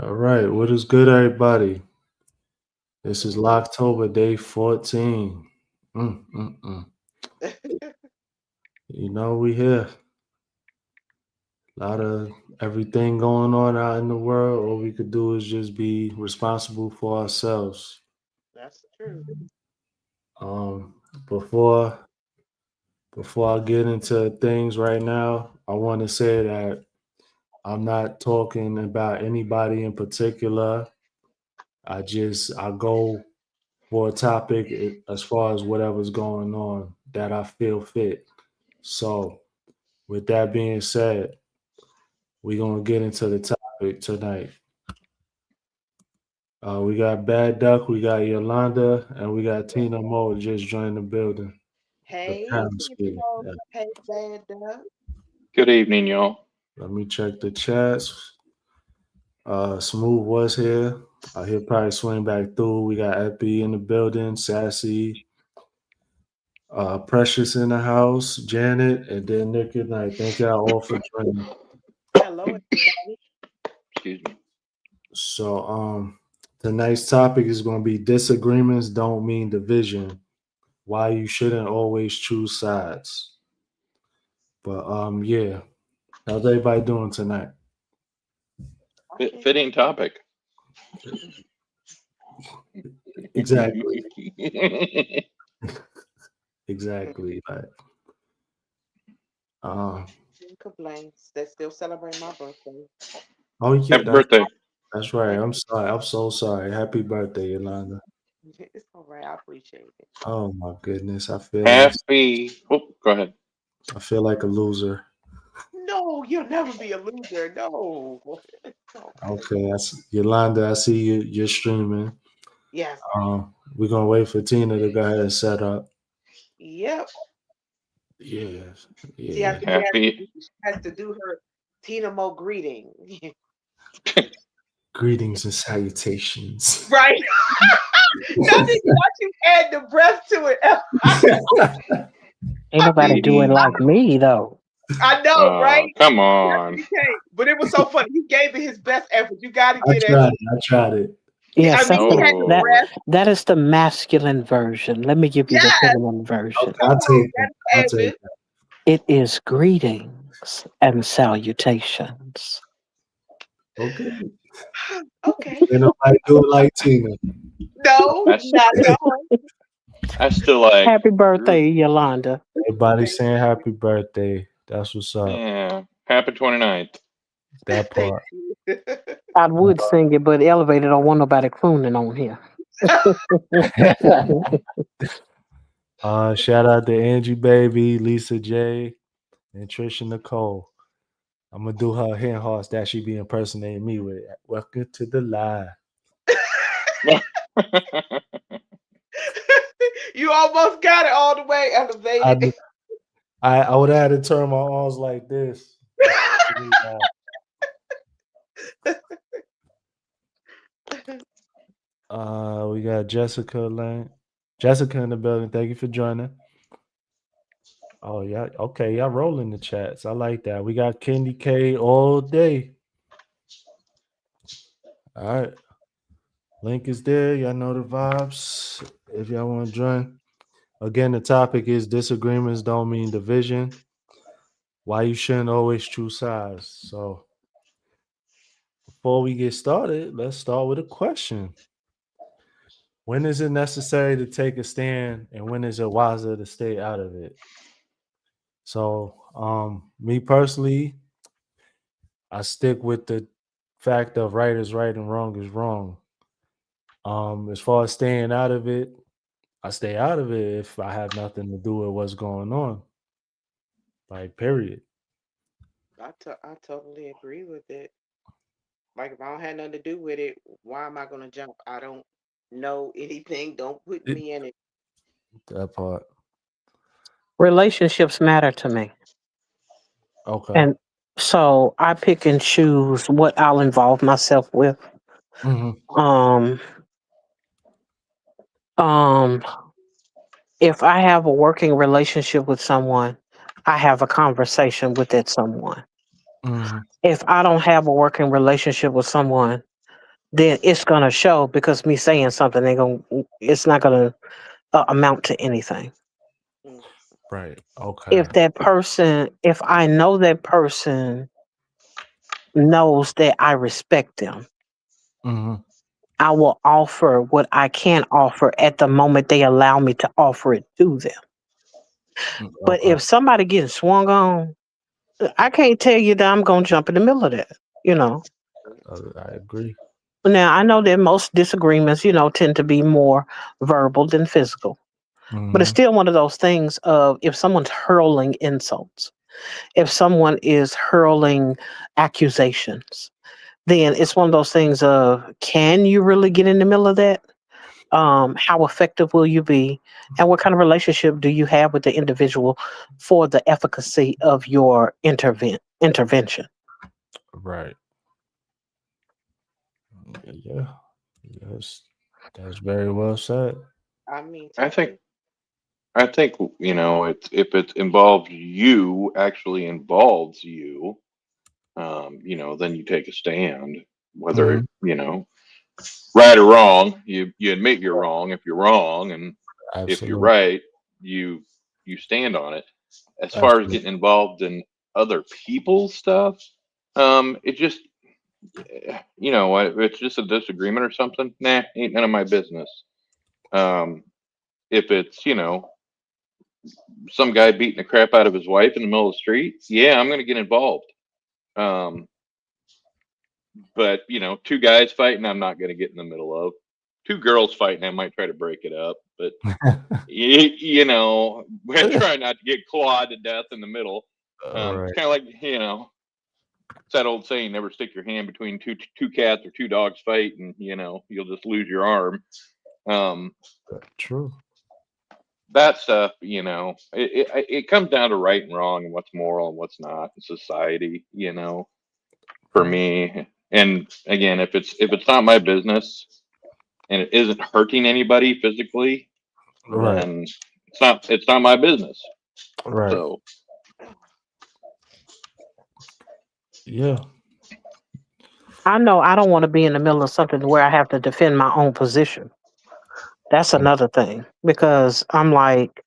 All right, what is good, everybody? This is Locktober, day 14. Mm, mm, mm. We here. A lot of everything going on out in the world. All we could do is just be responsible for ourselves. That's the truth. Um, before before I get into things right now, I want to say that I'm not talking about anybody in particular. I go for a topic as far as whatever's going on that I feel fit. So, with that being said, we're gonna get into the topic tonight. We got Bad Duck, we got Yolanda, and we got Tina Mo just joined the building. The Hey, panel speaker. people. Yeah. Hey, bad duck. Good evening, y'all. Let me check the chats. Smooth was here. He'll probably swing back through. We got Epi in the building, Sassy, Precious in the house, Janet, and then Nick and I. Thank y'all all for joining. Hello, everybody. Excuse me. So, tonight's topic is going to be disagreements don't mean division. Why you shouldn't always choose sides. But yeah, how's everybody doing tonight? I can't Fitting topic. Exactly, exactly. Uh, complain. They still celebrate my birthday. oh yeah, Happy birthday. that's right. Thank I'm sorry. I'm so sorry. Happy birthday, Yolanda. you. It's all right. I appreciate it. Oh my goodness, Happy. Oh, go ahead. I feel like a loser. No, you'll never be a loser. No. Okay. Okay, Yolanda. I see you. You're streaming. Yes. We're gonna wait for Tina to go ahead and set up. Yep. Yeah, She yeah. has to, Happy. she has to do her Tina Mo greeting. Greetings and salutations. Right. Not you add the breath to it. Ain't nobody do it Greetings. like me though. I know, right? Oh, come on. You can't. But it was so funny. He gave it his best effort. You got to I get it. tried. I tried it. Yes, I mean, that's he the had the that Oh, breath. that is the masculine version. Let me give you the Yes. feminine version. Okay, Come I'll on. take that. Gotta I'll have take it. that. It is greetings and salutations. Okay. Okay. Ain't nobody do it like Tina. No, I, s- not at all. I still like. Happy birthday, Yolanda. Everybody Thank saying you. happy birthday. That's what's up. Yeah. Happy 29th. That Thank part. you. I would sing it, but Elevator don't want nobody crooning on here. Shout out to Angie Baby, Lisa J, and Trisha Nicole. I'm gonna do her hand horse that she be impersonating me with. Welcome to the live. You almost got it all the way I elevated. I would have had to turn my arms like this. We got Jessica Lane. Jessica in the building. Thank you for joining. Oh yeah, okay, y'all rolling the chats. I like that. We got Candy K all day. All right, link is there. Y'all know the vibes. If y'all want to join, again, the topic is disagreements don't mean division. Why you shouldn't always choose sides. So before we get started, let's start with a question. When is it necessary to take a stand, and when is it wiser to stay out of it? So, me personally, I stick with the fact of right is right and wrong is wrong. As far as staying out of it, I stay out of it if I have nothing to do with what's going on. Like, period. I totally agree with it. Like if I don't have nothing to do with it, why am I gonna jump? I don't know anything. Don't put It, me in it. that part. Relationships matter to me. Okay. And so I pick and choose what I'll involve myself with. Hmm. Um um if I have a working relationship with someone, I have a conversation with that someone. Hmm. If I don't have a working relationship with someone, then it's gonna show because me saying something, it's not gonna amount to anything. Mm, Right. Okay. If that person, if I know that person knows that I respect them, Mm-hmm. I will offer what I can offer at the moment they allow me to offer it to them. But Okay. if somebody getting swung on, I can't tell you that I'm gonna jump in the middle of that. You know. mm, I agree. Now I know that most disagreements, tend to be more verbal than physical. But it's Mm-hmm. still one of those things of if someone's hurling insults, if someone is hurling accusations, then it's one of those things of can you really get in the middle of that? How effective will you be? And what kind of relationship do you have with the individual for the efficacy of your intervention? Right. Yeah. Yes. That's very well said. I mean, I think totally. I think it's if it involves you, actually involves you, then you take a stand. Whether Mm-hmm. it, right or wrong, you admit you're wrong if you're wrong, and if you're Absolutely. right, you you stand on it. As far as Absolutely. getting involved in other people's stuff, it just it's just a disagreement or something. Nah, ain't none of my business. Um, if it's some guy beating the crap out of his wife in the middle of the street, yeah, I'm gonna get involved. Um, but two guys fighting, I'm not gonna get in the middle of. Two girls fighting, I might try to break it up, but we're trying not to get clawed to death in the middle. All It's right. kind of like it's that old saying, never stick your hand between two cats or two dogs fight, and you'll just lose your arm. Um, True. that stuff, it comes down to right and wrong and what's moral and what's not in society. For Right. me, and again, if it's not my business and it isn't hurting anybody physically, Right. then it's not my business. Right. So Yeah. I know I don't want to be in the middle of something where I have to defend my own position. That's another thing because I'm like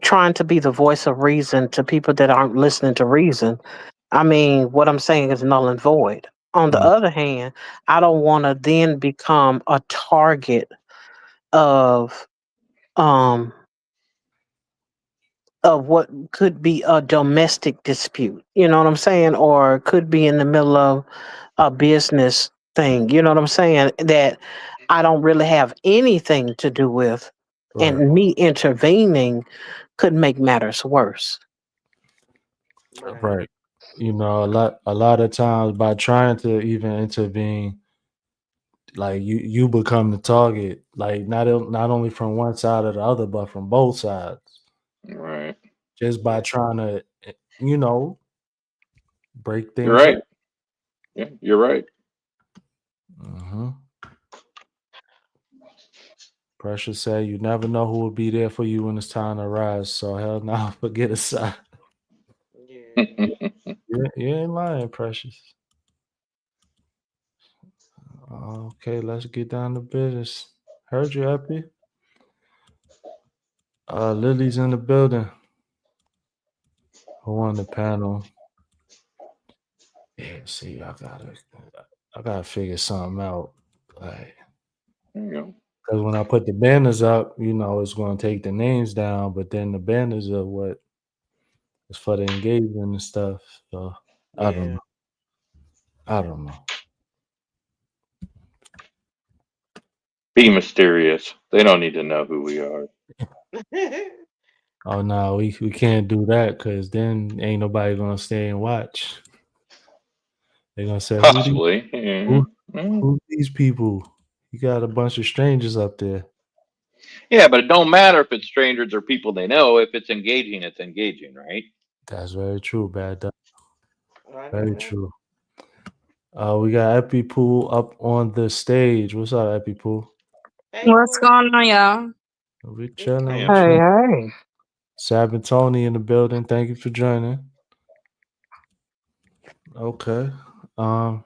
trying to be the voice of reason to people that aren't listening to reason. I mean, what I'm saying is null and void. On the Mm, other hand, I don't want to then become a target of um what could be a domestic dispute. You know what I'm saying? Or could be in the middle of a business thing. You know what I'm saying? That I don't really have anything to do with, right. and me intervening could make matters worse. right. Right. A lot of times by trying to even intervene, like you become the target, like not only from one side or the other, but from both sides. right, Just by Yeah. trying to, you know, break you're things up. right. Yeah, you're right. Hmm. Pressure said you never know who will be there for you when it's time to rise. So hell no, forget aside. Yeah. You ain't lying, Precious. Okay, let's get down to business. Heard you, Epi. Lily's in the building. Who on the panel? Yeah, see, I gotta figure something out. Like, There you go. because when I put the banners up, it's gonna take the names down, but then the banners are what is for the engagement and stuff. So I don't Yeah. know. I don't know. Be mysterious. They don't need to know who we are. Oh no, we can't do that because then ain't nobody gonna stay and watch. They're gonna say, Possibly. Yeah. who Mm. who these people? You got a bunch of strangers up there. Yeah, but it don't matter if it's strangers or people they know. If it's engaging, right? That's very true, bad. I know Very that. true. We got Epi Pool up on the stage. What's up, Epi Pool? Hey, What's Pooh. going on, y'all? We What's chilling. We going Hey, chilling. on? hey. Sab and Tony in the building. Thank you for joining. Okay. Um,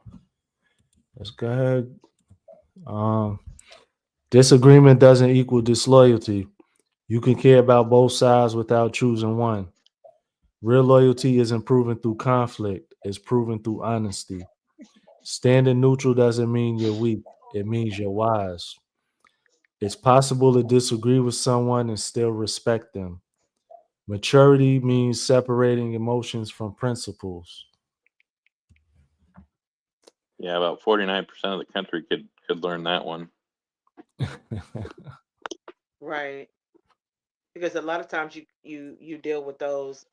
let's go ahead. Um, Disagreement doesn't equal disloyalty. You can care about both sides without choosing one. Real loyalty isn't proven through conflict, it's proven through honesty. Standing neutral doesn't mean you're weak, it means you're wise. It's possible to disagree with someone and still respect them. Maturity means separating emotions from principles. Yeah, about 49% of the country could learn that one. Right. Because a lot of times you deal with those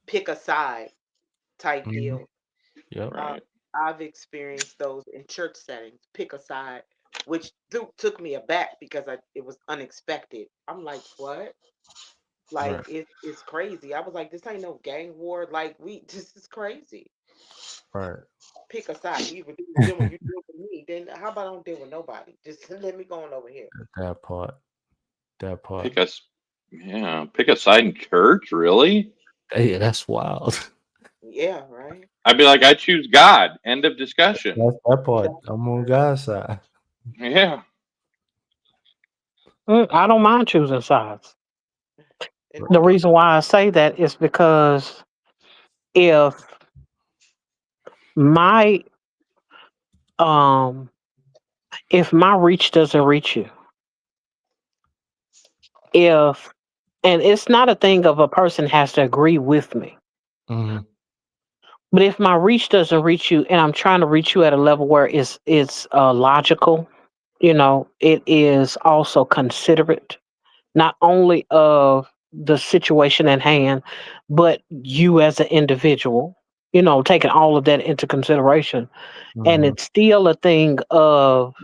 pick a side type Mhm. deal. Yep. Uh, Right. I've experienced those in church settings, pick a side, which took me aback because it was unexpected. I'm like, what? Like Right. it's crazy. I was like, this ain't no gang war. Like this is crazy. Right. Pick a side. You would do then when you deal with me, then how about I don't deal with nobody? Just let me go on over here. That part. That part. Pick us. Yeah, pick a side in church. Really? Hey, that's wild. Yeah, right. I'd be like, I choose God. End of discussion. That's that part. That, I'm on God's side. Yeah. I don't mind choosing sides. and The reason why I say that is because if my um if my reach doesn't reach you, if and it's not a thing of a person has to agree with me, Hmm. but if my reach doesn't reach you and I'm trying to reach you at a level where it's logical, it is also considerate not only of the situation at hand, but you as an individual, taking all of that into consideration. And Hmm. it's still a thing of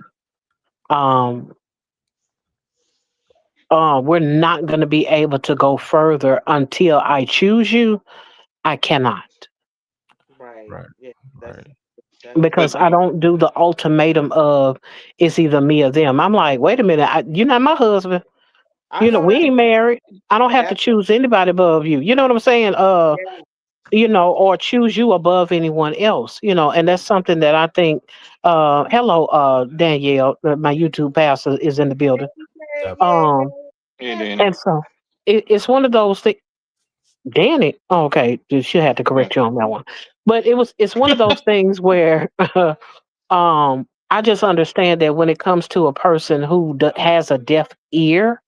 um we're not going to be able to go further until I choose you. I cannot, right. Right. Yeah, Right. that's But because I don't do the ultimatum of it's either me or them. I'm like, wait a minute, you're not my husband. I know We that's ain't married. I don't have to that's choose anybody above you. You know what I'm saying? yeah, Or choose you above anyone else. And that's something that I think. Hello, Danielle, my YouTube pastor is in the building. That yeah, Um, hey, Danny. and so it's one of those things. Danny, oh, okay, she had to Yeah. correct you on that one. But it's one of those things where I just understand that when it comes to a person who has a deaf ear,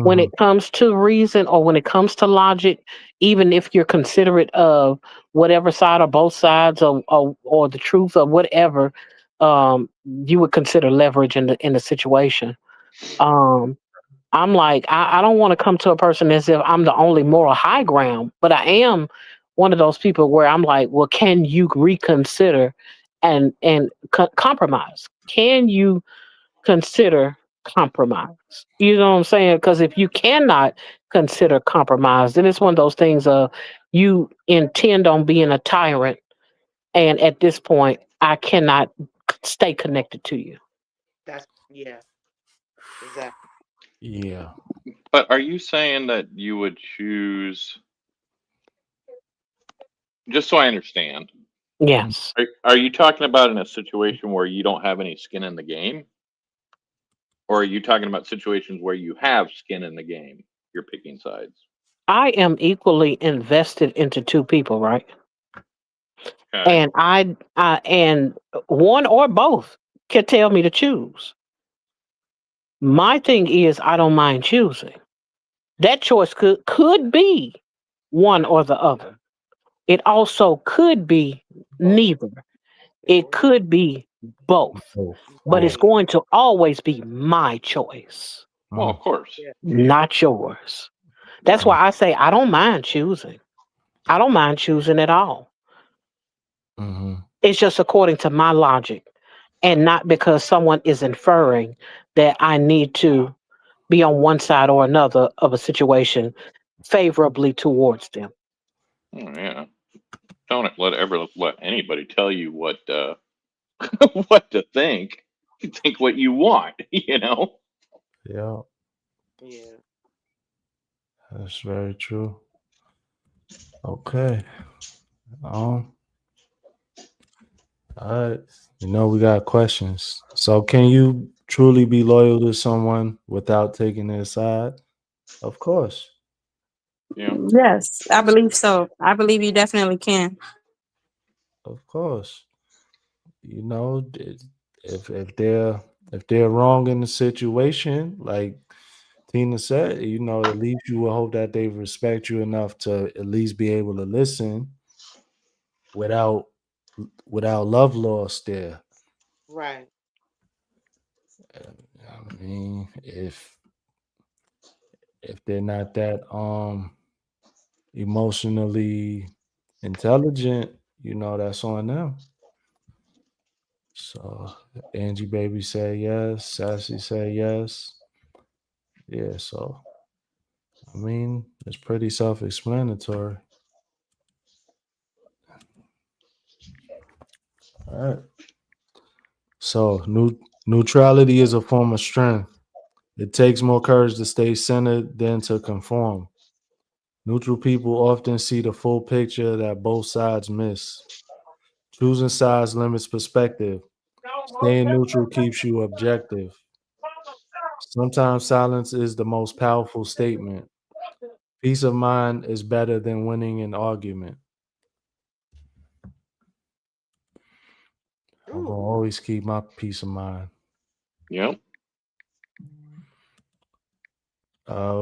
when it hmm comes to reason or when it comes to logic, even if you're considerate of whatever side or both sides or the truth or whatever, you would consider leverage in the situation. mm, Um, I'm like, I don't want to come to a person as if I'm the only moral high ground, but I am one of those people where I'm like, well, can you reconsider and compromise? Can you consider compromise? You know what I'm saying? Because if you cannot consider compromise, then it's one of those things of you intend on being a tyrant, and at this point, I cannot stay connected to you. that's yeah, exactly. Yeah. But are you saying that you would choose? Just so I understand, Yes. are you talking about in a situation where you don't have any skin in the game, or are you talking about situations where you have skin in the game? You're picking sides. I am equally invested into two people, right? Okay. And one or both can tell me to choose. My thing is, I don't mind choosing. That choice could be one or the other. It also could be Both. neither. It Or could be both, Both. but Yeah. it's right. going to always be my choice, Well, Mm. of course. Yeah. not yours. That's Right. why I say I don't mind choosing. I don't mind choosing at all. Mm-hmm. It's just according to my logic and not because someone is inferring that I need to be on one side or another of a situation favorably towards them. Oh, yeah. Don't let anybody tell you what what to think. You think what you want. You know. Yeah. Yeah. That's very true. Okay. Um, All right. We got questions. So, can you truly be loyal to someone without taking their side? Of course. Yeah. Yes, I believe so. I believe you definitely can. Of course. You know, it- if they're wrong in the situation, like Tina said, at least you will hope that they respect you enough to at least be able to listen without without love lost there. Right. I mean, if they're not that emotionally intelligent, that's on them. So Angie baby say yes, Sassy say yes. Yeah, so I mean it's pretty self-explanatory. All right. So neutrality is a form of strength. It takes more courage to stay centered than to conform. Neutral people often see the full picture that both sides miss. Choosing sides limits perspective. Staying neutral keeps you objective. Sometimes silence is the most powerful statement. Peace of mind is better than winning an argument. I'm gonna Ooh. always keep my peace of mind. Yep.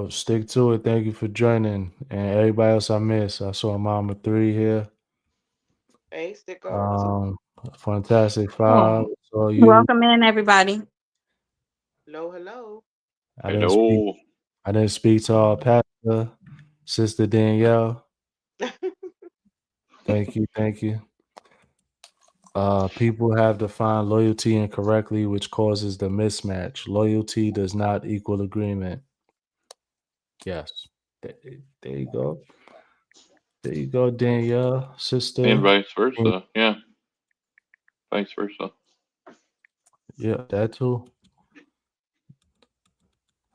Stick to it. Thank you for joining. And everybody else I missed. I saw Mama 3 here. Hey, stick on to. Um, Fantastic Five. Oh, So you welcome in, everybody. Hello, hello. I didn't speak Hello. I didn't speak to our pastor, Sister Danielle. Thank you, thank you. People have defined loyalty incorrectly, which causes the mismatch. Loyalty does not equal agreement. Yes. There you go. There you go, Danielle, And sister. vice Mm, versa. Yeah. Vice versa. yeah, that too.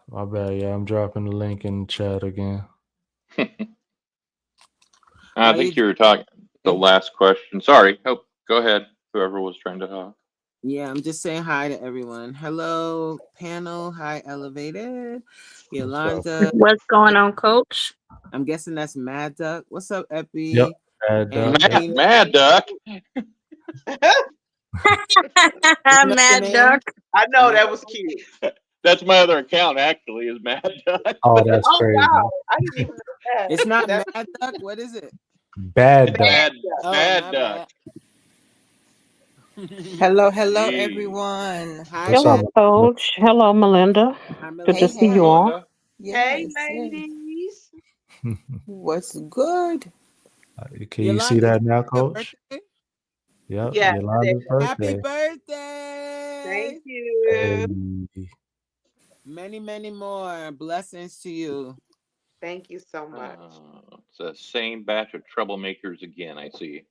My bad. Yeah, I'm dropping the link in the chat again. I How you think you were talking the doing? last question. Sorry. Oh, go ahead. Whoever was trying to talk. Yeah, I'm just saying hi to everyone. Hello, panel. Hi, Elevated. What's up? Yolanda. What's going on, Coach? I'm guessing that's Mad Duck. What's up, Yep. Epi Bad and duck. Mad, Yep. Tina? Mad Duck. Isn't that your Mad name? Duck. I know Mad. that was cute. That's my other account, actually, is Mad Duck. Oh, that's Oh wow, crazy. I didn't even know that. It's not That's Mad Duck. What is it? Bad duck. bad. Mad, Oh, Mad my Duck. bad. Hello, hello, Gee. everyone. Hi, What's up? Mad. Hello, Coach. Hello, Melinda. Hi, Good to Hey, see Melinda. Hi, you hey. all. Melinda. Hey, Yes, yes. ladies. What's good? Can you see Yolanda, is that now, your Coach? birthday? Yep. Yes, there. Yolanda's Happy birthday. Thank birthday! you. Hey. Many, many more blessings to you. Thank you so much. It's the same batch of troublemakers again, I see.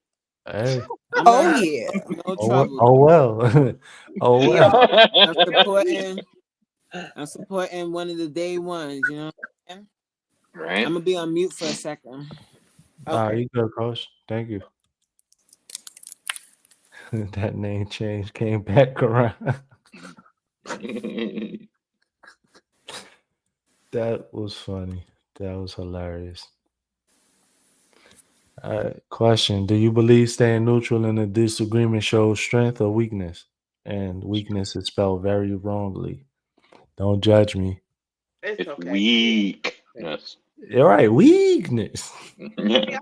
Hey. I'm not Oh, having yeah. no Oh, well. trouble. Oh well. Oh He well. always I'm he supporting. I'm supporting one of the day ones. You know. What I'm saying? Right? I'm gonna be on mute for a second. You Okay. good, Coach. Thank you. That name change came back around. That was funny. That was hilarious. Question: do you believe staying neutral in a disagreement shows strength or weakness? And weakness is spelled very wrongly. Don't judge me. it's It's okay. weakness. You're right. Weakness. Yeah,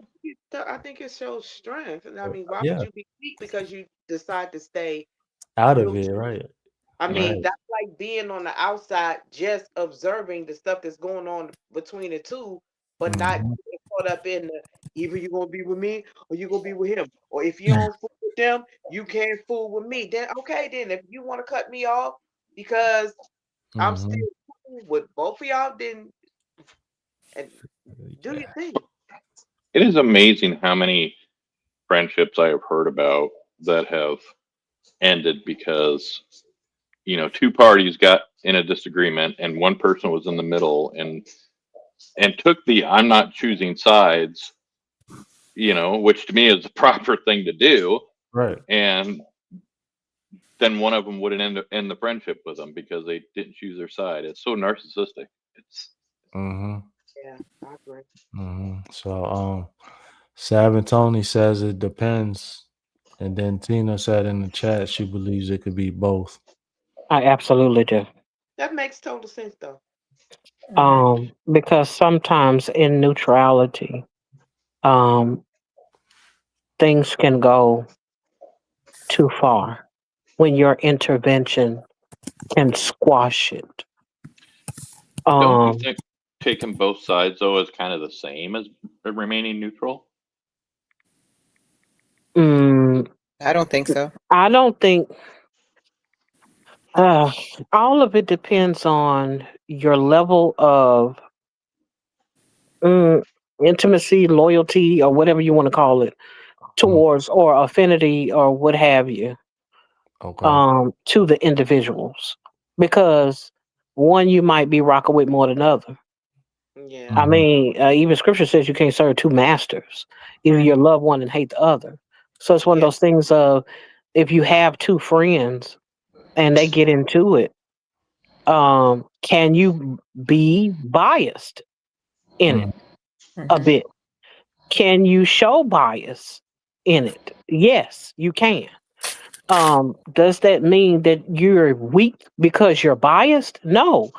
I think it shows strength. And I mean, why would Yeah. you be weak because you decide to stay Out of neutral? it. Right. I Yeah. mean, Right. that's like being on the outside, just observing the stuff that's going on between the two, but not Mhm. getting caught up in the either you're gonna be with me or you're gonna be with him. Or if you don't fool with them, you can't fool with me. Then okay, then if you want to cut me off because I'm still Mhm. cool with both of y'all, then and do your Yeah. thing. It is amazing how many friendships I have heard about that have ended because, two parties got in a disagreement and one person was in the middle and took the I'm not choosing sides, which to me is the proper thing to do. Right. And then one of them wouldn't end the friendship with them because they didn't choose their side. It's so narcissistic. It's Mm-hmm. Yeah, I agree. Mm-hmm. So Sab and Tony says it depends. And then Tina said in the chat she believes it could be both. I absolutely do. That makes total sense though. Mhm. Because sometimes in neutrality, um, things can go too far when your intervention can squash it. don't you Um, think taking both sides though is kind of the same as remaining neutral? mm, I don't think so. I don't think uh, all of it depends on your level of mm, intimacy, loyalty, or whatever you want to call it, Mm, towards or affinity or what have you, okay. to the individuals. Because one you might be rocking with more than other. Yeah. I Mm-hmm. mean, even scripture says you can't serve two masters. Either Right. you love one and hate the other. So it's one of Yeah. those things of if you have two friends and they get into it, can you be biased in it Mm-hmm. a Mhm. bit? Can you show bias in it? Yes, you can. Does that mean that you're weak because you're biased? No.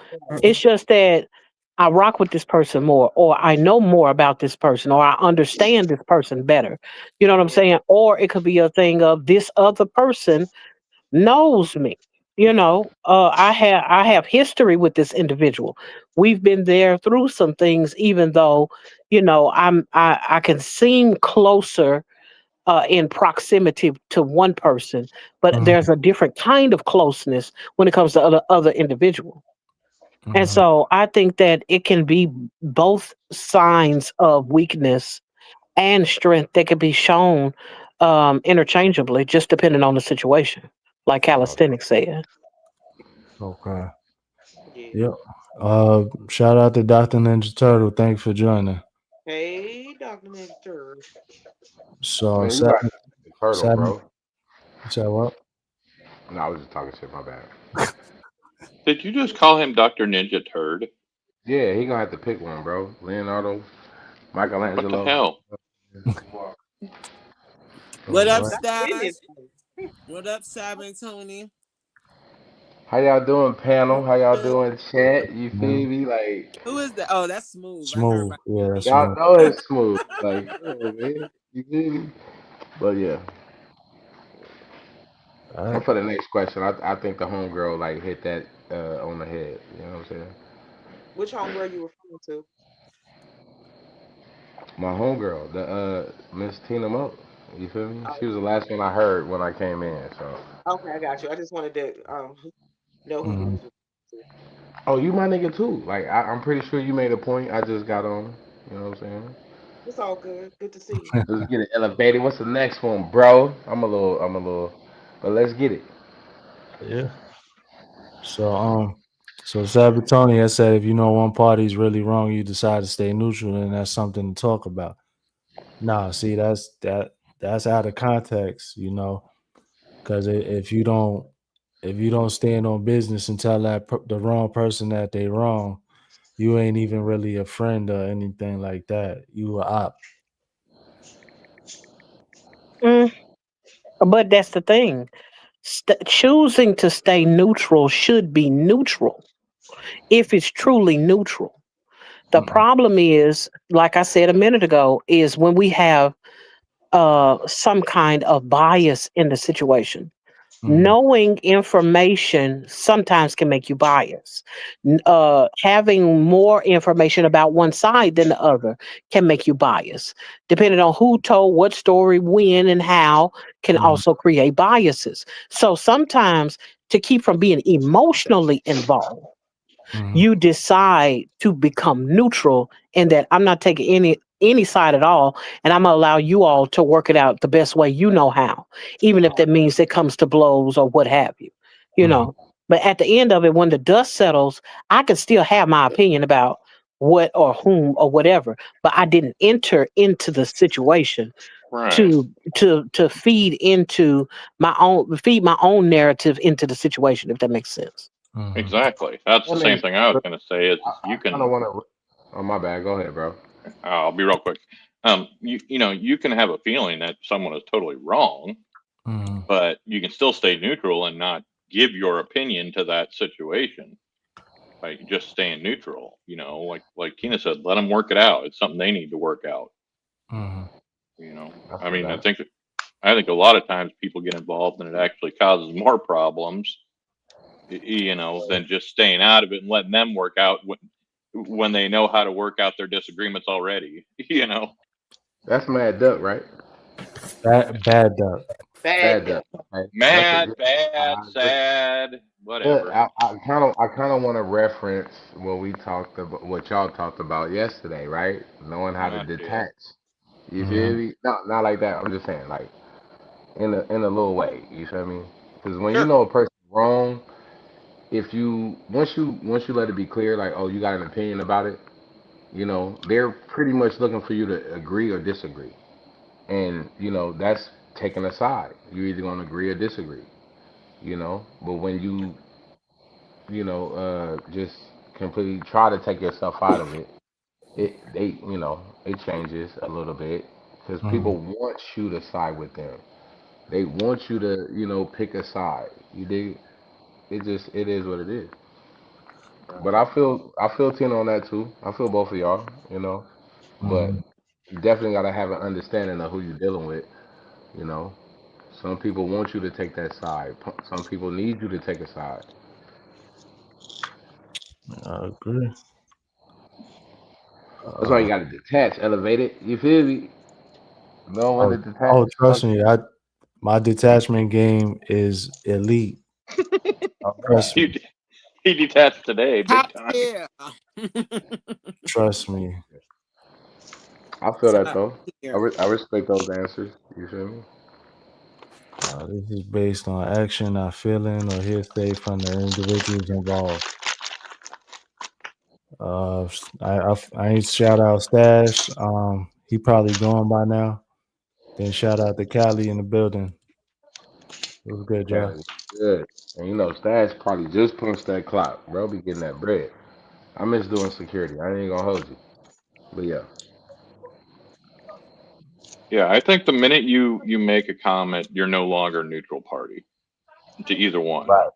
It's Mm-mm. just that I rock with this person more, or I know more about this person, or I understand this person better. You know what I'm Yeah. saying? Or it could be a thing of this other person knows me. I have history with this individual. We've been there through some things, even though I can seem closer in proximity to one person, but Mm-hmm. there's a different kind of closeness when it comes to other individual. And Mm-hmm. so I think that it can be both signs of weakness and strength that can be shown interchangeably, just depending on the situation, like calisthenics said. Okay. Yeah. Yep. Shout out to Dr. Ninja Turtle. Thanks for joining. Hey, Dr. Minister. So Man, you got seven, the turtle, seven. bro. You said what? No, I was just talking shit. My bad. Did you just call him Dr. Ninja Turd? Yeah, he gonna have to pick one, bro. Leonardo, What the Michelangelo. hell? What All up, right. Not in it. Stas? What up, Sab and Tony? How y'all doing, panel? How y'all Good. doing, chat? You Man, feel me? Like Who is that? Oh, that's smooth. I heard smooth. about Yeah, that's y'all smooth. know it's smooth. Like, yeah, man. You feel me? But yeah. All And right. for the next question, I think the homegirl like hit that on the head. You know what I'm saying? Which homegirl you referring to? My homegirl, the Miss Tina Moe. You feel me? Oh, She was the last one I heard when I came in. So. okay, I got you. I just wanted to know who you Mm-hmm. was referring Oh, you my nigga too. Like I'm pretty sure you made a point. I just got on. You know what I'm saying? to. It's all good. Good to see you. Let's get it elevated. What's the next one, bro? I'm a little, but let's get it. Yeah. So so Sabatoni has said if you know one party is really wrong, you decide to stay neutral, and that's something to talk about. Nah, see, that's out of context, because if you don't stand on business and tell the wrong person that they wrong, you ain't even really a friend or anything like that. You a op. Mm, but that's the thing. Choosing to stay neutral should be neutral if it's truly neutral. The Mm-mm. problem is, like I said a minute ago, is when we have some kind of bias in the situation. Mm-hmm. Knowing information sometimes can make you biased. Having more information about one side than the other can make you biased. Depending on who told what story, when, and how, can Mm-hmm. also create biases. So sometimes to keep from being emotionally involved, Mm-hmm. you decide to become neutral in that I'm not taking any side at all, and I'm gonna allow you all to work it out the best way you know how, even if Oh, that means it comes to blows or what have you, you Mm-hmm. know. But at the end of it, when the dust settles, I can still have my opinion about what or whom or whatever, but I didn't enter into the situation Right. to feed my own narrative into the situation, if that makes sense. Mhm. Exactly. That's the That same makes thing I was sense. going to say is I you kind of can, want to. Oh my bad. Go ahead, bro. I'll be real quick. You can have a feeling that someone is totally wrong, Mhm. but you can still stay neutral and not give your opinion to that situation by just staying neutral. Like Tina said, let them work it out. It's something they need to work out. Mhm. I I feel mean, that. I think a lot of times people get involved and it actually causes more problems, than just staying out of it and letting them work out when they know how to work out their disagreements already. That's Mad Duck, right? Bad duck. Bad Bad duck. Duck. Okay. That's a Mad, good. bad, I agree. sad, But whatever. I kind of want to reference what y'all talked about yesterday, right? Knowing how to Oh shit. detach. You feel Mhm. me? No, not like that. I'm just saying, like in a little way. You feel me? Because when you Sure. know a person's wrong, if you once you let it be clear, like, oh, you got an opinion about it, they're pretty much looking for you to agree or disagree, and that's taking a side. You're either gonna agree or disagree. But when just completely try to take yourself out of it, it changes a little bit because people Mhm. want you to side with them. They want you to, pick a side. You dig? It is what it is. But Right. I feel Tina on that too. I feel both of y'all. But Mhm. you definitely gotta have an understanding of who you're dealing with. You know, some people want you to take that side. Some people need you to take a side. I agree. That's why you Uh, gotta detach, elevate it. You feel me? Know when oh, to detach. oh, trust me, my detachment game is elite. Oh, Trust He, me. he detached today, Top big time. tier. Trust me. I feel that Top though. I, tier. re- I respect those answers. You feel me? This is based on action, not feeling, or hearsay from the individuals involved. I ain't shout out Stash. He probably gone by now. Then shout out to Cali in the building. It was good, Okay, y'all. good. And Stash probably just punched that clock, bro. Be getting that bread. I miss doing security. I ain't gonna hold you. But yeah, Yeah, I think the minute you make a comment, you're no longer a neutral party to either one. right,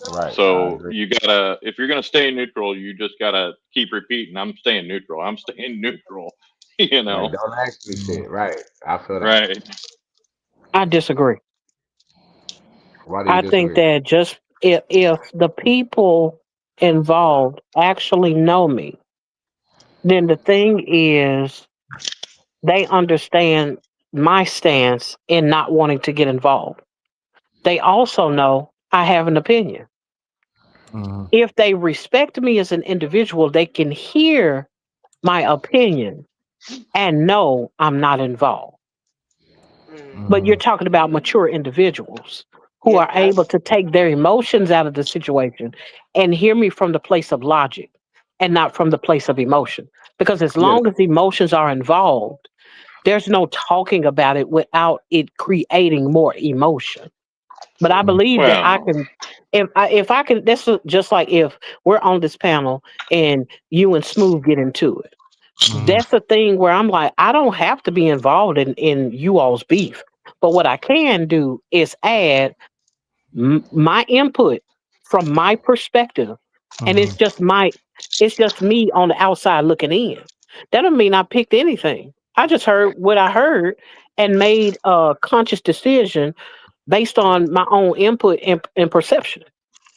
right. I So agree. you gotta, if you're gonna stay neutral, you just gotta keep repeating, "I'm staying neutral. I'm staying neutral." You Right. know, Don't ask me Mhm. shit. Right. I feel that. right? I disagree. Why do you I think disagree? that just if the people involved actually know me, then the thing is they understand my stance in not wanting to get involved. They also know I have an opinion. Mhm. If they respect me as an individual, they can hear my opinion and know I'm not involved. Mm. But you're Mhm. talking about mature individuals who Yeah, are able to take their emotions out of the situation and hear me from the place of logic and not from the place of emotion. Because as Yeah. long as emotions are involved, there's no talking about it without it creating more emotion. But I true. believe that I Well, can, if I can, this is just like if we're on this panel and you and Smooth get into it. Mhm. That's the thing where I'm like, I don't have to be involved in you all's beef. But what I can do is add my input from my perspective, and Mhm. it's just me on the outside looking in. That don't mean I picked anything. I just heard what I heard and made a conscious decision based on my own input and perception.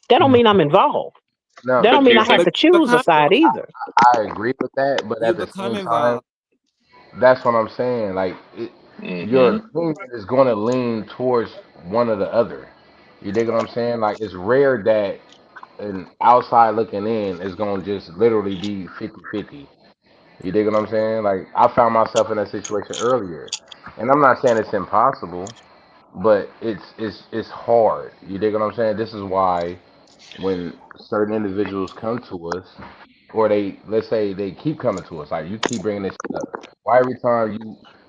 That don't Mhm. mean I'm involved. Now, That don't but mean here's I have the to But you choose a become side either. I agree with that, but you at the become same time, involved. that's what I'm saying. Like, your hmm opinion is going to lean towards one or the other. You dig what I'm saying? Like, it's rare that an outside looking in is going to just literally be 50-50. You dig what I'm saying? Like, I found myself in that situation earlier. And I'm not saying it's impossible, but it's hard. You dig what I'm saying? This is why when certain individuals come to us, or let's say they keep coming to us, like you keep bringing this shit up. Why every time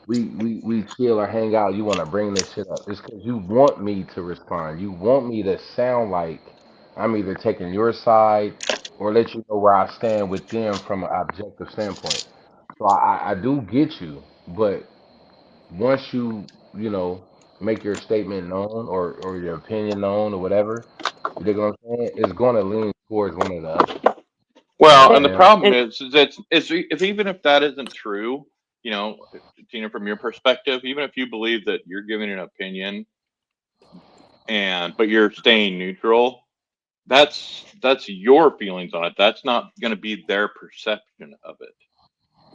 we chill or hang out, you want to bring this shit up. It's because you want me to respond. You want me to sound like I'm either taking your side or let you know where I stand with them from an objective standpoint. So I do get you, but once you know make your statement known or your opinion known or whatever, you dig what I'm saying? It's going to lean towards one or the other. You know what Well, I'm and the saying? problem is that it's if even if that isn't true, you know, Tina, from your perspective, even if you believe that you're giving an opinion and but you're staying neutral, that's your feelings on it. That's not going to be their perception of it.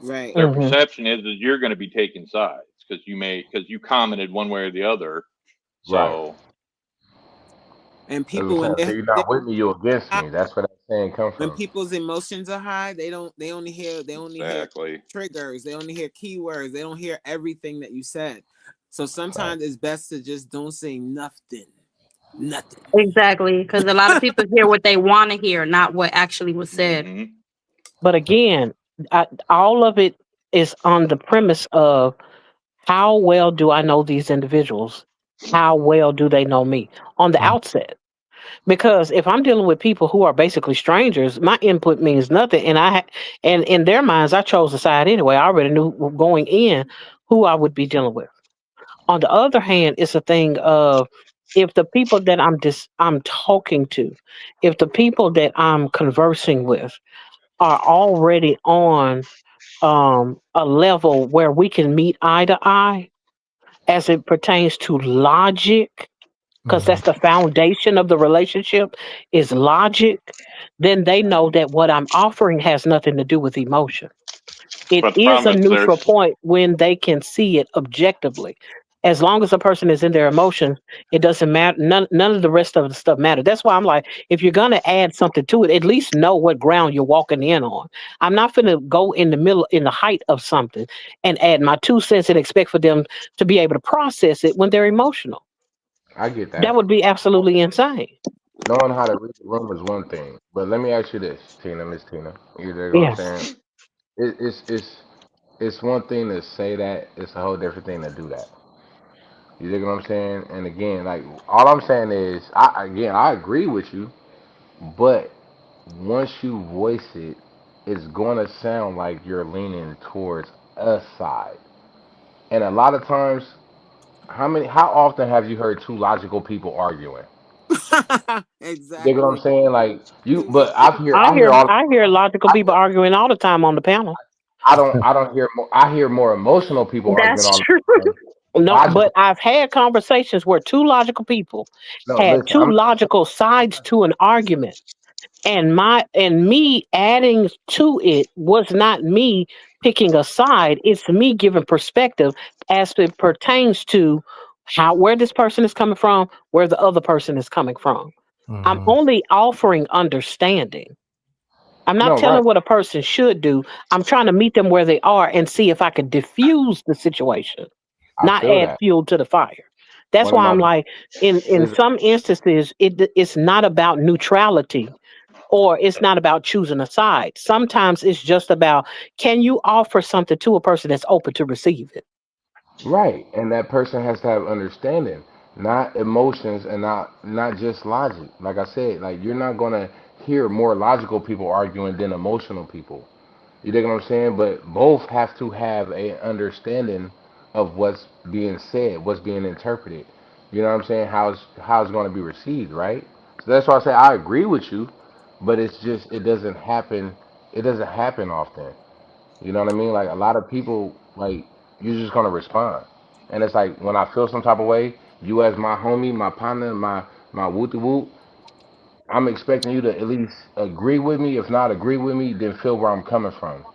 Right. Their Hmm. perception is you're going to be taking sides because you commented one way or the other. Right. So And That's what I'm people when saying. So you're they're not with me, you against high, me. That's where that saying come when from. people's emotions are high, they only hear exactly. triggers, they only hear keywords, they don't hear everything that you said. So Right. sometimes it's best to just don't say nothing. Nothing. Exactly, because a lot of people hear what they want to hear, not what actually was said. Hmm. But again, all of it is on the premise of how well do I know these individuals? How well do they know me on the Mhm. outset? Because if I'm dealing with people who are basically strangers, my input means nothing, and and in their minds, I chose a side anyway. I already knew going in who I would be dealing with. On the other hand, it's a thing of if the people that I'm talking to, if the people that I'm conversing with are already on a level where we can meet eye to eye as it pertains to logic, because Mhm. that's the foundation of the relationship is logic, then they know that what I'm offering has nothing to do with emotion. It But the is a problem is neutral there's point when they can see it objectively. As long as a person is in their emotions, it doesn't matter. None of the rest of the stuff matter. That's why I'm like, if you're gonna add something to it, at least know what ground you're walking in on. I'm not gonna go in the middle, in the height of something, and add my 2 cents and expect for them to be able to process it when they're emotional. I get That that. would be absolutely insane. Knowing how to read the room is one thing, but let me ask you this, Tina, Miss Tina. You dig what I'm Yes. saying? It's one thing to say that. It's a whole different thing to do that. You dig what I'm saying? And again, like all I'm saying is, I agree with you, but once you voice it, it's gonna sound like you're leaning towards a side. And a lot of times, how often have you heard two logical people arguing? You dig what I'm Exactly. saying? Like you, but I hear all. I hear logical I, people arguing all the time on the panel. I don't hear more. I hear more emotional people arguing That's all true. the time. No, but Logical. I've had conversations where two logical people No, had listen. two logical sides to an argument, and me adding to it was not me picking a side. It's me giving perspective as it pertains to how where this person is coming from, where the other person is coming from. I'm Mhm. only offering understanding. I'm not No, right. telling what a person should do. I'm trying to meet them where they are and see if I could diffuse the situation, I not feel add that. fuel to the fire. That's One of why my I'm like, in listen, some instances, it's not about neutrality or it's not about choosing a side. Sometimes it's just about can you offer something to a person that's open to receive it? right, and that person has to have understanding, not emotions, and not just logic. Like I said, like you're not gonna hear more logical people arguing than emotional people. You dig what I'm saying? But both have to have a understanding of what's being said, what's being interpreted. You know what I'm saying? How it's going to be received, right? So that's why I say I agree with you, but it's just it doesn't happen. It doesn't happen often. You know what I mean? Like a lot of people, like you're just gonna respond, and it's like when I feel some type of way, you as my homie, my partner, my woo whoop, I'm expecting you to at least agree with me. If not agree with me, then feel where I'm coming from,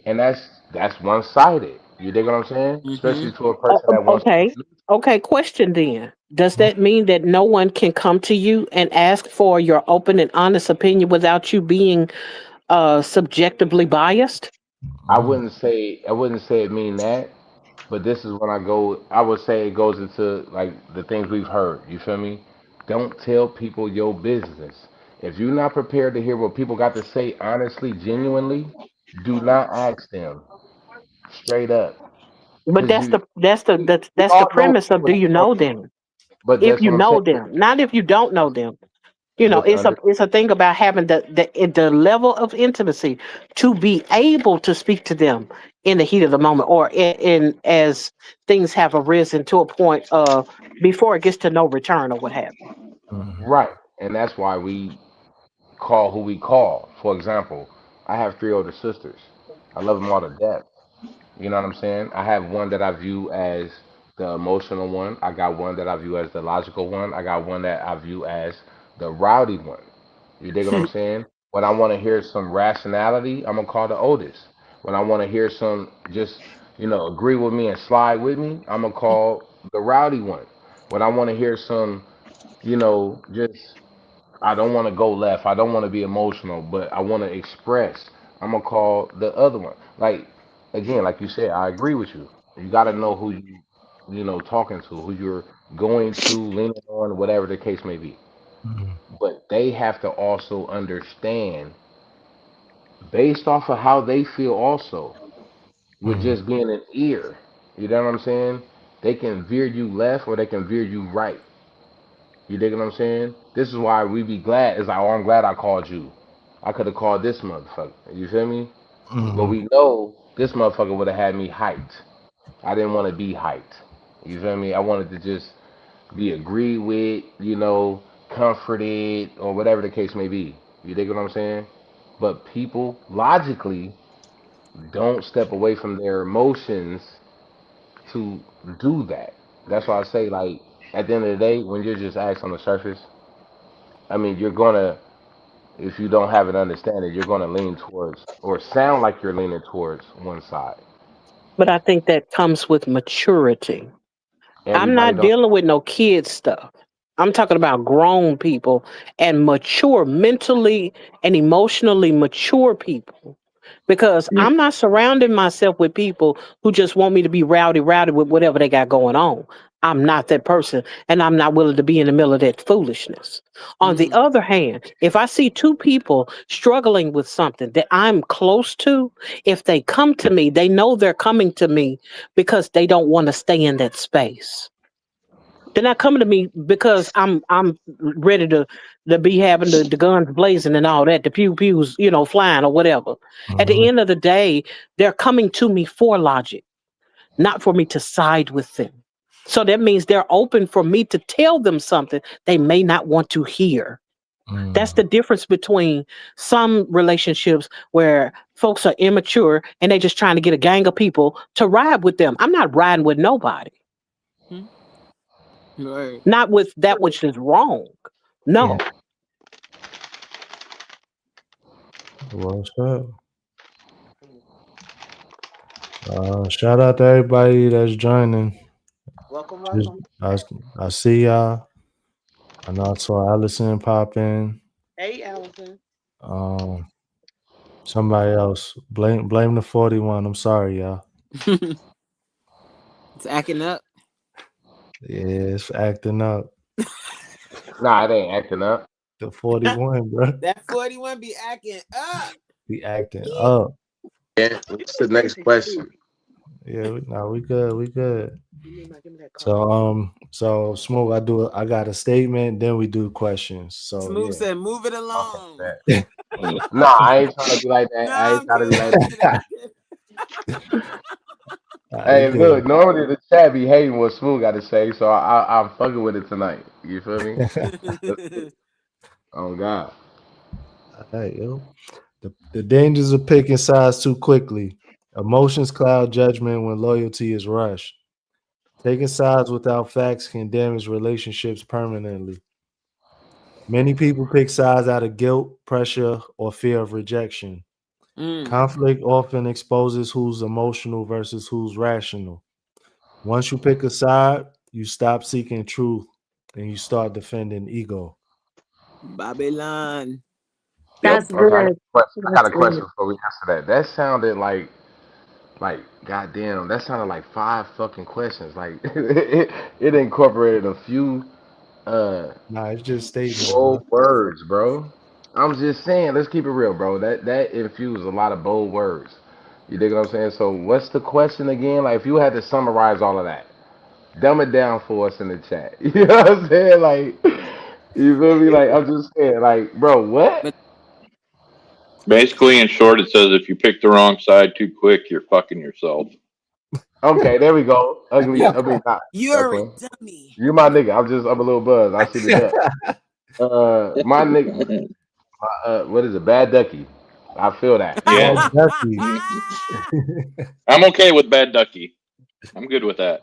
and that's one sided. You dig what I'm saying? Mm-hmm. Especially to a person that wants to Okay. be. Okay, question then. Does that mean that no one can come to you and ask for your open and honest opinion without you being subjectively biased? Mhm. I wouldn't say it mean that, but this is when I go. I would say it goes into like the things we've heard. You feel me? Don't tell people your business. If you're not prepared to hear what people got to say honestly, genuinely, do not ask them straight up. But because we that's the all know premise of, people do that's you going. know them? But If that's you what I'm saying. know them, not if you don't know them. But It's a thing about having the level of intimacy to be able to speak to them in the heat of the moment, or in as things have arisen to a point before it gets to no return or what have you. Mhm. right, and that's why we call who we call. For example, I have three older sisters. I love them all to death. You know what I'm saying? I have one that I view as the emotional one. I got one that I view as the logical one. I got one that I view as the rowdy one. You dig what I'm saying? When I want to hear some rationality, I'm gonna call the oldest. When I want to hear some just agree with me and slide with me, I'm gonna call the rowdy one. When I want to hear some just I don't want to go left. I don't want to be emotional, but I want to express. I'm gonna call the other one. Like again, like you said, I agree with you. You got to know who talking to, who you're going to, leaning on, whatever the case may be. Mhm. But they have to also understand, based off of how they feel, also with Mhm. just being an ear. You know what I'm saying? They can veer you left or they can veer you right. You dig what I'm saying? This is why we be glad. It's like, oh, I'm glad I called you. I could have called this motherfucker. You feel me? But Mhm. we know this motherfucker would have had me hyped. I didn't want to be hyped. You feel me? I wanted to just be agreed with, comforted, or whatever the case may be. You dig what I'm saying? But people logically don't step away from their emotions to do that. That's why I say, like, at the end of the day, when you're just asked on the surface, I mean, you're gonna, if you don't have an understanding, you're gonna lean towards or sound like you're leaning towards one side. But I think that comes with maturity. I'm Everybody not don't. dealing with no kid stuff. I'm talking about grown people and mature, mentally and emotionally mature people. Because I'm not surrounding myself with people who just want me to be rowdy with whatever they got going on. I'm not that person, and I'm not willing to be in the middle of that foolishness. On the Mm. other hand, if I see two people struggling with something that I'm close to, if they come to me, they know they're coming to me because they don't want to stay in that space. They're not coming to me because I'm ready to be having the guns blazing and all that, the pew pews, flying or whatever. At the Mhm. end of the day, they're coming to me for logic, not for me to side with them. So that means they're open for me to tell them something they may not want to hear. That's the Mhm. difference between some relationships where folks are immature and they just trying to get a gang of people to ride with them. I'm not riding with nobody. Hmm. Right. Not with that which is wrong. Yeah. No. Well said. Shout out to everybody that's joining. Welcome, Just, welcome. I, I see y'all. I know I saw Allison pop in. Hey, Allison. Um, Somebody else. Blame the 41. I'm sorry, y'all. It's acting up. Yeah, it's acting up. Nah, it ain't acting up. The 41, bro. That 41 be acting up. Be acting up. Yeah. What's the next question? Yeah, no, we good. We good. Give me that card. So smooth. I got a statement. Then we do questions. So Smooth yeah. said, move it My fault for along. that. Nah, I ain't trying to be like that. No, I ain't I'm trying to be kidding. like I'm kidding. that. I'm We Hey, look, good. normally the chat be hating what Smooth got to say, so I'm fucking with it tonight. You feel me? Let's get kidding. it. Oh God. All right, yo. The dangers of picking sides too quickly. Emotions cloud judgment when loyalty is rushed. Taking sides without facts can damage relationships permanently. Many people pick sides out of guilt, pressure, or fear of rejection. Mm. Conflict often exposes who's emotional versus who's rational. Once you pick a side, you stop seeking truth and you start defending ego. Babylon. Yep. That's Okay, good. I got That's a question good. before we answer that. That sounded like goddamn. That sounded like five fucking questions. Like it incorporated a few uh Nah, it's just statements, bro. bold words, bro. I'm just saying, let's keep it real, bro. That infused a lot of bold words. You dig what I'm saying? So what's the question again? Like if you had to summarize all of that, dumb it down for us in the chat. You know what I'm saying? Like you feel me? Like I'm just saying, like, bro, what? But Basically, in short, it says if you pick the wrong side too quick, you're fucking yourself. Okay, there we go. Ugly. you, I mean, not you're a Duckling. dummy. You my nigga. I'm a little buzzed. I see the duck. My nigga. What is it? Bad Ducky. I feel that. Bad Yeah, Ducky. I'm okay with bad ducky. I'm good with that.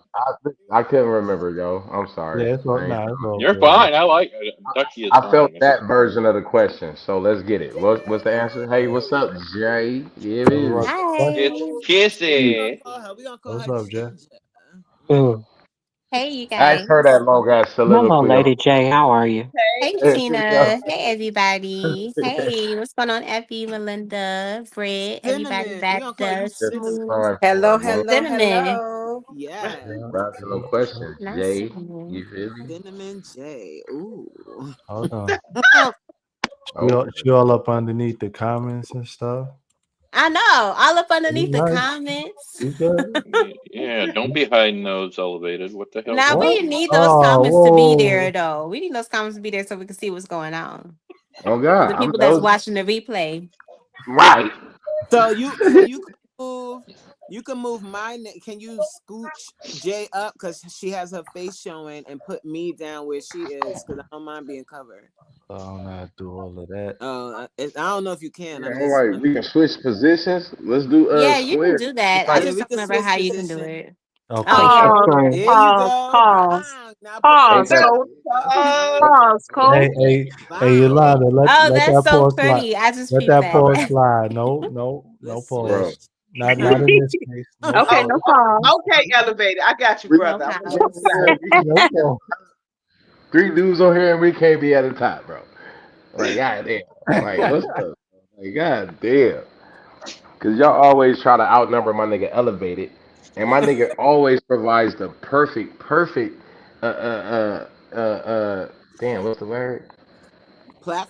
I couldn't remember, yo. I'm sorry. Yeah, it's all, I, ain't- nah, it's all You're good. fine. I like ducky is I felt fine. that version of the question. So let's get it. What's the answer? Hey, what's up, Jay? Yeah, it What is. was the question? It's Hi. We gonna kissy. call her. We gonna call What's her up, Jay? Ginger. Mm. Hey, you Ask her guys. that long ass Hello, soliloquy. Lady J. How are you? Hey, There you go. Tina. Hey, everybody. Hey, what's going on, Effie, Melinda, Fred, everybody Cinnamon. We back gonna call there, you Just Cinnamon. smooth, time for Hello, it, Melissa. hello, cinnamon. hello. Yeah, Yeah. Asking no questions, Nice. Jay. You feel me? Cinnamon J. Ooh. Hold on. Oh, Okay. She all up underneath the comments and stuff. I know. All up You underneath the nice. comments. You good? Yeah, don't be hiding those elevated. What the hell's Now wrong What? with we you? need those Oh, comments to be whoa. there, though. We need those comments to be there so we can see what's going on Oh for God, the people that that's was watching the replay. right. So you can move. You can move can you scooch J up because she has her face showing and put me down where she is because I don't mind being covered. I don't know how to do all of that. I don't know if you can. Yeah, I'm I'm just like, we can switch positions. Let's do Yeah, you can square. do that. I Like, yeah. just We don't can remember switch how you can do position. it. Oh, Okay. yeah. Pause, Okay. There you pause, go. pause, Bang. Now put your ain't pause, that face. coach, Yes. pause, Hey, coach. hey, Bang. Yolanda, Oh, let that's that so pause slide. pretty. I just Let peeped that my that. pause bad, slide. No Let's bro? pause. switch. Not in this case. No Okay, pause. no pause. Okay, elevator. I got you, We No brother. I'm gonna let house. you slide. No pause. three dudes on here and we can't be at the top, bro. Like, god damn. Like, what's up? Like, god damn. Cause y'all always try to outnumber my nigga elevated, and my nigga always provides the perfect, uh, uh, damn, what's the word?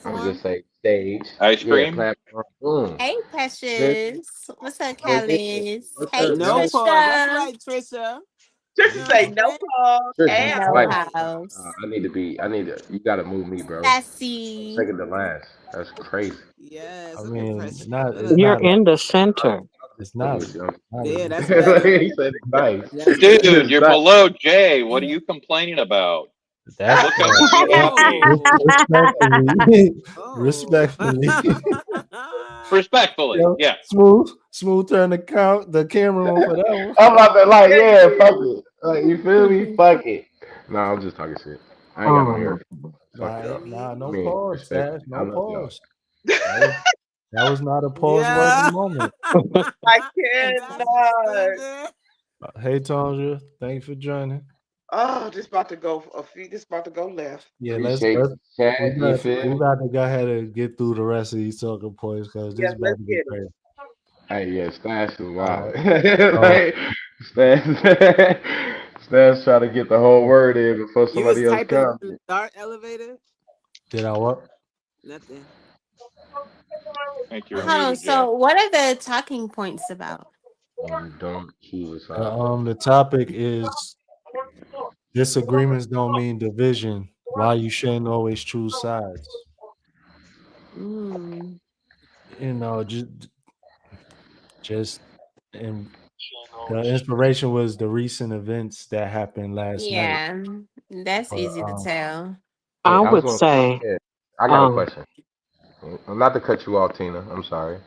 I'm gonna Platform. just say stage. Ice Yeah, cream? platform. Boom. Hey, Precious. What's up, So yeah, Callis? what's Hey, up, No yo? pause. That's Trisha. right, Trisha. You Trisha know what say I'm no saying? pause Trisha, and No like, pause. house. I need to, you gotta move me, bro. Sassy. Second to last. That's crazy. Yes. I Look at mean, it's Precious. You're not, in the center. I'm it's fucking not, with you. I'm not Yeah, in that's this. better. he said it's nice. That's better. Dude, It's you're nice. below Jay. What are you complaining about? That's Look at what you have to. Oh. respectfully, Oh. respectfully. Respectfully, Yo, yeah. smooth turn the camera on for that one. I'm about to like, Yeah, yeah, you fuck it. Like, you feel me? Fuck it. No, I'm just talking shit. I ain't got no hair. Mm. Fuck y'all. No I mean, pause, respect. Stash, I no love y'all. pause. That was not a pause worthy Yeah. moment. I That's cannot. stupid. Hey, Tonja, thanks for joining. Oh, this about to go a feet. This about to go left. Yeah, Appreciate let's the chat. You feel we me? about to go ahead and get through the rest of these talking points because this Yes, is about let's to get get it. crazy. Hey, yeah, Stash is Uh, wild. so Like, Stash, Stash trying to get the whole word in before You was somebody else typing comes. in the dark elevator? did I what? Nothing. I think you're Hold on. muted, Jay. So, what are the talking points about? When you don't choose a side. The topic is disagreements don't mean division. Why you shouldn't always choose sides. Mm, You know, just and the inspiration was the recent events that happened last night. yeah, that's But easy to tell. Hey, I I was would gonna. say, Yeah, I got a um, question. Not to cut you off, Tina. I'm sorry.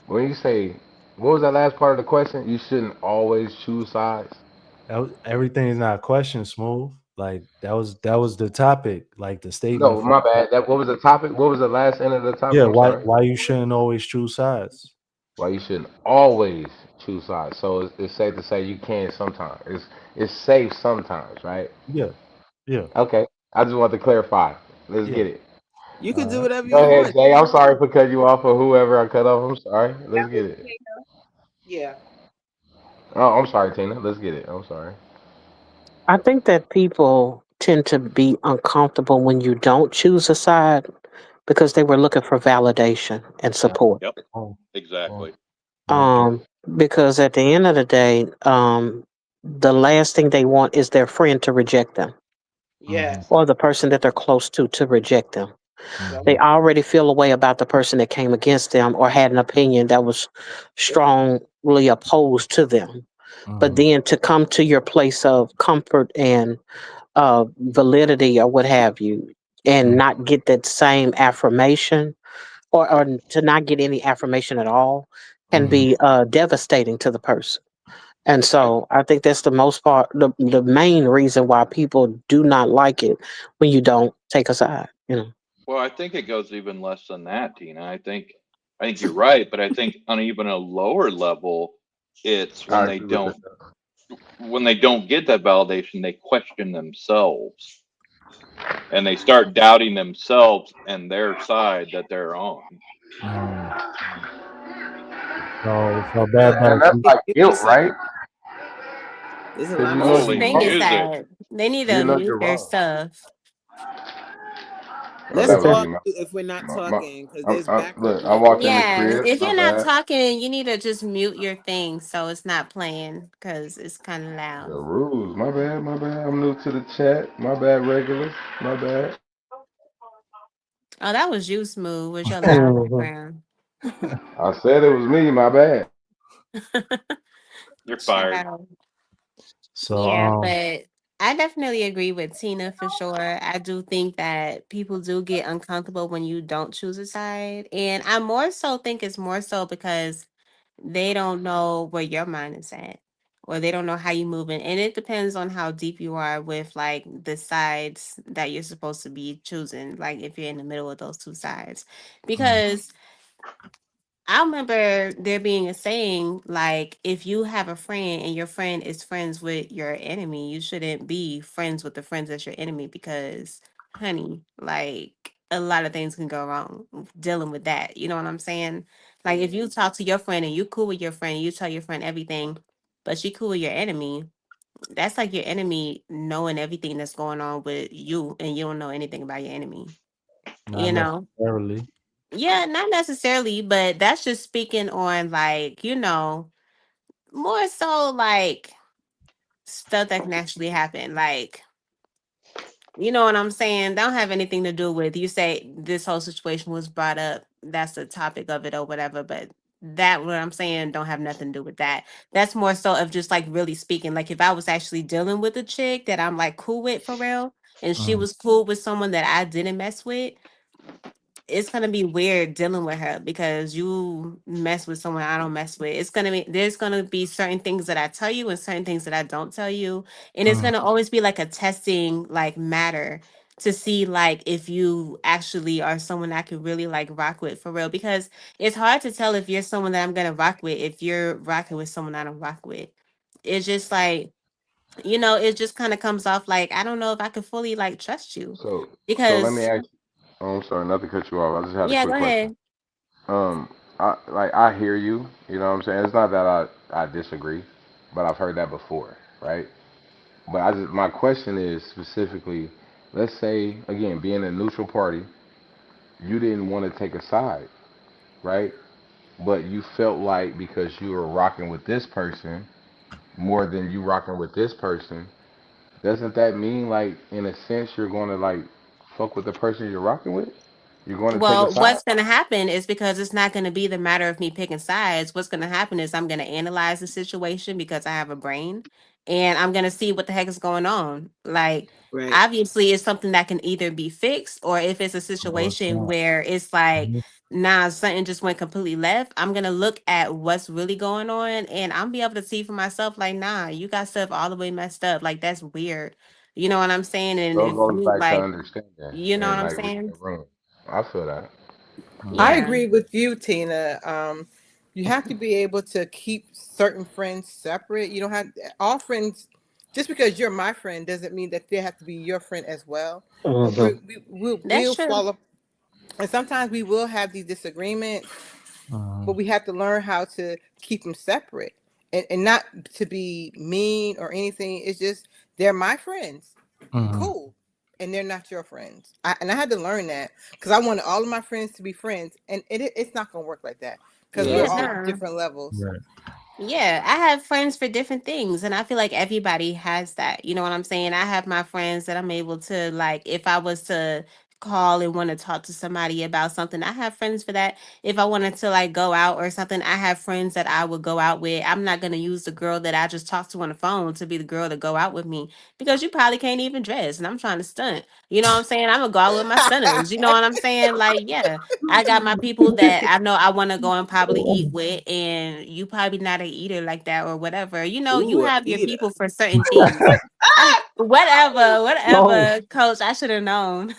When you say, what was that last part of the question? You shouldn't always choose sides. everything is not a question, smooth. Like that was the topic, like the statement No, for my bad. That what was the topic? What was the last end of the topic? yeah. I'm sorry. Why you shouldn't always choose sides? Well, you shouldn't always choose sides. So it's safe to say you can sometimes. It's safe sometimes, right? Yeah, yeah, Okay. I just want to clarify. Let's yeah. get it. You All can do right. whatever Go you ahead, want. Jay. I'm sorry for cutting you off or whoever I cut off. I'm sorry. That Let's was get it. Tina. Yeah. Oh, I'm sorry, Tina. Let's get it. I'm sorry. I think that people tend to be uncomfortable when you don't choose a side because they were looking for validation and Yeah. support. Yep, Oh, oh. exactly. Okay. Because at the end of the day, the last thing they want is their friend to reject them Mhm. Yes. or the person that they're close to reject them. Yep. They Mhm. already feel a way about the person that came against them or had an opinion that was strongly opposed to them. But Mhm. then to come to your place of comfort and validity or what have you, and Mhm. not get that same affirmation or to not get any affirmation at all can Mhm. be devastating to the person. And I so I think that's the most part, the main reason why people do not like it when you don't take a side, you know. well, I think it goes even less than that, Tina. I think you're right, but I think on even a lower level, it's I agree with that. when they don't get that validation, they question themselves and they start doubting themselves and their side that they're on. Mhm. So Well, bad And bad. that's like you guilt, just said right? there's a Because lot you of know stuff. you're Holy Thing is wrong. music. that they need You to know mute you're their wrong. stuff. Oh, Let's that was Okay. me. all mute if we're not My, talking because there's background look, I noise. walked in the Yeah, crib. if My you're not bad. talking, you need to just mute your thing so it's not playing because it's kind of The loud. rules. My bad. My bad. I'm new to the chat. My bad, regulars. My bad. Oh, that was you, Smooth, with your loud Mhm. background. I said it was me. My bad. You're fired. Child. So Yeah, but I definitely agree with Tina for sure. I do think that people do get uncomfortable when you don't choose a side. And I more so think it's more so because they don't know where your mind is at or they don't know how you moving. And it depends on how deep you are with like the sides that you're supposed to be choosing, like if you're in the middle of those two sides. mm, Because I remember there being a saying like, if you have a friend and your friend is friends with your enemy, you shouldn't be friends with the friends that's your enemy because, honey, like a lot of things can go wrong dealing with that. You know what I'm saying? Like, if you talk to your friend and you cool with your friend, you tell your friend everything, but she cool with your enemy, that's like your enemy knowing everything that's going on with you and you don't know anything about your enemy, not you know? necessarily. Yeah, not necessarily, but that's just speaking on like, more so like stuff that can actually happen. Like, you know what I'm saying? Don't have anything to do with you say this whole situation was brought up. That's the topic of it or whatever, but that what I'm saying don't have nothing to do with that. That's more so of just like really speaking. Like if I was actually dealing with a chick that I'm like cool with for real, and she Mm, was cool with someone that I didn't mess with, it's gonna be weird dealing with her because you mess with someone I don't mess with. It's gonna be there's gonna be certain things that I tell you and certain things that I don't tell you. And it's mm, gonna always be like a testing like matter to see like if you actually are someone I could really like rock with for real. Because it's hard to tell if you're someone that I'm gonna rock with if you're rocking with someone I don't rock with. It's just like, it just kind of comes off like I don't know if I could fully like trust you. So let me Because ask you. Oh, I'm sorry, not to cut you off. I just had a yeah, quick go question. ahead. I hear you. You know what I'm saying? It's not that I disagree, but I've heard that before, right? But my question is specifically, let's say again, being a neutral party, you didn't want to take a side, right? But you felt like because you were rocking with this person more than you rocking with this person, doesn't that mean like in a sense you're going to like fuck with the person you're rocking with? You're going to take a Well, side? what's going to happen is because it's not going to be the matter of me picking sides. What's going to happen is I'm going to analyze the situation because I have a brain and I'm going to see what the heck is going on. Like, Right. obviously, it's something that can either be fixed or if it's a no, it's situation not. where it's like, Mhm. nah, something just went completely left. I'm going to look at what's really going on and I'm be able to see for myself, like, nah, you got stuff all the way messed up. Like, that's weird. You know what I'm saying? And So it if goes you back to like, understanding you know what and I'm like reading saying? the room. I feel that. I Mhm. Yeah. agree with you, Tina. You have to be able to keep certain friends separate. You don't have all friends. Just because you're my friend doesn't mean that they have to be your friend as well. Mhm. That's We'll true. fall, and sometimes we will have these disagreements, but Mhm. we have to learn how to keep them separate and not to be mean or anything. It's just they're my friends, Mhm. cool, and they're not your friends. And I had to learn that because I wanted all of my friends to be friends, and it's not gonna work like that. because we're Yeah, Yeah. all no. different levels. Right. Yeah, I have friends for different things, and I feel like everybody has that. You know what I'm saying? I have my friends that I'm able to, like, if I was to call and want to talk to somebody about something, I have friends for that. If I wanted to like go out or something, I have friends that I would go out with. I'm not going to use the girl that I just talked to on the phone to be the girl to go out with me because you probably can't even dress and I'm trying to stunt. You know what I'm saying? I'm going to go out with my stunners. You know what I'm saying? Like, yeah. I got my people that I know I want to go and probably eat with, and you probably not a eater like that or whatever. You know, you Ooh, a have your eater. people for certain things. Whatever, Oh, whatever, coach. I should have known.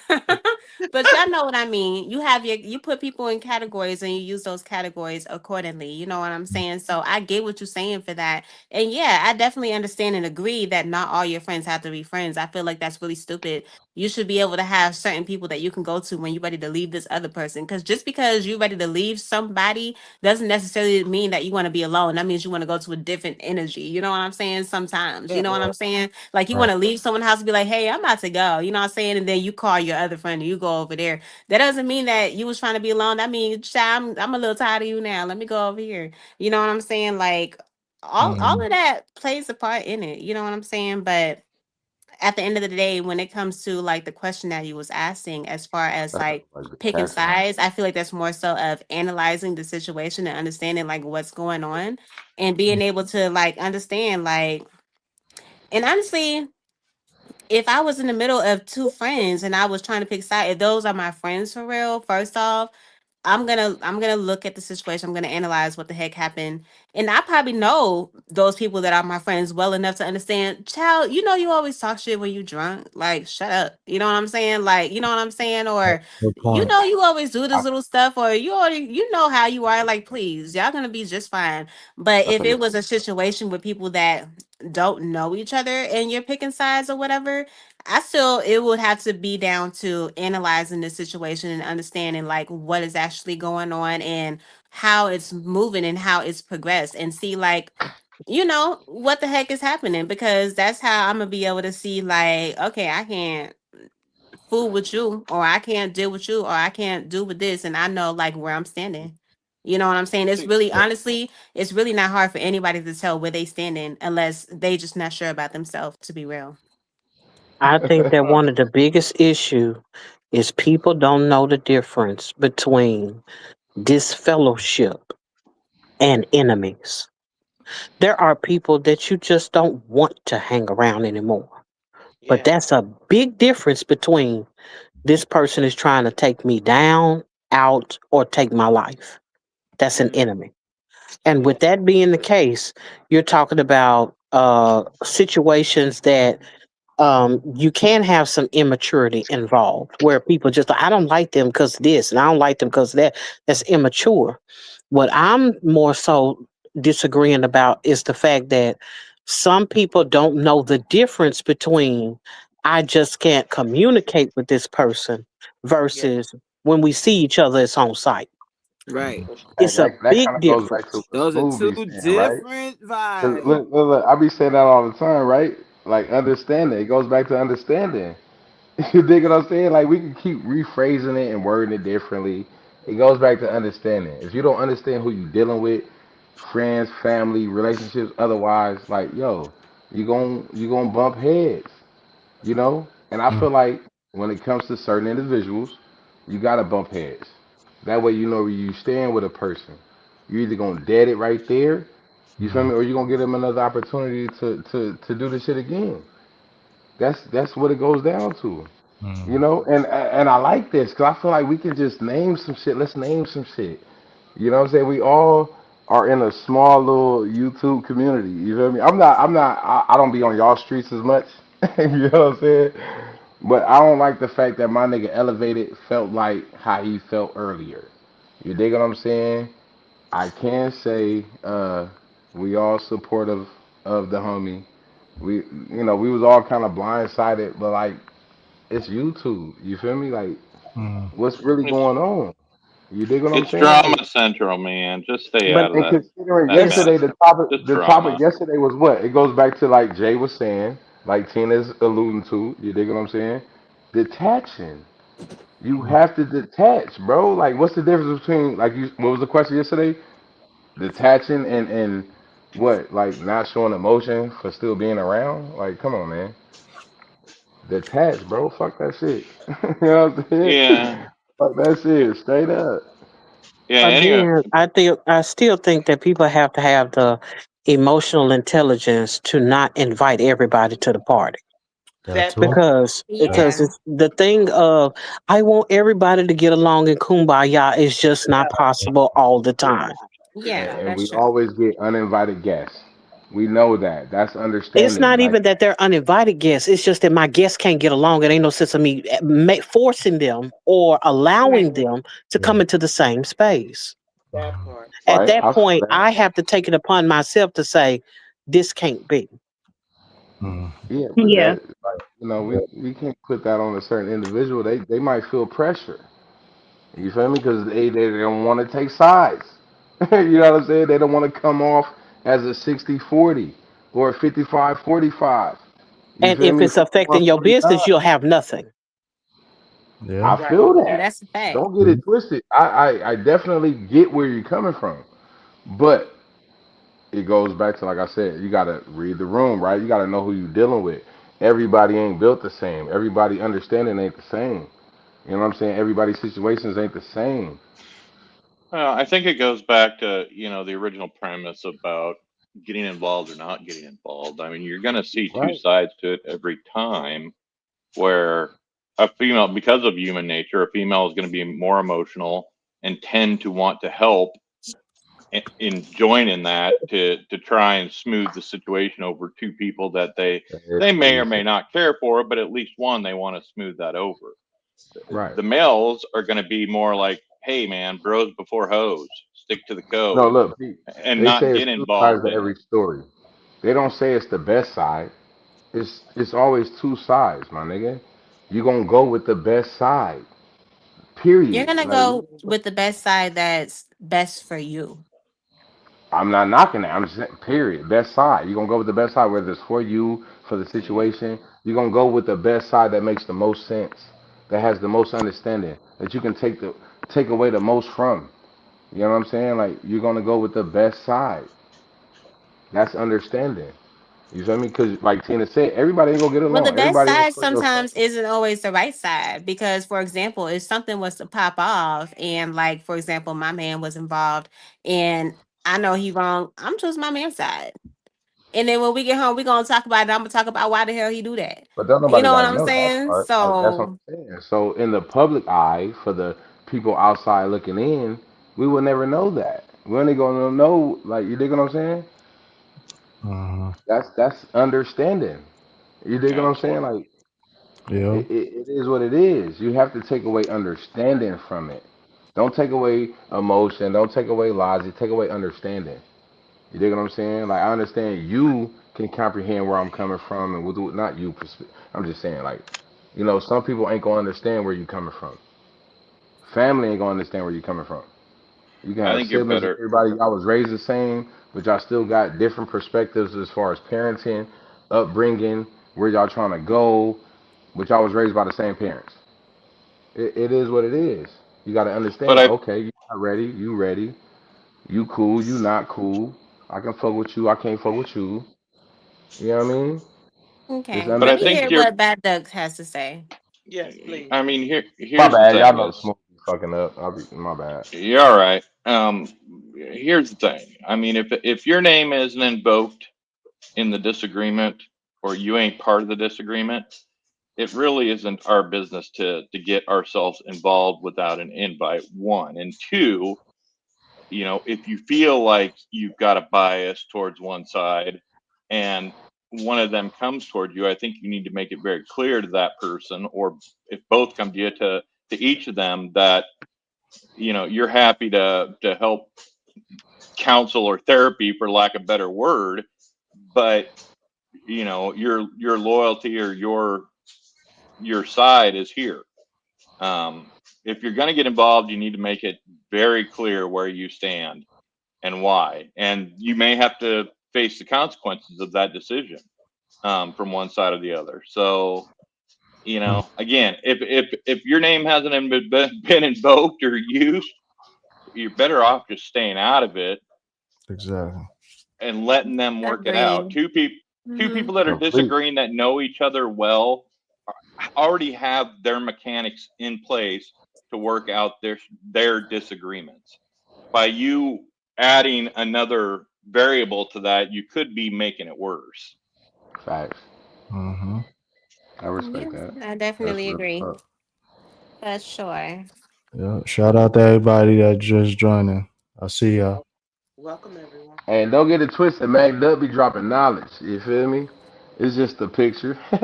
But y'all know what I mean. You have you put people in categories and you use those categories accordingly. You know what I'm saying? So I get what you're saying for that. And yeah, I definitely understand and agree that not all your friends have to be friends. I feel like that's really stupid. You should be able to have certain people that you can go to when you're ready to leave this other person. Because just because you're ready to leave somebody doesn't necessarily mean that you want to be alone. That means you want to go to a different energy. You know what I'm saying? Sometimes, you Yeah. know what I'm saying? Like you Right. want to leave someone's house and be like, hey, I'm about to go. You know what I'm saying? And then you call your other friend and you go over there. That doesn't mean that you was trying to be alone. That means, "Child, I'm a little tired of you now. Let me go over here." You know what I'm saying? Like all Mm, of that plays a part in it. You know what I'm saying? But at the end of the day, when it comes to like the question that you was asking, as far as That's like like picking detachment. sides, I feel like that's more so of analyzing the situation and understanding like what's going on and being able to like understand like, and honestly, if I was in the middle of two friends and I was trying to pick side, if those are my friends for real, first off, I'm gonna look at the situation. I'm gonna analyze what the heck happened. And I probably know those people that are my friends well enough to understand, child, you know you always talk shit when you drunk. Like, shut up. You know what I'm saying? Like, you know what I'm saying? Or good you point. know you always do I, this little stuff, or you already you know how you are, like, please, y'all gonna be just fine. But I if think it it's was a situation with people that don't know each other and you're picking sides or whatever, I still it would have to be down to analyzing the situation and understanding like what is actually going on and how it's moving and how it's progressed and see like what the heck is happening, because that's how I'm gonna be able to see like, okay, I can't fool with you, or I can't deal with you, or I can't do with this, and I know like where I'm standing. You know what I'm saying? It's See, really honestly, it's really not hard for anybody to tell where they standing unless they just not sure about themselves, to be real. I think that one of the biggest issue is people don't know the difference between disfellowship and enemies. There are people that you just don't want to hang around anymore. But yeah. that's a big difference between this person is trying to take me down, out, or take my life. That's an Mm, enemy. And yeah. with that being the case, you're talking about situations that you can have some immaturity involved where people just, I don't like them because this and I don't like them because that. That's immature. What I'm more so disagreeing about is the fact that some people don't know the difference between I just can't communicate with this person Yeah. versus when we see each other, it's on site. Right. For sure. and It's a that kind big of goes back to difference. what Those are Smooth two be saying, right? different Cause vibes. look, I be saying that all the time, right? Like understanding. It goes back to understanding. You dig what I'm saying? Like we can keep rephrasing it and wording it differently. It goes back to understanding. If you don't understand who you're dealing with, friends, family, relationships, otherwise, like yo, you gonna bump heads, you know. And I Mm, feel like when it comes to certain individuals, you gotta bump heads. That way you know where you stand with a person. You're either gonna dead it right there, you feel mm, me, or you gonna give them another opportunity to do the shit again. That's what it goes down to. You mm, know, and I like this because I feel like we can just name some shit. Let's name some shit. You know what I'm saying? We all are in a small little YouTube community. You feel me? I don't be on y'all streets as much. You know what I'm saying? But I don't like the fact that my nigga Elevated felt like how he felt earlier. You dig what I'm saying? I can say we all supportive of the homie. We we was all kind of blindsided, but like it's YouTube. You feel me? Like mm, what's really it's going on? You dig what I'm it's saying? Like drama central, man. Just stay But out of and considering that it's yesterday mess. the Just topic drama. yesterday was what? It goes back to like Jay was saying, like Tina's alluding to. You dig what I'm saying? Detaching. You mm. have to detach, bro. Like what's the difference between like you? What was the question yesterday? Detaching and what, like not showing emotion for still being around? Like, come on, man. Detach, bro. Fuck that shit. You know what I'm saying? Yeah. Fuck that shit. Straight up. Yeah. Anyway, Again, I still think that people have to have the emotional intelligence to not invite everybody to the party. That That too. part. That Because Yeah. it's the thing of I want everybody to get along in kumbaya is just not possible all the time. Yeah, Exactly. And that's we true. always get uninvited guests. We know that. That's It's understanding. not Like, even that they're uninvited guests. It's just that my guests can't get along. It ain't no sense of me forcing them or allowing Right. them to yeah. come into the same space. That part. At right? that I feel point, that. I have to take it upon myself to say, this can't be. Mm. Yeah, but Yeah. that, like, we can't put that on a certain individual. They might feel pressure. You feel me? Because they don't want to take sides. You know what I'm saying? They don't want to come off as a 60-40 or a 55-45. You And feel if me? it's affecting your 51-49. business, you'll have nothing. Yeah. I Right. feel that. That's a fact. Don't get Mhm. it twisted. I definitely get where you're coming from. But it goes back to, like I said, you gotta read the room, right? You gotta know who you're dealing with. Everybody ain't built the same. Everybody understanding ain't the same. You know what I'm saying? Everybody's situations ain't the same. well, I think it goes back to the original premise about getting involved or not getting involved. I mean, you're going to see two Right. sides to it every time. Where a female, because of human nature, a female is going to be more emotional and tend to want to help in joining that to try and smooth the situation over two people that they may or may not care for, but at least one they want to smooth that over. Right. The males are going to be more like, hey man, bros before hoes, stick to the No, code look, Pete, and they not say it's get two sides involved to in it. every story. They don't say it's the best side. It's always two sides, my nigga. You gonna go with the best side. You're Period. gonna Like, go with the best side that's best for you. I'm not knocking that. I'm just saying, period. Best side. You're gonna go with the best side, whether it's for you, for the Yeah. situation. You're gonna go with the best side that makes the most sense, that has the most understanding, that you can take away the most from. You know what I'm saying? Like, you're gonna go with the best side. That's understanding. You feel me? Because, like Tina said, everybody ain't gonna get Well, the along. best Everybody ain't side for your friend. sometimes isn't always the right side because, for example, if something was to pop off and, like, for example, my man was involved and I know he wrong, I'm choosing my man's side. And then when we get home, we're gonna talk about it. I'm gonna talk about why the hell he do that. But don't You nobody know what gotta I'm know that saying? part. Like, that's what So I'm saying. So in the public eye, for the people outside looking in, we will never know that. We only gonna know, like, you dig what I'm saying? Mhm. That's understanding. You dig what I'm saying? Absolutely. Like, Yeah. it is what it is. You have to take away understanding from it. Don't take away emotion. Don't take away logic. Take away understanding. You dig what I'm saying? Like, I understand you can comprehend where I'm coming from, and not you. I'm just saying, like, some people ain't gonna understand where you coming from. Family ain't gonna understand where you coming from. You can I have think you're siblings and better. everybody. Y'all was raised the same, but y'all still got different perspectives as far as parenting, upbringing, where y'all trying to go. But y'all was raised by the same parents. It is what it is. You got to But understand. I Okay, you not ready. You ready. You cool. You not cool. I can fuck with you. I can't fuck with you. You know what I mean? It's okay, but let I me think hear understanding. you're. what Bad Doug has to say. Yes, please. I mean, My here's the bad. Y'all thing know is, Smoke be fucking up. My bad. you're all right. Here's the thing. I mean, if your name isn't invoked in the disagreement or you ain't part of the disagreement, it really isn't our business to get ourselves involved without an invite. One and two, if you feel like you've got a bias towards one side and one of them comes toward you, I think you need to make it very clear to that person, or if both come to you, to each of them that you're happy to help counsel or therapy, for lack of a better word, but your loyalty or your side is here. If you're going to get involved, you need to make it very clear where you stand and why, and you may have to face the consequences of that decision, from one side or the other. So Mm. again, if your name hasn't been invoked or used, you're better off just staying out of it Exactly. and letting them work it out. Agreed. Two Hmm. people that are Complete. disagreeing that know each other well already have their mechanics in place to work out their disagreements. By you adding another variable to that, you could be making it worse. Facts. Mm-hmm. I respect Yes, that. I That's definitely real agree. talk. For sure. Yeah. Shout out to everybody that just joining. I see y'all. Welcome, everyone. And don't get it twisted, Mac Dub be dropping knowledge. You feel me? It's just a picture. You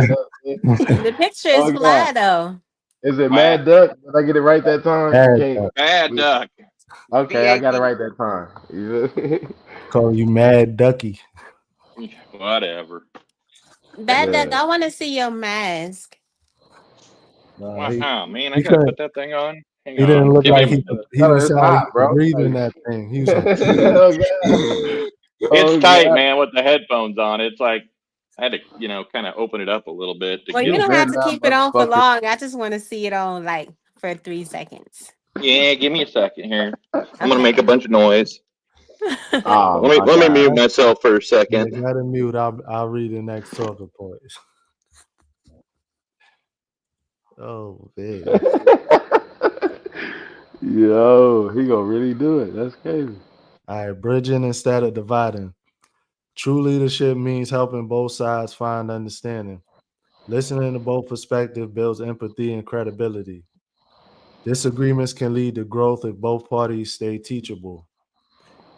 know what I'm saying? The picture is Oh God. fly though. Is it Bad, Mad Duck? Did I get it right that time? You Mad can't. Duck. bad we- duck. Okay, I got it BAD. right that time. You feel me? Call you Mad Ducky. Whatever. Bad duck, Yeah. I want to see your mask. Nah, Wow, man, I he gotta couldn't. put that thing on. Hang He on. didn't look Give me like a he minute. could. He didn't Brother, it's sound like he hot, could bro. breathe in Like, that thing. He was like, oh God. It's Oh tight, God. man, with the headphones on. It's like I had to, kind of open it up a little bit to Well, get you You it. don't better have to not, keep it on for motherfucker. long. I just want to see it on like for 3 seconds. Yeah, give me a second here. I'm gonna make a Okay. bunch of noise. Oh Let me my let me God. mute myself for a "Yeah, second. got him mute. I'll read the next talking points." Oh man. Yo, he gonna really do it. That's crazy. All right, bridging instead of dividing. True leadership means helping both sides find understanding. Listening to both perspectives builds empathy and credibility. Disagreements can lead to growth if both parties stay teachable.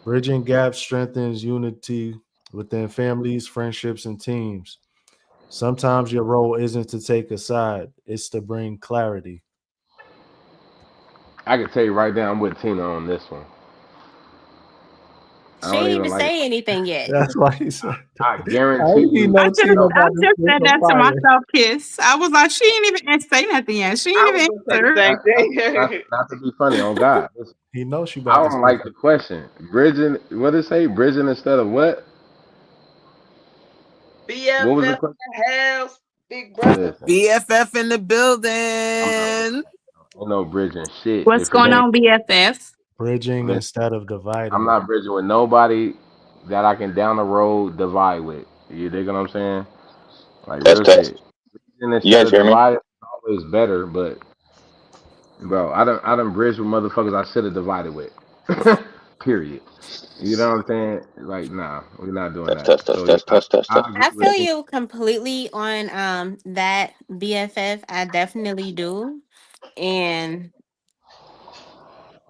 Bridging gaps strengthens unity within families, friendships, and teams. Sometimes your role isn't to take a side, it's to bring clarity. I can tell you right now, I'm with Tina on this one. I She don't ain't even even like. say anything yet. That's why he said that. I How guarantee he you. know Tina No, I about to just pick said a that to fire? myself, Kiss. I was like, she ain't even say nothing yet. She I ain't was even gonna say the answer. same not, not, thing. not to be funny on God. Listen, He knows she I about to don't say like the question. Bridging. What did it say? Bridging instead of what? What was the BFF question? in the house, big brother. Listen, BFF in the I'm not with building. that. Ain't no bridging shit. What's If it going ain't, on, BFF? bridging listen, instead of I'm dividing. not bridging with nobody that I can down the road divide with. You dig what I'm saying? Like Test real test. shit. Bridging You instead guys of hear me? dividing is always better, but bro, I done bridged with motherfuckers I should have divided with. Period. You know what I'm saying? Like, nah, we're not doing Test that. test test So yeah, test test test I test. agree I with feel you. you completely on that BFF. I definitely do. And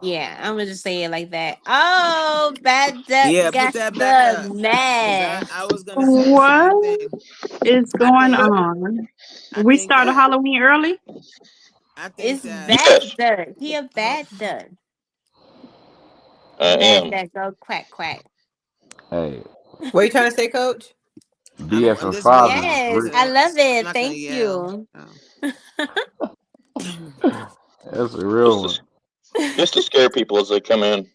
yeah, I'm gonna just say it like that. Oh, Bad Duck Yeah, put got that back the up. Cause I mask. was gonna say the same What thing. is I going think on? I We think started that Halloween early. I think It's that Yes, Bad Duck. He a hold, bad duck. I Bad am. Duck go quack quack. Hey, What you trying to say, Coach? I'm BF just five is waiting Yes, real. I to love I'm it. not gonna Thank yell. you. That's a real Just one. to just to scare people as they come in.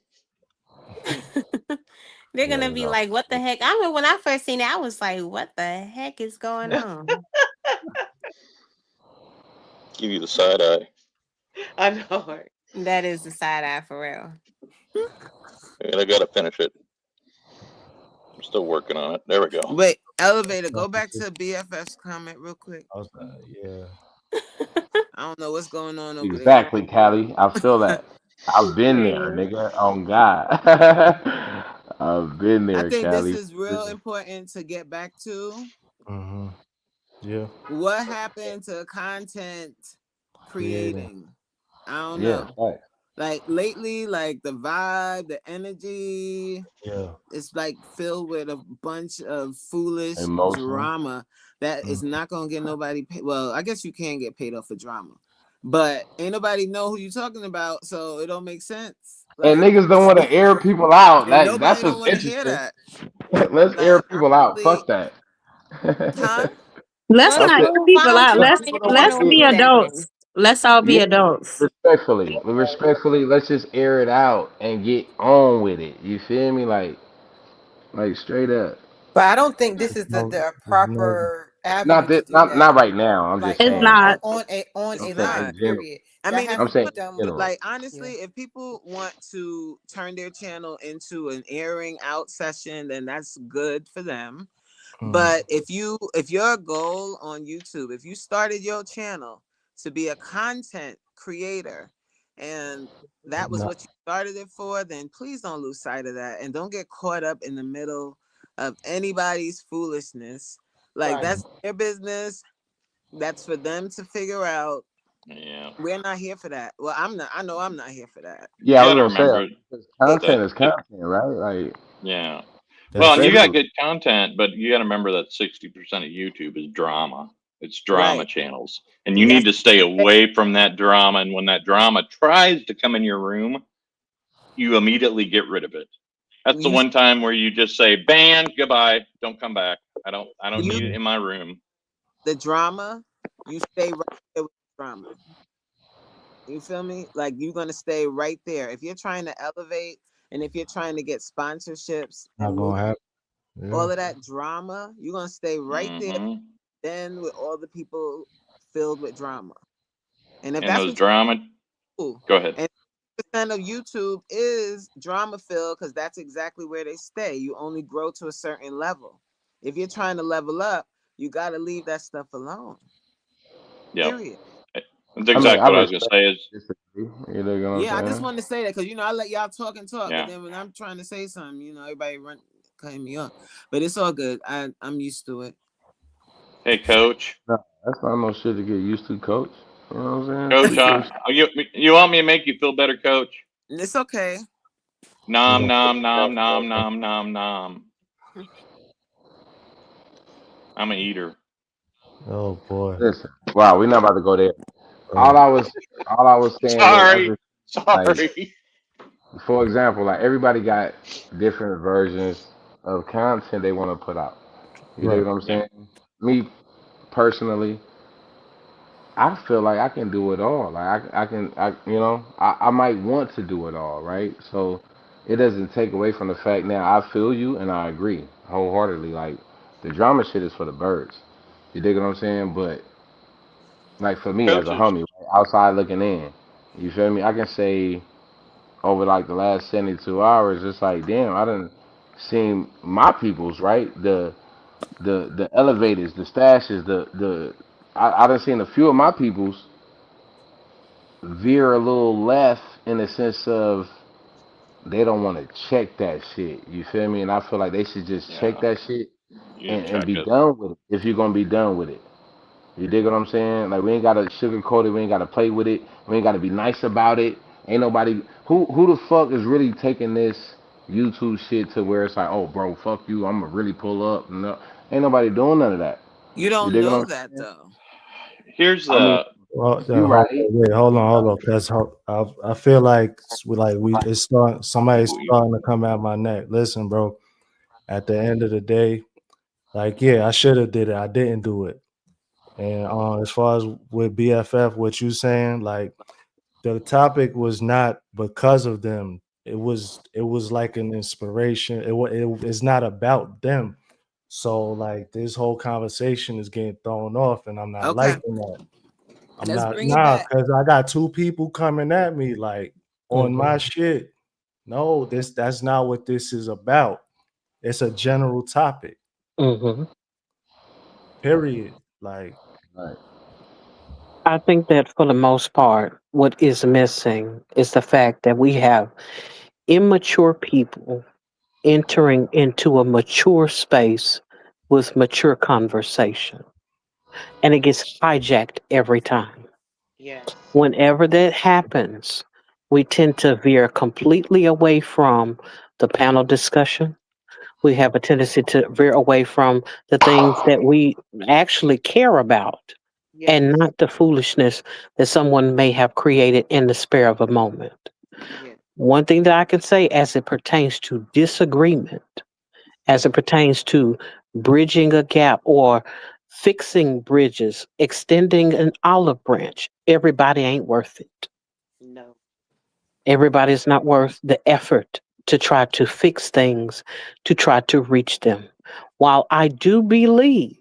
They're Yeah, gonna you be know. like, "What the heck?" I mean, when I first seen it, I was like, "What the heck is going on?" Give you the side eye. I know. Right? That is the side eye for real. And I gotta finish it. I'm still working on it. There we go. Wait, elevator, go back to BFF's comment real quick. I was yeah. I don't know what's going on over there. Exactly, Callie. I feel that. I've been there, Period. nigga. On God. I've been I there, think this Callie. is real important to get back to. Mm-hmm. Yeah. What happened to content Creating. creating? I don't Yeah, know. facts. Like lately, like the vibe, the energy, Yeah. it's like filled with a bunch of foolish Emotional. drama that Mm. is not gonna get nobody paid. Well, I guess you can get paid off for drama, but ain't nobody know who you talking about, so it don't make sense. And Like, niggas don't want to air people out. and Like that's nobody what's don't want to hear interesting. that. Let's air Like, people out. honestly, Fuck that. huh? Let's Well, I not said, air well, people why don't out. you but Let's want me people to don't want let's to want to get be do that then? adults. Let's all be yeah, adults. respectfully, let's just air it out and get on with it. You feel me? Like straight up. But I don't think this is No, the there's no proper Not avenue to that, do not that. right now. I'm Like just It's saying, on like not. on on a I'm It's saying live not. in general. period. I That mean, has if I'm to saying be people in done with. general. like honestly, Yeah. if people want to turn their channel into an airing out session, then that's good for them. Mm, But if your goal on YouTube, if you started your channel to be a content creator and that was no, what you started it for, then please don't lose sight of that and don't get caught up in the middle of anybody's foolishness. Like Right. mm, that's their business. That's for them to figure out. Yeah. We're not here for that. Well, I'm not. I know I'm not here for that. Yeah, I You got was to gonna say remember because It, content that, is content, right? Like yeah. Well, that's and you true. got especially good content, but you got to remember that 60% of YouTube is drama. It's drama right. channels. And you And need that's to stay away from that drama. And when that drama tries to come in your room, you immediately get rid of it. That's the you one time where you just say, ban, goodbye, don't come back. I don't you need it Mhm. in my room. the drama. You stay right there with the drama. You feel me? Like you're gonna stay right there. If you're trying to elevate and if you're trying to get sponsorships Not and move gonna happen. Yeah. all of that drama, you're gonna stay right there Hmm. then with all the people filled with drama. And if And that's those what you drama, do, go ahead. and percent of YouTube is drama filled because that's exactly where they stay. You only grow to a certain level. If you're trying to level up, you gotta leave that stuff alone. Yep. Period. That's I mean, I exactly what I was going to respect say is, disagree. You know what I'm Yeah, I just saying? wanted to say that because I let y'all talk and talk, but yeah. then when I'm trying to say something, everybody run cutting me off. But it's all good. I'm used to it. Hey, coach. No, that's not no shit to get used to, coach. You know what I'm saying? Coach, Type real shit. you want me to make you feel better, coach? It's okay. You Nom, gonna nom, put nom, that nom, for nom, nom, nom. I'm an eater. oh boy. Listen, wow, we're not about to go there. All Oh, I was, all I was saying is, I Sorry. just like, Sorry. for example, like everybody got different versions of content they want to put out. You dig right. what I'm Yeah. saying? Me personally, I feel like I can do it all. Like I can, I might want to do it all, right? So it doesn't take away from the fact now I feel you and I agree wholeheartedly. Like the drama shit is for the birds. You dig what I'm saying? But like for me as a Coaches. homie, right, outside looking in, you feel me? I can say over like the last 72 hours, it's like damn, I done seen my peoples, right? The elevators, the stashes, I done seen a few of my peoples veer a little left in the sense of they don't want to check that shit. You feel me? And I feel like they should just check Yeah. that shit You need to and check be it. done with it if you're gonna be done with it. You dig what I'm saying? Like we ain't gotta sugarcoat it, we ain't gotta play with it, we ain't gotta be nice about it. Ain't nobody who the fuck is really taking this YouTube shit to where it's like, oh bro, fuck you, I'ma really pull up. No, ain't nobody doing none of that. You You don't dig what know I'm that saying? though. Here's I mean, the, Well, you right. wait, hold on, cause I feel like we it's somebody's we, starting to come at my neck. Listen, bro. At the end of the day, like yeah, I should have did it. I didn't do it. And as far as with BFF, what you saying, like the topic was not because of them. It was like an inspiration. It's not about them. So like this whole conversation is getting thrown off, and I'm not Okay, liking that. I'm let's not bring it nah, back. because I got two people coming at me like on my Mhm. shit. No, that's not what this is about. It's a general topic. Mhm. Period. Like Right. I think that for the most part, what is missing is the fact that we have immature people entering into a mature space with mature conversation, and it gets hijacked every time. Yes. Whenever that happens, we tend to veer completely away from the panel discussion. We have a tendency to veer away from the things that we actually care about and Yes. not the foolishness that someone may have created in the spare of a moment. Yes. One thing that I can say as it pertains to disagreement, as it pertains to bridging a gap or fixing bridges, extending an olive branch, everybody ain't worth it. No. Everybody's not worth the effort to try to fix things, to try to reach them. While I do believe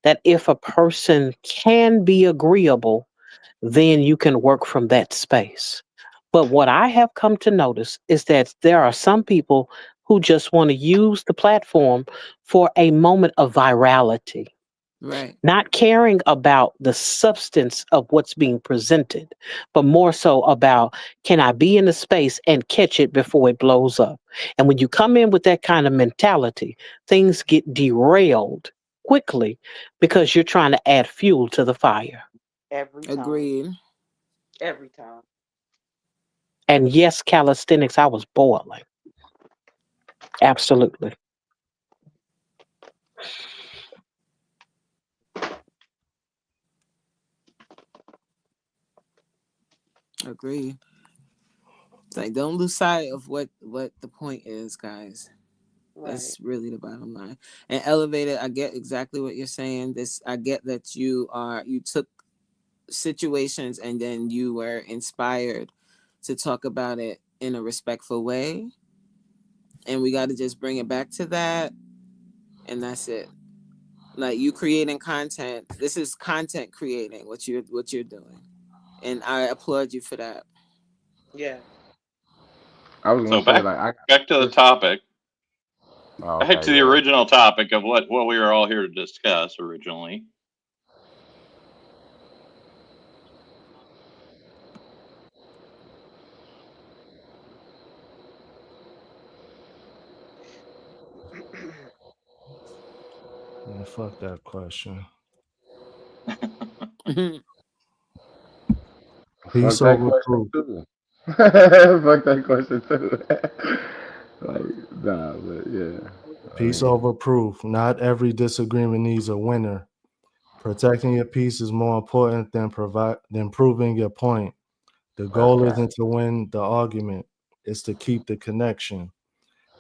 that if a person can be agreeable, then you can work from that space. But what I have come to notice is that there are some people who just want to use the platform for a moment of virality, Right. not caring about the substance of what's being presented, but more so about, can I be in the space and catch it before it blows up? And when you come in with that kind of mentality, things get derailed quickly because you're trying to add fuel to the fire. Every time. Agreed. Every time. And yes, calisthenics, I was boiling. Absolutely. Agreed. It's like, don't lose sight of what the point is, guys. Right. That's really the bottom line. And elevated, I get exactly what you're saying. I get that you took situations and then you were inspired to talk about it in a respectful way. And we got to just bring it back to that. And that's it. Like, you creating content. This is content creating what you're doing. And I applaud you for that. Yeah. I was So gonna say like I back to the this. topic. Oh, Back okay, to the yeah. original topic of what we were all here to discuss originally. Man, fuck that question. Fuck Peace that over question proof. too. Fuck that question too. Like, nah, but yeah. I Peace mean, over proof. Not every disagreement needs a winner. Protecting your peace is more important than proving your point. The that's goal right. isn't to win the argument, it's to keep the connection.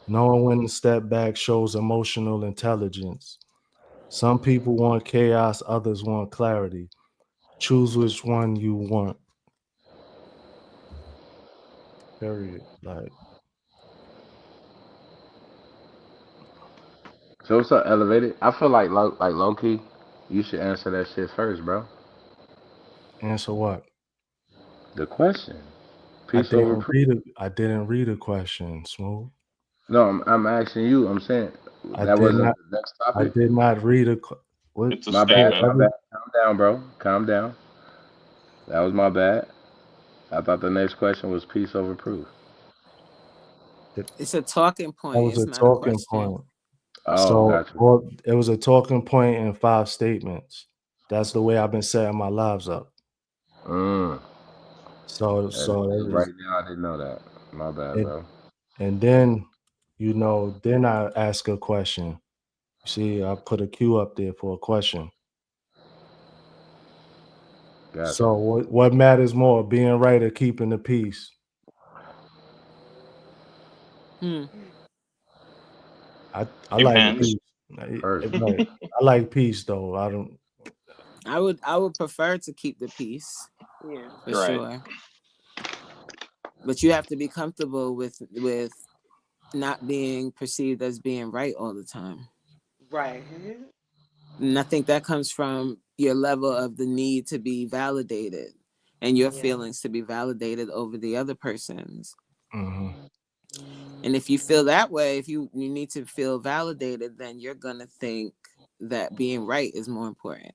Knowing when to step back shows emotional intelligence. Some people want chaos, others want clarity. Choose which one you want. Period. Like, So what's up, elevated? I feel like low key, you should answer that shit first, bro. answer what? The question. I Peace over didn't proof. read it. I didn't read a question, Smooth. No, I'm asking you. I'm saying I that did wasn't not. the next I topic. did not read what? It's a My Bro, bad. statement. My bad. Calm down, bro. Calm down. That was my bad. I thought the next question was peace over proof. It's a talking That point. was It's a not a talking question. point. Oh, So, gotcha. or it was a talking point in 5 statements. That's the way I've been setting my lives up. Mm. So, As so it right was now, I didn't know that. My bad, it, bro. and then, then I ask a question. See, I put a cue up there for a question. Gotcha. So, what matters more, being right or keeping the peace? Hmm. I like Depends. peace. First. Right. I like peace though. I don't. I would prefer to keep the peace Yeah. for Right. sure. But you have to be comfortable with not being perceived as being right all the time. Right. And I think that comes from your level of the need to be validated and your Yeah. feelings to be validated over the other person's. Mhm. And if you feel that way, if you need to feel validated, then you're gonna think that being right is more important.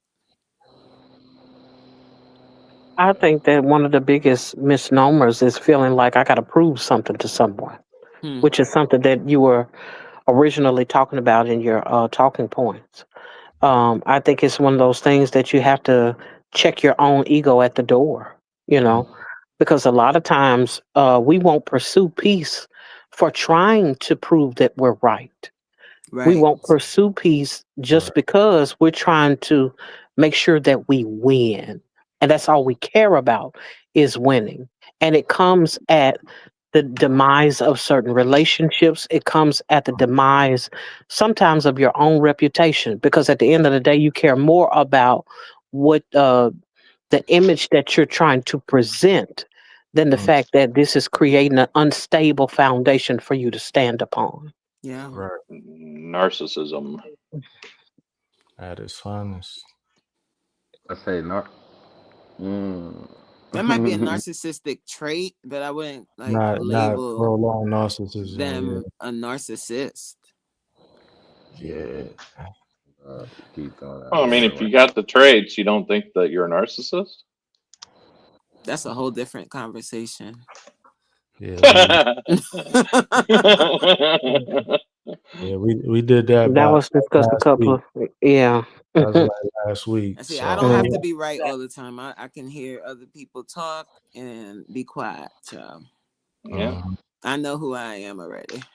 I think that one of the biggest misnomers is feeling like I got to prove something to someone, Hmm. which is something that you were originally talking about in your talking points. I think it's one of those things that you have to check your own ego at the door, you know, because a lot of times we won't pursue peace for trying to prove that we're right. We Right. won't pursue peace Right. just because we're trying to make sure that we win. And that's all we care about is winning. And it comes at the demise of certain relationships. It comes at the demise sometimes of your own reputation because at the end of the day, you care more about what the image that you're trying to present than the Mm, fact that this is creating an unstable foundation for you to stand upon. Yeah. right. Narcissism. At its finest. I say not. That might be a Mm. narcissistic trait, but I wouldn't like Not label prolonged narcissism. them a narcissist. Yeah. Keep throwing Well, out I mean, there, if right? you got the traits, you don't think that you're a narcissist? That's a whole different conversation. Yeah, Yeah, we did that That about was discussed a last couple week. of, yeah. That was like last week. see, I don't So have Mm. to be right all the time. I can hear other people talk and be quiet, child. yeah. mhm. I know who I am already.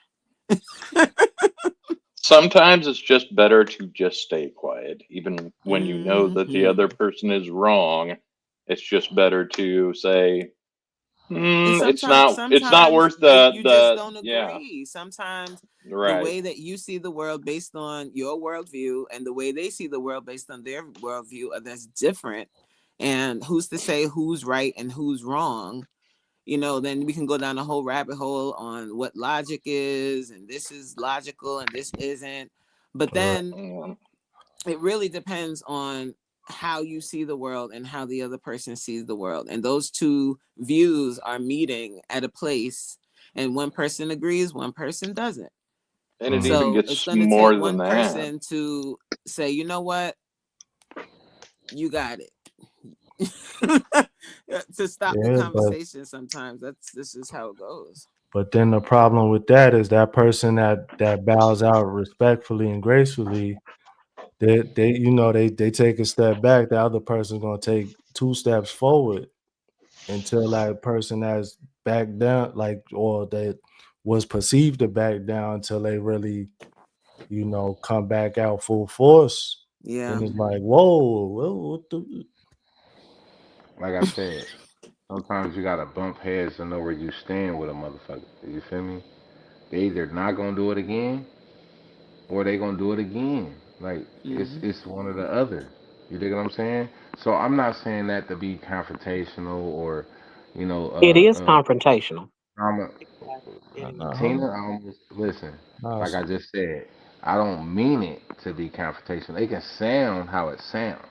Sometimes it's just better to just stay quiet, even when you know that the Hmm. other person is wrong. It's just better to say, And it's not sometimes worth you just the, don't yeah, agree. Sometimes the right. way that you see the world based on your worldview and the way they see the world based on their worldview that's different. And who's to say who's right and who's wrong? Then we can go down a whole rabbit hole on what logic is, and this is logical and this isn't. But Right. then it really depends on how you see the world and how the other person sees the world. And those two views are meeting at a place, and one person agrees, one person doesn't. And it Mhm. even So it's gets going to take more than one that. person to say, you know what, you got it. To stop the Yeah, conversation. Sometimes this is how it goes. but then the problem with that is that person that bows out respectfully and gracefully, they they take a step back, the other person's gonna take 2 steps forward until that person has backed down, like, or that was perceived to back down until they really, come back out full force. Yeah. Then it's like, whoa, what the Like I said, sometimes you gotta bump heads to know where you stand with a motherfucker. You feel me? They either not gonna do it again or they gonna do it again. Like Hmm. it's one or the other. You dig what I'm saying? So I'm not saying that to be confrontational or, you know, It is confrontational. I'm a, nah, Tina. I almost listen. nah, Like I just said, I don't mean it to be confrontational. It can sound how it sounds.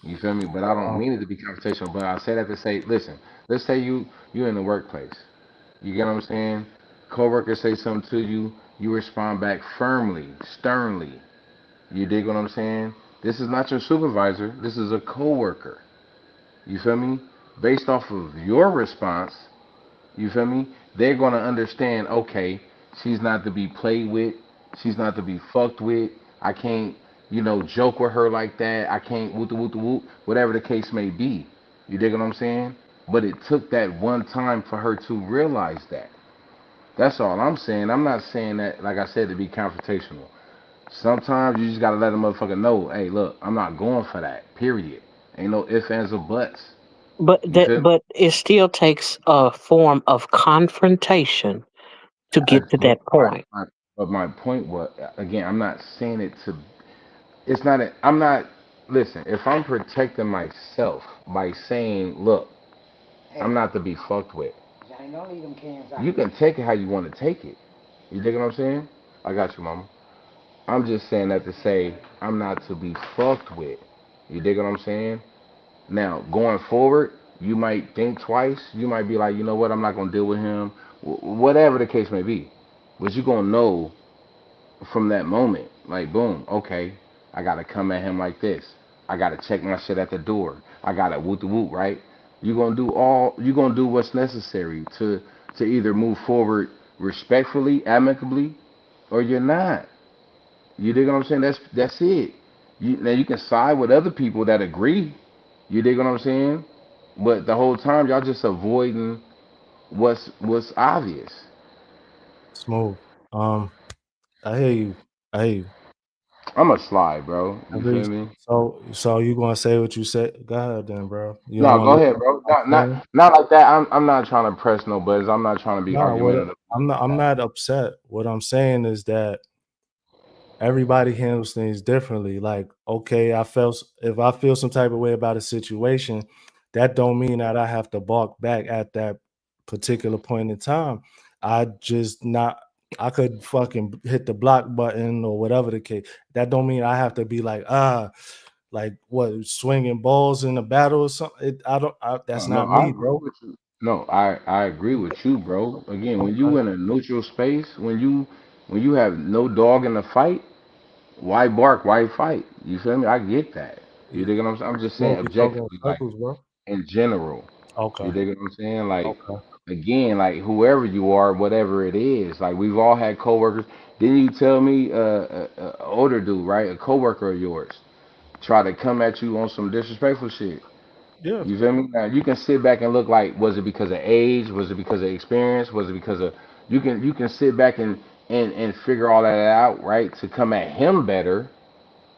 You feel me? But I don't um, mean it to be confrontational. But I say that to say, listen. Let's say you in the workplace. You get what I'm saying? Coworkers say something to you. You respond back firmly, sternly. You dig what I'm saying? This is not your supervisor. This is a coworker. You feel me? Based off of your response, you feel me? They're gonna understand. Okay, she's not to be played with. She's not to be fucked with. I can't, joke with her like that. I can't woot the woot the woot. Whatever the case may be. You dig what I'm saying? But it took that one time for her to realize that. That's all I'm saying. I'm not saying that, like I said, to be confrontational. Sometimes you just gotta let a motherfucker know, hey, look, I'm not going for that. Period. Ain't no ifs, ands, or buts. But You feel me? it still takes a form of confrontation to I, get to but that point. my point was, again, I'm not saying it to. It's not. I'm not. Listen, if I'm protecting myself by saying, look, I'm not to be fucked with. You can take it how you want to take it. You dig what I'm saying? I got you, mama. I'm just saying that to say I'm not to be fucked with. You dig what I'm saying? Now, going forward, you might think twice. You might be like, you know what, I'm not gonna deal with him. Whatever the case may be, but you gonna know from that moment, like, boom, okay, I gotta come at him like this. I gotta check my shit at the door. I gotta woot the woot, right? You gonna do what's necessary to either move forward respectfully, amicably, or you're not. You dig what I'm saying? That's it. Now you can side with other people that agree. You dig what I'm saying? But the whole time y'all just avoiding what's obvious. smooth. Um, I hear you. I hear you. I'm a slide, bro. I You really, feel me? so you gonna say what you said? Go ahead, then, bro. You don't No, want go to ahead, listen bro. to Not what not I'm saying? not like that. I'm not trying to press no buttons. I'm not trying to be Nah, argumentative. I'm not upset. What I'm saying is that everybody handles things differently. Like, okay, if I feel some type of way about a situation, that don't mean that I have to bark back at that particular point in time. I just not I could fucking hit the block button or whatever the case. That don't mean I have to be like, like what swinging balls in a battle or something. I don't. No, That's no, not I me, agree bro. with you. No, I agree with you, bro. Again, when you Okay. in a neutral space, when you have no dog in the fight, why bark? Why fight? You feel me? I get that. You Yeah. dig what I'm saying? I'm just You saying don't be talking in objectively, like circles, bro. in general. You Okay. dig what I'm saying? Like Okay. again, like whoever you are, whatever it is, like we've all had coworkers. Didn't you tell me a older dude, right? A coworker of yours try to come at you on some disrespectful shit. Yeah. You feel me? Now you can sit back and look like, was it because of age? Was it because of experience? Was it because of you can sit back and figure all that out, right? To come at him better,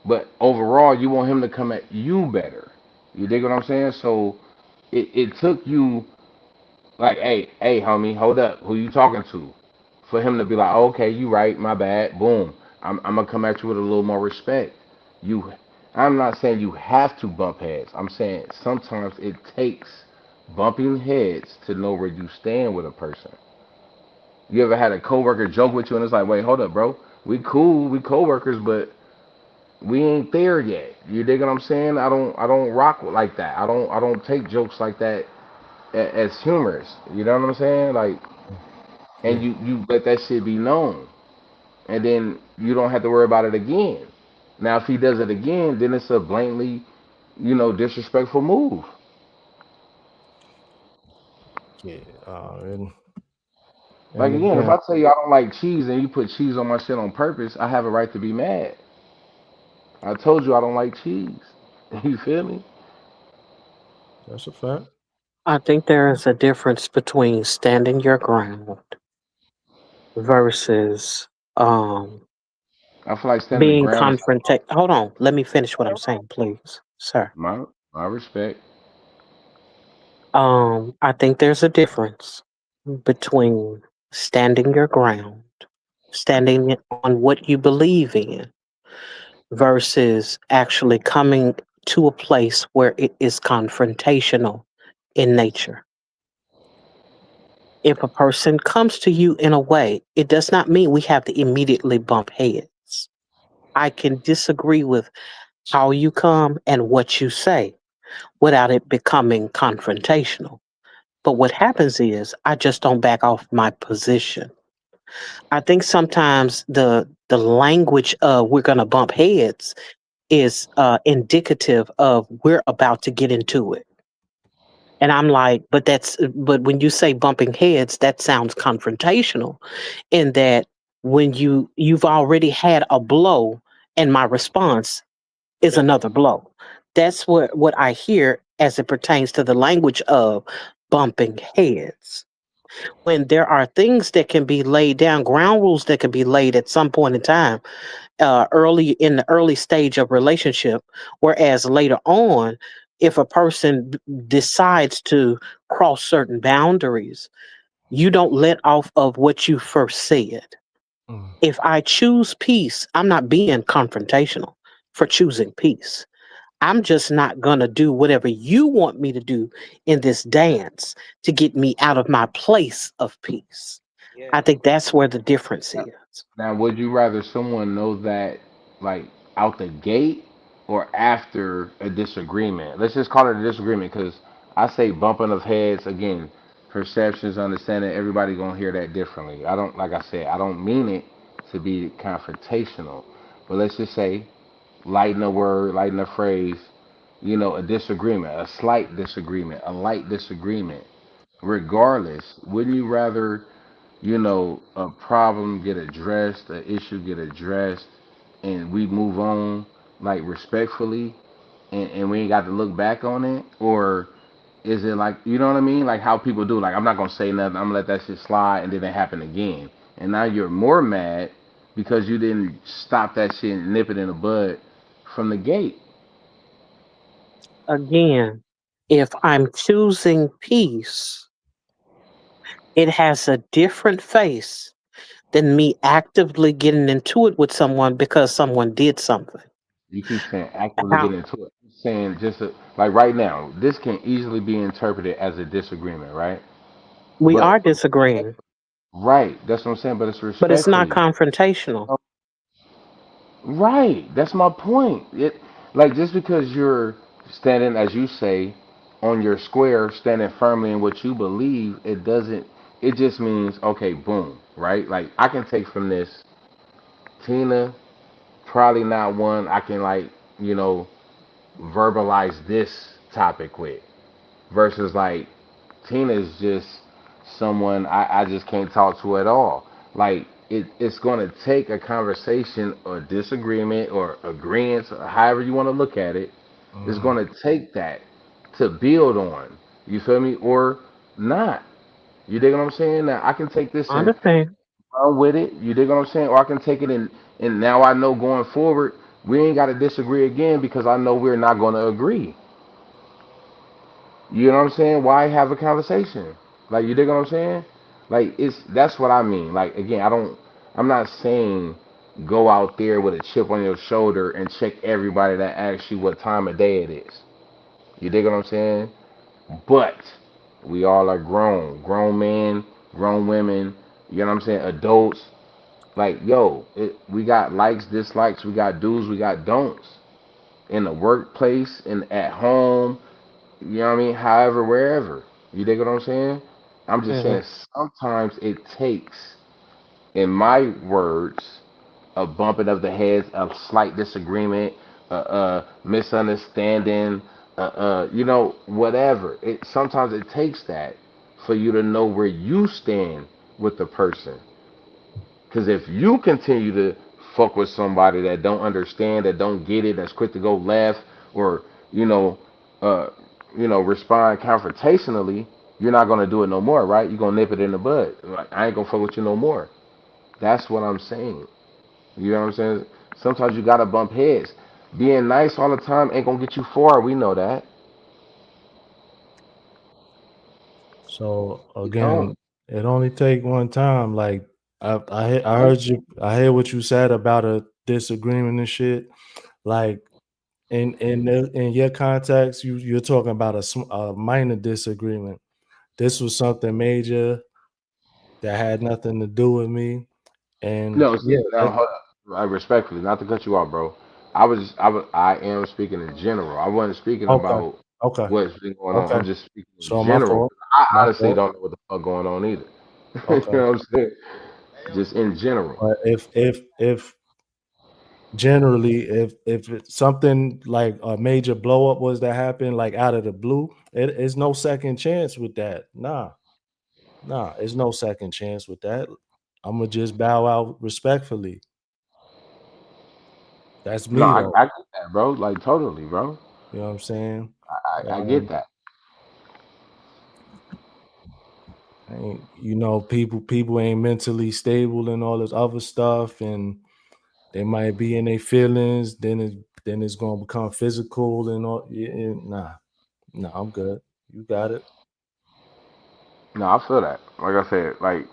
but overall you want him to come at you better. You dig what I'm saying? So it took you like, hey, homie, hold up, who you talking to? For him to be like, oh, okay, you right, my bad, boom. I'm gonna come at you with a little more respect. You, I'm not saying you have to bump heads. I'm saying sometimes it takes bumping heads to know where you stand with a person. You ever had a coworker joke with you and it's like, wait, hold up, bro, we cool, we coworkers, but we ain't there yet. You dig what I'm saying? I don't rock like that. I don't take jokes like that as humorous. You know what I'm saying? Like, and Yeah. you let that shit be known, and then you don't have to worry about it again. Now, if he does it again, then it's a blatantly, disrespectful move. Yeah. Like And again, if again, I tell you I don't like cheese and you put cheese on my shit on purpose, I have a right to be mad. I told you I don't like cheese. You feel me? that's a fact. I think there is a difference between standing your ground versus I feel like standing the being ground is confronted. Hold on, let me finish what I'm saying, please, sir. my respect. I think there's a difference between standing your ground, standing on what you believe in, versus actually coming to a place where it is confrontational in nature. If a person comes to you in a way, it does not mean we have to immediately bump heads. I can disagree with how you come and what you say without it becoming confrontational. But what happens is I just don't back off my position. I think sometimes the language of we're going to bump heads is indicative of we're about to get into it. And I'm like, but when you say bumping heads, that sounds confrontational in that when you've already had a blow and my response is another blow. That's what I hear as it pertains to the language of bumping heads. When there are things that can be laid down, ground rules that can be laid at some point in time, early in the early stage of relationship, whereas later on, if a person decides to cross certain boundaries, you don't let off of what you first said. Mm. If I choose peace, I'm not being confrontational for choosing peace. I'm just not going to do whatever you want me to do in this dance to get me out of my place of peace. Yeah. I think that's where the difference is. Now, would you rather someone know that, like, out the gate or after a disagreement? Let's just call it a disagreement because I say bumping of heads, again, perceptions, understanding, everybody gonna hear that differently. I don't, like I said, I don't mean it to be confrontational, but let's just say, lighten a word, lighten a phrase, a disagreement, a slight disagreement, a light disagreement. Regardless, wouldn't you rather a problem get addressed, an issue get addressed, and we move on like respectfully, and we ain't got to look back on it? Or is it like, you know what I mean? Like how people do, like, I'm not gonna say nothing, I'm gonna let that shit slide, and then it happen again. And now you're more mad because you didn't stop that shit and nip it in the bud from the gate. Again, if I'm choosing peace, it has a different face than me actively getting into it with someone because someone did something. You keep saying actively How get into it. I'm saying like right now, this can easily be interpreted as a disagreement, right? we But are disagreeing, right, that's what I'm saying. But it's but it's not respectfully. confrontational. Right, that's my point. Like just because you're standing, as you say, on your square, standing firmly in what you believe, it doesn't. It just means okay, boom, right? Like I can take from this, Tina, probably not one I can like, you know, verbalize this topic with. Versus like Tina is just someone I just can't talk to at all. Like it's gonna take a conversation or disagreement or agreement, or however you want to look at it. It's Mm, gonna take that to build on. You feel me? Or not. You dig what I'm saying? Now I can take this I and understand. run with it. You dig what I'm saying? Or I can take it and now I know going forward we ain't gotta disagree again because I know we're not gonna agree. You know what I'm saying? Why have a conversation? Like you dig what I'm saying? Like it's that's what I mean. Like again, I'm not saying go out there with a chip on your shoulder and check everybody that asks you what time of day it is. You dig what I'm saying? But we all are grown men, grown women, you know what I'm saying? Adults. Like, yo, we got likes, dislikes, we got do's, we got don'ts in the workplace and at home, you know what I mean? However, wherever. You dig what I'm saying? I'm just Hmm. saying sometimes it takes, in my words, a bumping of the heads, a slight disagreement, a misunderstanding, you know, whatever. It sometimes it takes that for you to know where you stand with the person. Because if you continue to fuck with somebody that don't understand, that don't get it, that's quick to go left, or you know, uh, respond confrontationally, you're not gonna do it no more, right? You're gonna nip it in the bud. Like I ain't gonna fuck with you no more. That's what I'm saying. You know what I'm saying? Sometimes you gotta bump heads. Being nice all the time ain't gonna get you far. We know that. so You don't. again, it only take one time. Like I heard you. I heard what you said about a disagreement and shit. Like in your context, you're talking about a minor disagreement. This was something major that had nothing to do with me. And No, yeah, see, now hold up. I respectfully, not to cut you off, bro. I am speaking in general. I wasn't speaking okay, about okay, what's been going on. okay. I'm just speaking in So my general. fault. I My honestly fault. don't know what the fuck going on either. You Okay. know what I'm saying? Just in general. But if generally if it's something like a major blow up was to happen like out of the blue, it's no second chance with that. Nah, it's no second chance with that. I'm gonna just bow out respectfully. That's No, me though. I get that, bro. Like totally, bro. You know what I'm saying? I get Um, that. you know, people ain't mentally stable and all this other stuff, and they might be in their feelings. Then it's gonna become physical and all. Yeah, nah, nah, I'm good. You got it. No, I feel that. Like I said, like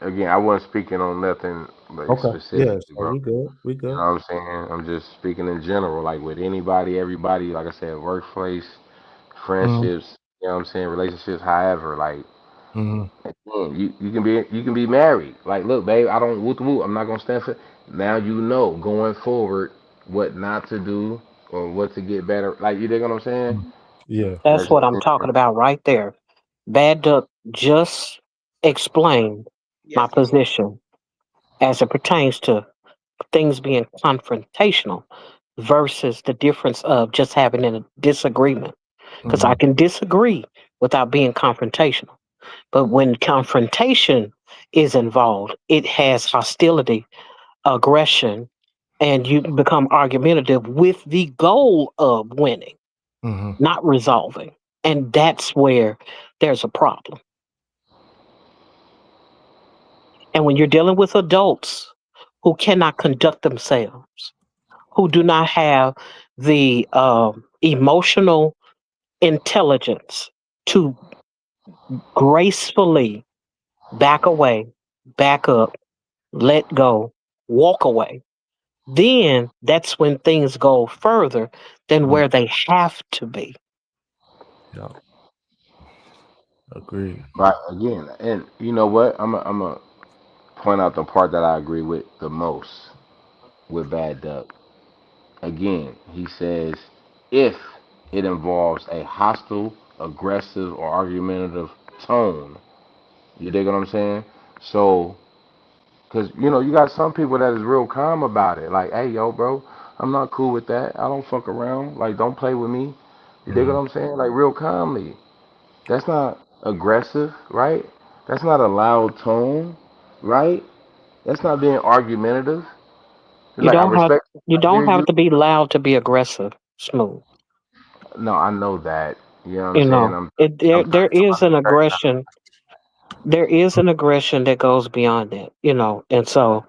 again, I wasn't speaking on nothing like Okay. Yeah. specifically, So bro. we good. We You good. know what I'm saying? I'm just speaking in general, like with anybody, everybody, like I said, workplace, Mm-hmm. friendships, you know what I'm saying, relationships, however, like Mm-hmm. you can be married. Like, look, babe, I don't whoop whoop, I'm not gonna stand for now you know going forward what not to do or what to get better. Like you dig what I'm saying? Yeah. That's That's what I'm talking about right there. Bad Duck just explained my Yes, he did. position as it pertains to things being confrontational versus the difference of just having a disagreement. Because I Mm-hmm. can disagree without being confrontational. But when confrontation is involved, it has hostility, aggression, and you become argumentative with the goal of winning, Mm-hmm. not resolving. And that's where there's a problem. And when you're dealing with adults who cannot conduct themselves, who do not have the emotional intelligence to gracefully back away, back up, let go, walk away, then that's when things go further than Mm. where they have to be. Yeah. Agreed. right again. And you know what? I'm a point out the part that I agree with the most with Bad Duck. Again, he says if it involves a hostile, aggressive, or argumentative tone. You dig what I'm saying? So, because you got some people that is real calm about it. Like, hey, yo, bro, I'm not cool with that. I don't fuck around. Like, don't play with me. You dig what Mm, I'm saying? Like, real calmly. That's not aggressive, right? That's not a loud tone, right? That's not being argumentative. It's You like, I don't have respect you you, I hear don't have you. to be loud to be aggressive. Smooth. No, I know that. You know what I'm You saying? know, there I'm there talking is about an respect. aggression. There is an aggression that goes beyond that. And so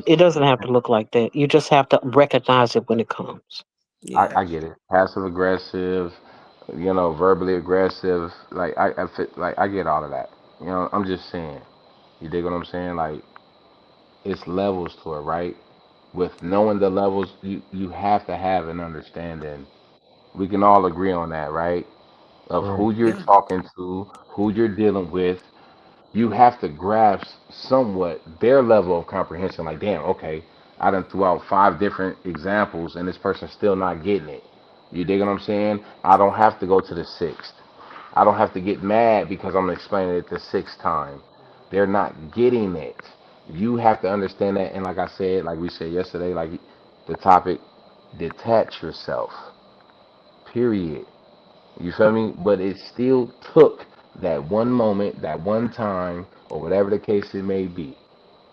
it doesn't have to look like that. You just have to recognize it when it comes. Yeah. I get it. Passive aggressive, verbally aggressive. Like I fit. Like I get all of that. I'm just saying. You dig what I'm saying? Like it's levels to it, right? With knowing the levels, you have to have an understanding. We can all agree on that, right? Of right. who you're Yeah. talking to, who you're dealing with. You have to grasp somewhat their level of comprehension. Like, damn, okay, I done threw out 5 different examples and this person's still not getting it. You dig what I'm saying? I don't have to go to the sixth. I don't have to get mad because I'm explaining it the sixth time. They're not getting it. You have to understand that. And like I said, like we said yesterday, like the topic, detach yourself. Period. You feel me? But it still took that one moment, that one time, or whatever the case it may be.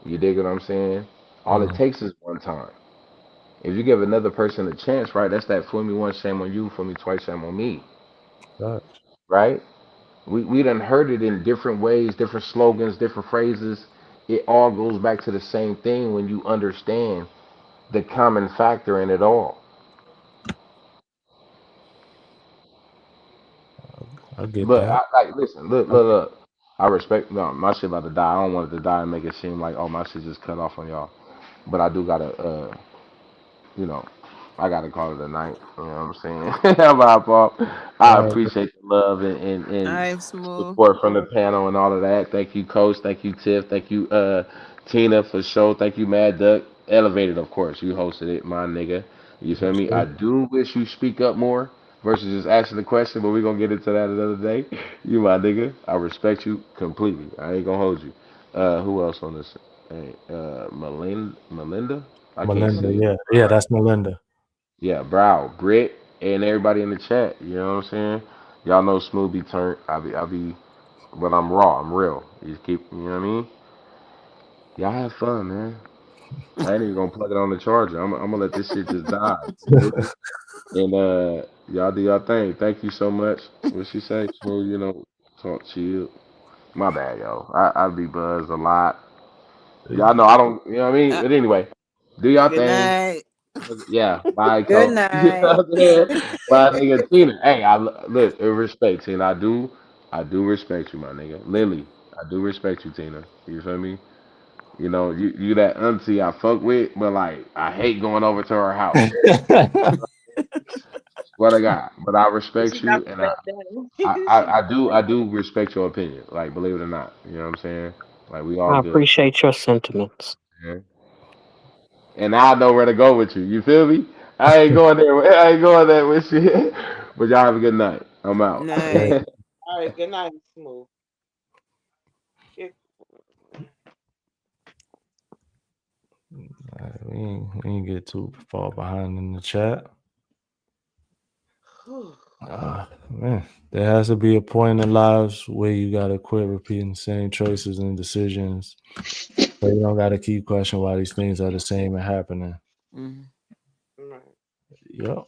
You dig what I'm saying? All it Mm, takes is one time. If you give another person a chance, right? That's that fool me once, shame on you, fool me twice, shame on me, facts. right? We done heard it in different ways, different slogans, different phrases. It all goes back to the same thing when you understand the common factor in it all. I get But that. listen, look. I respect. No, my shit about to die. I don't want it to die and make it seem like, oh, my shit just cut off on y'all. But I do gotta, you know, I gotta call it a night. You know what I'm saying? My fault. I All right. appreciate the love All and right, Smooth. support from the panel and all of that. Thank you, Coach. Thank you, Tiff. Thank you, Tina, for show. Thank you, Mad Duck. Elevated, of course. You hosted it, my nigga. You feel Yes, me? sir. I do wish you speak up more versus just asking the question, but we're gonna get into that another day. You my nigga. I respect you completely. I ain't gonna hold you. Who else on this? Hey, Melinda? I can't Melinda, say it. yeah. Yeah, that's Melinda. Yeah, Brow, Britt, and everybody in the chat. You know what I'm saying? Y'all know Smooth be turned. I be, but I'm raw. I'm real. You just keep, you know what I mean? Y'all have fun, man. I ain't even gonna plug it on the charger. I'm gonna let this shit just die. You feel me? And y'all do y'all thing. Thank you so much. What she say? Smooth, talk chill. My bad, yo. I be buzzed a lot. Y'all know I don't. You know what I mean? Uh, But anyway, do y'all Good thing. night. Yeah, bye, Good Coach. You know night. what I'm saying? My nigga Tina. Hey, look, respect, Tina. I do respect you, my nigga. Lily, I do respect you, Tina. You feel me? You that auntie I fuck with, but like I hate going over to her house. What I got, but I respect She's not you, and gonna back down. I do respect your opinion. Like, believe it or not, you know what I'm saying? Like, we all I good. appreciate your sentiments. Man. And I know where to go with you. You feel me? I ain't going there. I ain't going there with you. But y'all have a good night. I'm out. Yeah, Night. All right, good night, Smooth. It- all right, we ain't get too far behind in the chat. Man, there has to be a point in lives where you gotta quit repeating the same choices and decisions. So you don't gotta keep questioning why these things are the same and happening. Mhm. Right. Yep,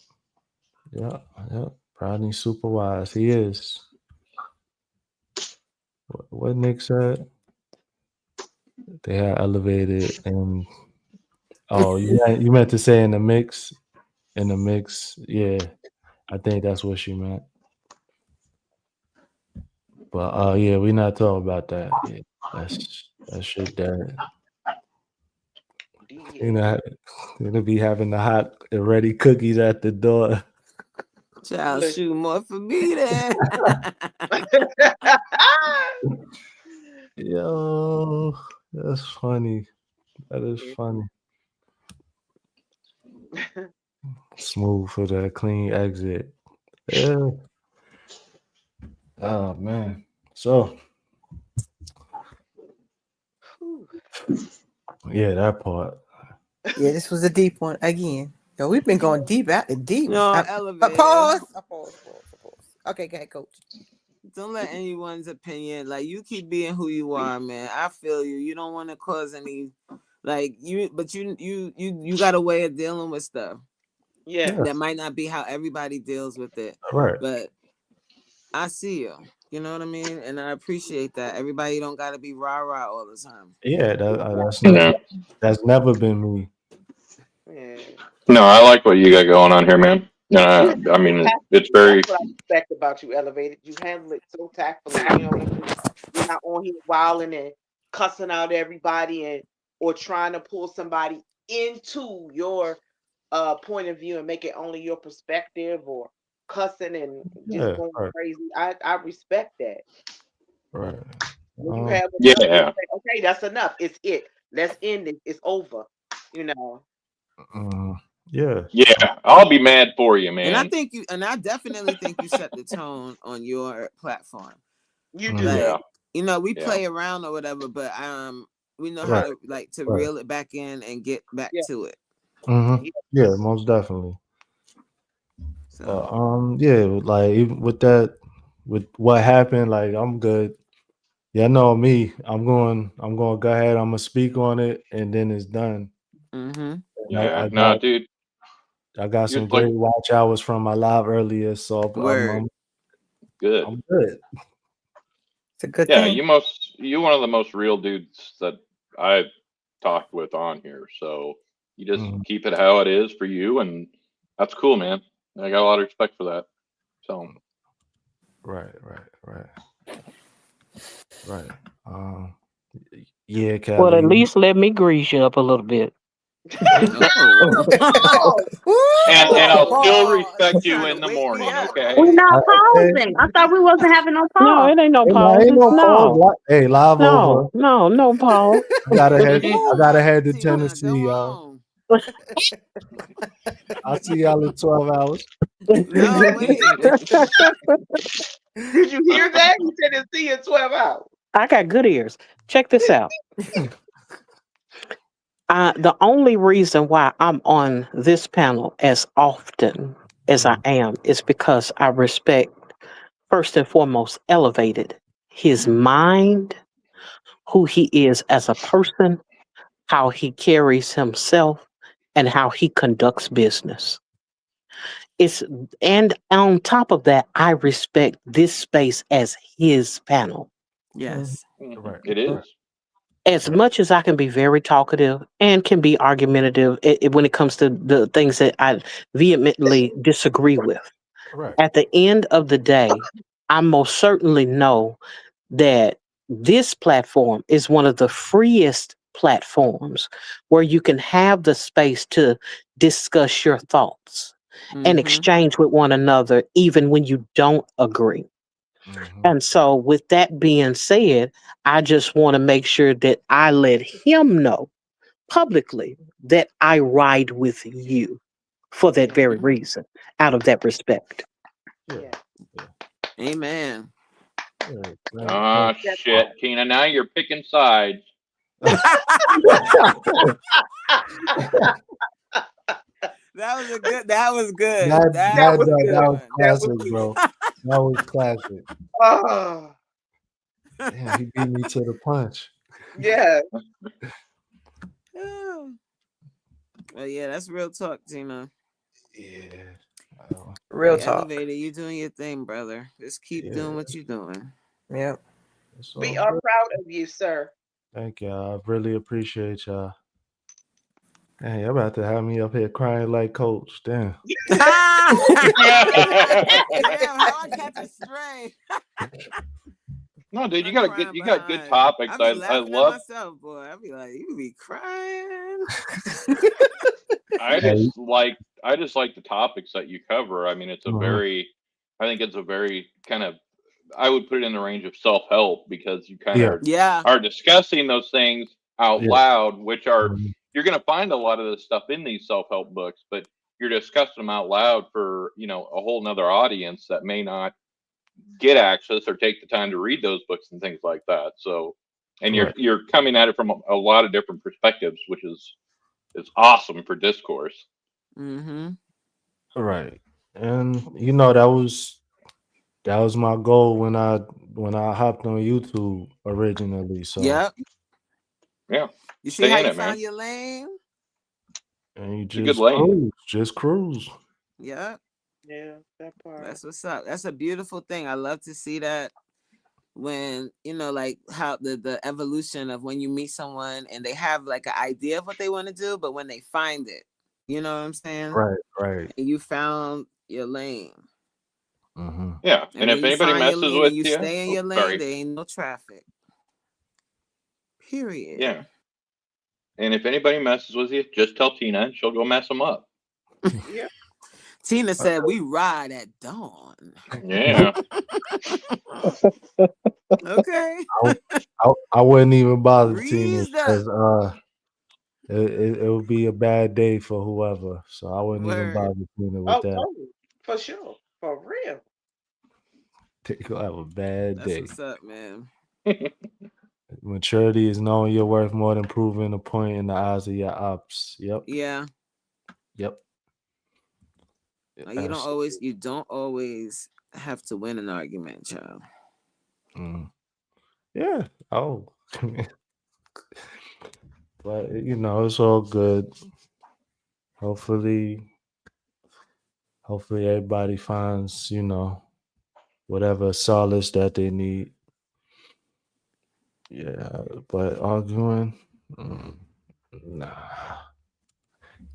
yep, yep. Rodney super wise. He is. What Nick said, they had elevated and oh, you meant to say in the mix. In the mix, yeah. I think that's what she meant. But yeah, we not talking about that. Yeah, that shit that you DA. know gonna be having the hot and ready cookies at the door. Child, Look. shoot more for me then. Yo, that's funny. That is funny. Smooth for that clean exit. Yeah. Oh man. So Whew. yeah, that part. Yeah, this was a deep one again. Yo, we've been going deep out the deep. No, But elevator. pause. Pause. Okay, go ahead, coach. Don't let anyone's opinion, like, you keep being who you are, man. I feel you. You don't want to cause any, like, but you got a way of dealing with stuff Yeah. Yeah. that might not be how everybody deals with it. Right. But I see you. You know what I mean? And I appreciate that. Everybody don't got to be rah-rah all the time. Yeah, that's Yeah. that's never been me. Yeah. No, I like what you got going on here, man. I You mean, it's tactfully. That's very. what I respect about you, Elevated. You handle it so tactfully. You know what I mean? You're not on here wilding and cussing out everybody and or trying to pull somebody into your point of view and make it only your perspective or cussing and just Yeah. going Right. crazy. I respect that. Right. When you Um. have enough, you Yeah. say, okay, that's enough. It's it. Let's end it. It's over. You know. mm, yeah. Yeah. I'll be mad for you, And I man. think I definitely think you set the tone on your platform. You do. mm, Yeah. Like, we Yeah. play around or whatever, but we know how Right. to, like, to Right. reel it back in and get back Yeah. to it. Mm-hmm. Yeah. Yeah. Most definitely. So Yeah. Like even with that, with what happened, like I'm good. Yeah, know me. I'm going to go ahead. I'm gonna speak on it, and then it's done. mm-hmm. And Yeah. No, dude. I got You're some like great watch hours from my live earlier, so Word. good. I'm good. It's a good Yeah. thing. You one of the most real dudes that I've talked with on here. So you just Mhm. keep it how it is for you, and that's cool, man. I got a lot of respect for that. So Right. Right. Yeah, Well, at Kelly. least let me grease you up a little bit. Oh. Oh, and I'll oh, still Pause. respect You you trying to in the wake me morning, up. We okay? Okay. not Okay. pausing. I thought we wasn't having no No, pause. it ain't no Ain't pauses. no pause. No, Hey, live over. no pause. I Move, gotta head to Tina. Tennessee, Go y'all. on. I'll see y'all in 12 hours. No, wait. did you hear that? He said it's see in 12 hours. I got good ears. Check this out. The only reason why I'm on this panel as often as I Mhm. am is because I respect, first and foremost, elevated his mind, who he is as a person, how he carries himself, and how he conducts business. It's and on top of that, I respect this space as his panel. Yes. Right. It is. As much as I can be very talkative and can be argumentative when it comes to the things that I vehemently disagree with, Right. at the end of the day, I most certainly know that this platform is one of the freest platforms where you can have the space to discuss your thoughts and Mm-hmm. exchange with one another, even when you don't agree. Mhm. And so, with that being said, I just want to make sure that I let him know publicly that I ride with you for that very Mm-hmm. reason, out of that respect. Yeah. Yeah. Yeah. Amen. Yeah. Ah, That shit, part. Tina. Now you're picking sides. That was good. That That That that was was a that, good. that good was one. That was classic, good. bro. That was classic. Oh, Damn, he beat me to the punch. yeah. Oh. Well, yeah, that's real talk, Tina. Yeah. Real Hey, talk. Elevator, you doing your thing, brother. Just keep doing Yeah. what you're doing. Yep. It's We all are good. proud of you, sir. Thank y'all. I really appreciate y'all. Hey, y'all about to have me up here crying like Coach. Damn. Damn, No, how I catch a stray. dude, I'm crying you got good behind. topics. I be I laughing at love. myself, boy. I be like, you be crying. Hey, I just like the topics that you cover. I mean, mhm. I think it's a very kind of, I would put it in the range of self help because you kind Yeah. of Yeah. are discussing those things out Yeah. loud, which are Mhm. you're going to find a lot of this stuff in these self help books, but you're discussing them out loud for, you know, a whole nother audience that may not get access or take the time to read those books and things like that. So, and Right. you're coming at it from a lot of different perspectives, which is awesome for discourse. Mm-hmm. Right. And you know that was my goal when I hopped on YouTube originally. So Yep. Yeah, You see stay how in you it, man. found your lane? and you It's a good lane. just cruise. Yep. Yeah, that part. That's what's up. That's a beautiful thing. I love to see that when, you know, like how the evolution of when you meet someone and they have like an idea of what they want to do, but when they find it, you know what I'm saying? Right, right. And you found your lane. Mm-hmm. Yeah, And and when if you anybody find your messes lane with and you you, stay in your lane, sorry. there ain't no traffic. Period. Yeah, and if anybody messes with you, just tell Tina, and she'll go mess them up. Yeah. Tina said we ride at dawn. Yeah, Okay. I wouldn't even bother Tina Breezed up. because it would be a bad day for whoever. So I wouldn't even Word. bother Tina with Oh, that. totally. For sure. For real. They gonna have a bad That's day. what's up, man. Maturity is knowing your worth more than proving a point in the eyes of your ops. Yep. Yeah. Yep. Like, you don't always have to win an argument, child. Mm. Yeah. Oh. But you know, it's all good. Hopefully everybody finds, you know, whatever solace that they need. Yeah. But arguing, nah.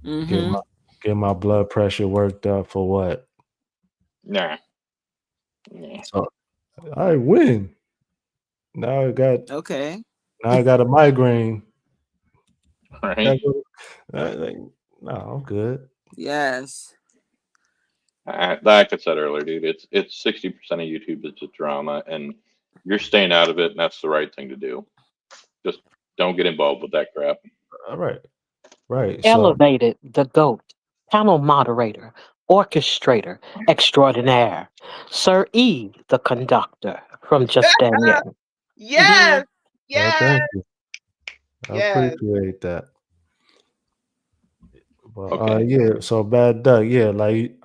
Mm-hmm. Get my blood pressure worked up for what? nah. Yeah. So I win. Now Okay. I got a migraine. Right. Like, no, I'm good. Yes. Like I said earlier, dude, it's 60% of YouTube is just drama, and you're staying out of it, and that's the right thing to do. Just don't get involved with that crap. All right. Right. So Elevated the GOAT, panel moderator, orchestrator extraordinaire, Sir E, the conductor from Just Danielle. Yes. well, Yes. thank you. I Yes. appreciate that. But Okay. yeah, so bad duck, yeah, like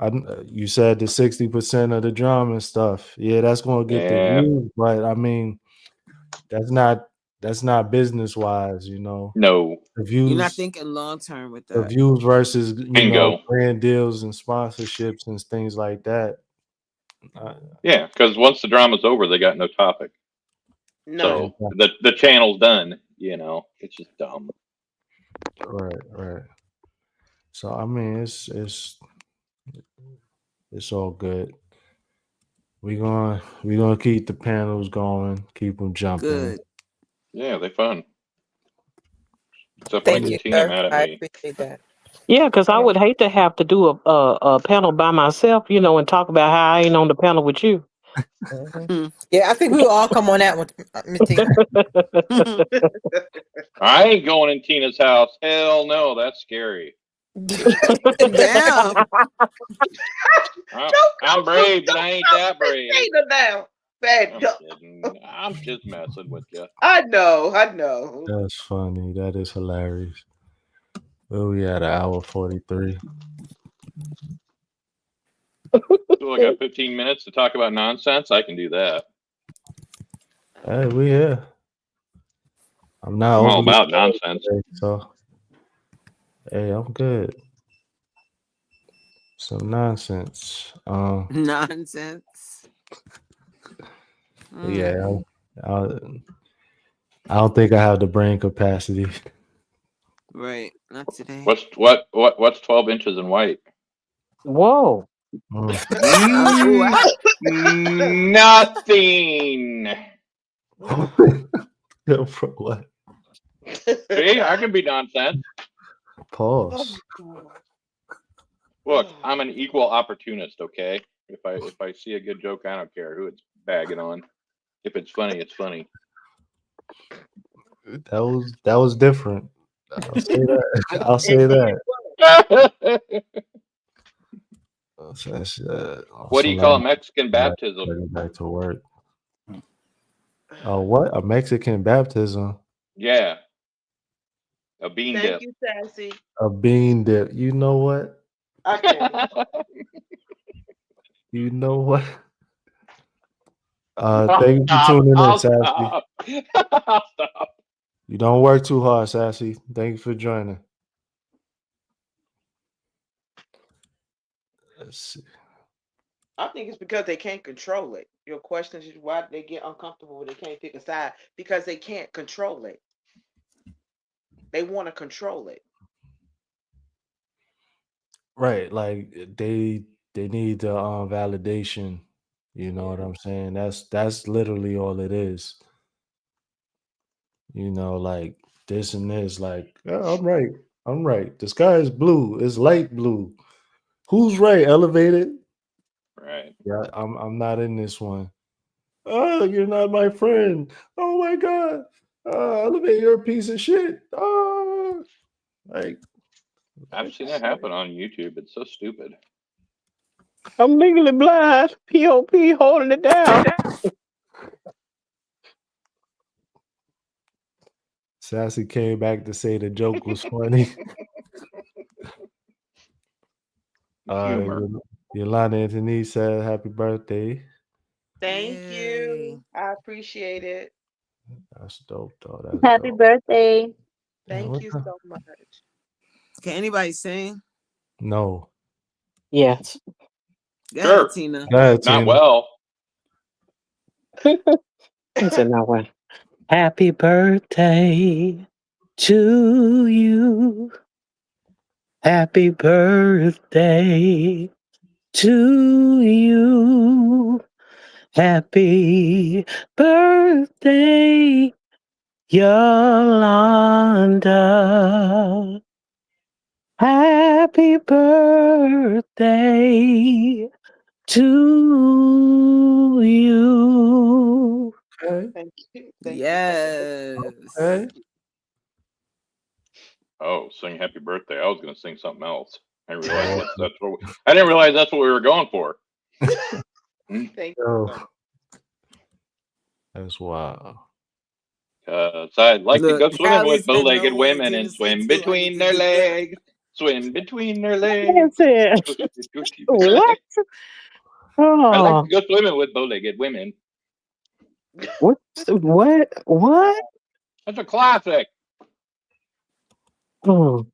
you said the 60% of the drama and stuff. Yeah, that's gonna get the Yeah. views, but I mean that's not business wise, you know. No. The You're not views thinking long term with the that. views versus Bingo. brand deals and sponsorships and things like that. Uh, Yeah, because once the drama's over, they got no topic. None. So the channel's done. You know, it's just dumb. right, right. So I mean, it's all good. We gonna keep the panels going, keep them jumping. Good. Yeah, they fun. Except when I Thank get you, Tina sir. mad at I me. appreciate that. Yeah, because I Yeah. would hate to have to do a panel by myself, and talk about how I ain't on the panel with you. Mhm. Hmm. Yeah, I think we will all come on that one, Miss Tina. I ain't going in Tina's house. Hell no, that's scary. Damn. I, Don't I'm come for brave, but I ain't that brave. Tina now. Bad I'm duck. kidding. I'm just messing with you. I know. I know. That's funny. That is hilarious. Well, we at an hour 43. So I got 15 minutes to talk about nonsense. I can do that. Hey, we here. I'm not I'm all overly about nonsense. today, so hey, I'm good. Some nonsense. Nonsense. Yeah, Mm. I don't think I have the brain capacity. Right. Not today. What's 12 inches in white? Whoa. Mm. Mm, What? nothing. Yo, bro, what? See, I can be nonsense. Pause. Look, I'm an equal opportunist. Okay, if I see a good joke, I don't care who it's bagging on. If it's funny, it's funny. That was different. I'll say that. I'll say that. So that's What do also you call a like Mexican baptism? getting back to work. What a Mexican baptism? Yeah, a bean Thank dip. you, Sassy. A bean dip. You know what? I can't. You know what? Thank you for tuning in, I'll Sassy. stop. I'll stop. You don't work too hard, Sassy. Thank you for joining. Let's see. I think it's because they can't control it. Your question is why they get uncomfortable when they can't pick a side because they can't control it. They want to control it. Right, like they need the validation. You know what Yeah. I'm saying? That's literally all it is. You know, like this and this. Like I'm right. I'm right. The sky is blue. It's light blue. Who's right? Elevated. Right. Yeah, I'm not in this one. Oh, you're not my friend. Oh my god. Elevate, you're a piece of shit. Like, I've seen it happen on YouTube. It's so stupid. I'm legally blind. POP holding it down. Sassy came back to say the joke was funny. Humor. Yolanda Anthony said happy birthday. Thank Yay. you. I appreciate it. That's dope, though. That's Happy dope. birthday. Damn, Thank what you the? so much. Can anybody sing? No. Yes. Go ahead, Sure. Tina. Go ahead, Not Tina. well. I said now one. Happy birthday to you. Happy birthday to you. Happy birthday, Yolanda. Happy birthday to you. Okay. Thank you. Thank you so much. Yes. Okay. Oh, sing happy birthday. I was gonna sing something else. I didn't realize Oh, I didn't realize that's what we were going for. Thank you oh, so much. that's wild. I'd like to Look, go swimming Hallie with said bow-legged no way. women Tina and said swim too. I need between to their do that. legs. Swim between their I legs. said, Swim between their what? legs. I like to Oh, go swimming with bow-legged women. what? What? What? That's a classic. Oh,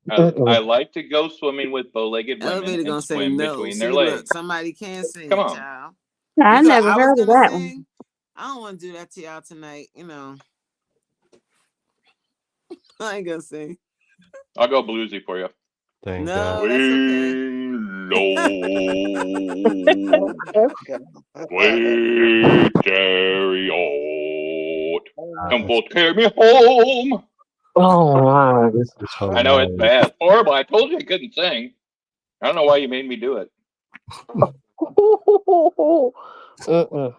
I like to go swimming with bow-legged women Elevator and gonna say swim no. between their See, look, legs. somebody can Come sing, on. child. I You thought never I was heard of gonna that one. sing? I don't want to do that to y'all tonight. You know, I ain't gonna sing. I'll go bluesy for you. Thank God. No, that's okay. Swing Oh low, my God. sweet chariot, Oh, come forth, carry me home. oh my. This is I know it's hilarious. bad, horrible. I told you I couldn't sing. I don't know why you made me do it. Mm-mm.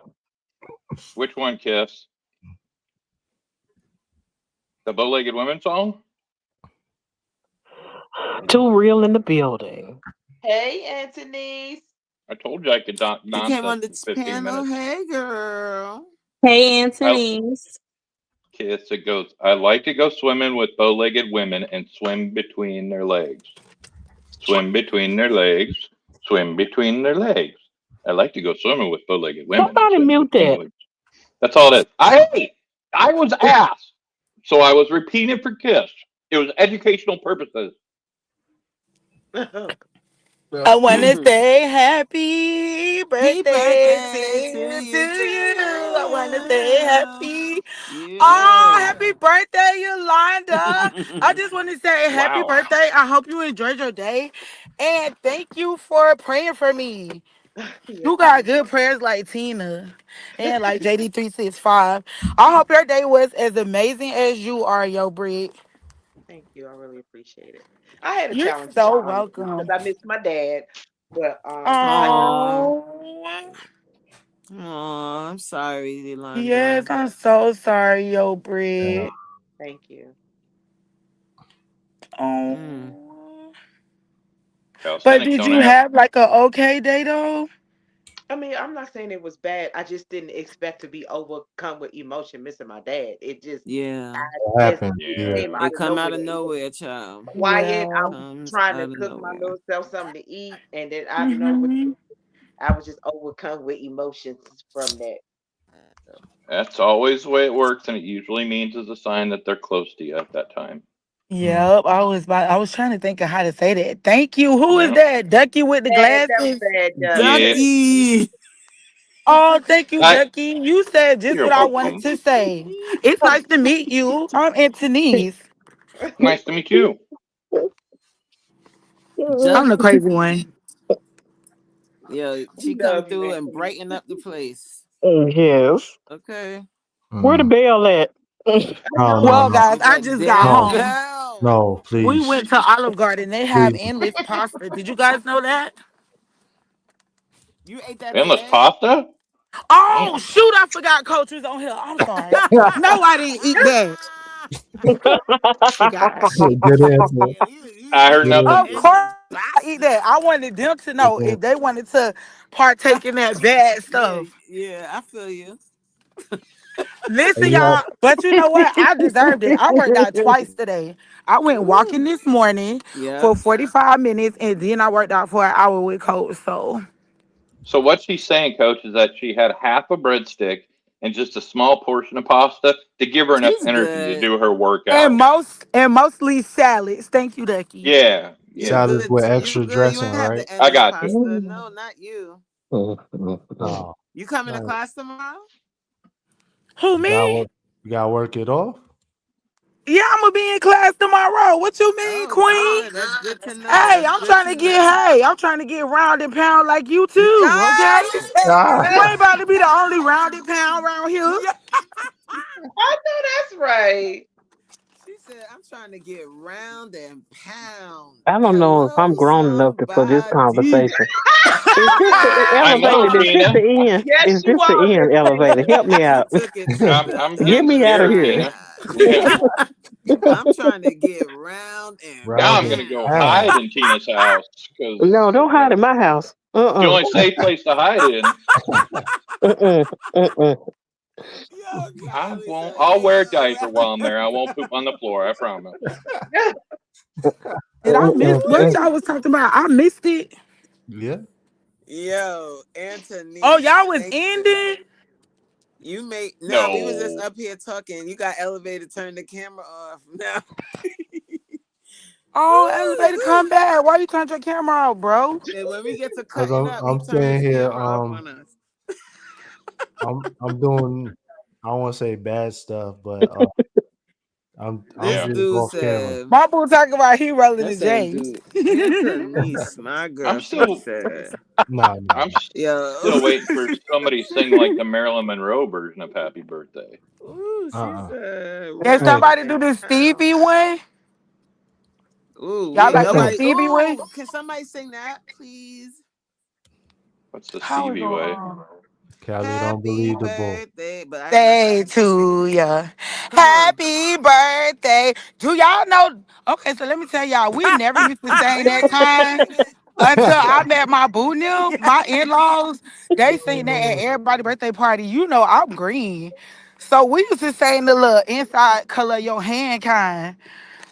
Which one, Kiss? The bow-legged women song? Too real in the building. hey, Anthony's. I told you I could talk You came nonsense on the for 15 panel. minutes. Hey, girl. Hey, I Anthony's. Kiss. It goes. I like to go swimming with bow-legged women and swim between their legs. Swim between their legs. Swim between their legs. I like to go swimming with bow-legged women and Somebody swim mute between their that. legs. That's all it is. I was asked, so I was repeating for Kiss. It was educational purposes. I want to Happy say happy birthday birthday to to you, you. I want to say too. happy. Oh, Yeah. happy birthday, Yolanda. I just want to say happy Wow. birthday. I hope you enjoyed your day. And thank you for praying for me. Yes, You got ma'am. good prayers like Tina and like JD365. I hope your day was as amazing as you are, yo, Britt. Thank you. I really appreciate it. I had a You're challenging so time because welcome. I missed my dad, but I Aw. Oh. Aw, I'm sorry, Yes, Yolanda. I'm so sorry, yo, Yeah. Brit. thank you. Mm. Oh, But Calisthenics did don't you have. have like a okay day though? I mean, I'm not saying it was bad. I just didn't expect to be overcome with emotion missing my dad. It just, Yeah. I What just happened? it Yeah. Yeah. came out It of come out nowhere. of It was nowhere, child. quiet. I Yeah. was Comes trying to out of cook my nowhere. little self something to eat, and then out of nowhere, Hmm. I was just overcome with emotions from that. So, That's always the way it works, and it usually means is a sign that they're close to you at that time. Mm. Yep. I was trying to think of how to say that. Thank you. Who is Yep. that? Ducky with the that was glasses. bad, Yeah. Ducky. Ducky. Oh, thank you, I. Ducky. You said just You're what I wanted welcome. to say. It's nice to meet you. I'm Antonice. Nice to meet you. I'm the Ducky. crazy one. Yeah, she We come love you, through and Anthony. brighten up the place. Yes. Okay. Where the Mm. bell at? I No, know. no, Well, no, guys, Get I that just got damn no, home. bell. no, We please, went to Olive Garden. They have please. endless pasta. Did you guys know that? You ate that Endless today? pasta? Oh, Damn. shoot. I forgot Coach was on here. I'm sorry. No, I didn't eat that. Forgot. Good answer. Yeah, you I heard Good nothing. Of answer. course, endless I eat pasta. that. I wanted them to Good know if they answer. wanted to partake in that bad Yeah, stuff. yeah, I feel you. Hey, Listen, you have, y'all, but you know what? I deserved it. I worked out twice today. I went walking Woo. this morning Yeah. for 45 minutes, and then I worked out for an hour with Coach. So, So what she's saying, Coach, is that she had half a breadstick and just a small portion of pasta to give her enough She's energy to good. do her workout. and mostly salads. Thank you, Ducky. Yeah, You yeah. salads good. with You extra good. You dressing, ain't have right? the I endless got you. pasta. No, not you. Oh, You coming to no, class tomorrow? Who, you me? gotta work. You gotta work it off. Yeah, I'm gonna be in class tomorrow. What you mean, Oh, Queen? good. That's good to know. Hey, That's I'm good trying to to get know. hey, I'm trying to get round and pound like you too. Ah, Okay, she said Ah, you ain't that. about to be the only rounded pound around here. Yeah. I know that's right. She said, I'm trying to get round and pound. I don't know if I'm Hello, grown enough for this somebody. conversation. Is this the I know, elevated? Is this Tina. the end? Yes, Is you this the are, end Miss elevator? Tina. Help me She out. took it to I'm Get getting me out of scared, here. Tina. Yeah. I'm trying to get round and Now round I'm and gonna go pound. pound. hide in Tina's house because No, don't hide in my house. it's the only safe place to hide in. Uh-uh. Uh-uh. Yo, I Kylie won't. said, I'll ain't wear a no diaper while I'm there. I won't poop on the floor. I promise. Did I miss what Uh-uh. y'all was talking about? I missed it. Yeah. Yo, Oh, Antonice, y'all was thank you. ending. You made no, we was just No. up here talking. You got elevated, turn the camera off. Now Oh, elevator, come back. Why you turned your camera off, bro? and when we get to Cause cutting up, he I'm turned staying his here. camera off on us. I'm doing. I don't want to say bad stuff, but I'm This Yeah. getting dude off camera. said, My boo talking about he rolling the that same J. dude. Antonice, my I'm girl, she still. said. Nah, nah. I'm Yo. still waiting for somebody to sing like the Marilyn Monroe version of Happy Birthday. Ooh, she Uh. said Can Hey, round somebody and do the Stevie pound. one? Ooh, Y'all wait, like the nobody. Stevie one? Ooh, can somebody sing that, please? What's the How we Stevie go way? on? Callie, don't Happy believe the bull. birthday. But I ain't Day to ya. come on. Happy birthday. Do y'all know? Okay, so let me tell y'all, we never used to sing We that ain't never kind seen it. until I met my boo them, Yeah. my in-laws. They sing that at everybody's birthday party. You know I'm green. So we used to sing the little inside color your hand kind.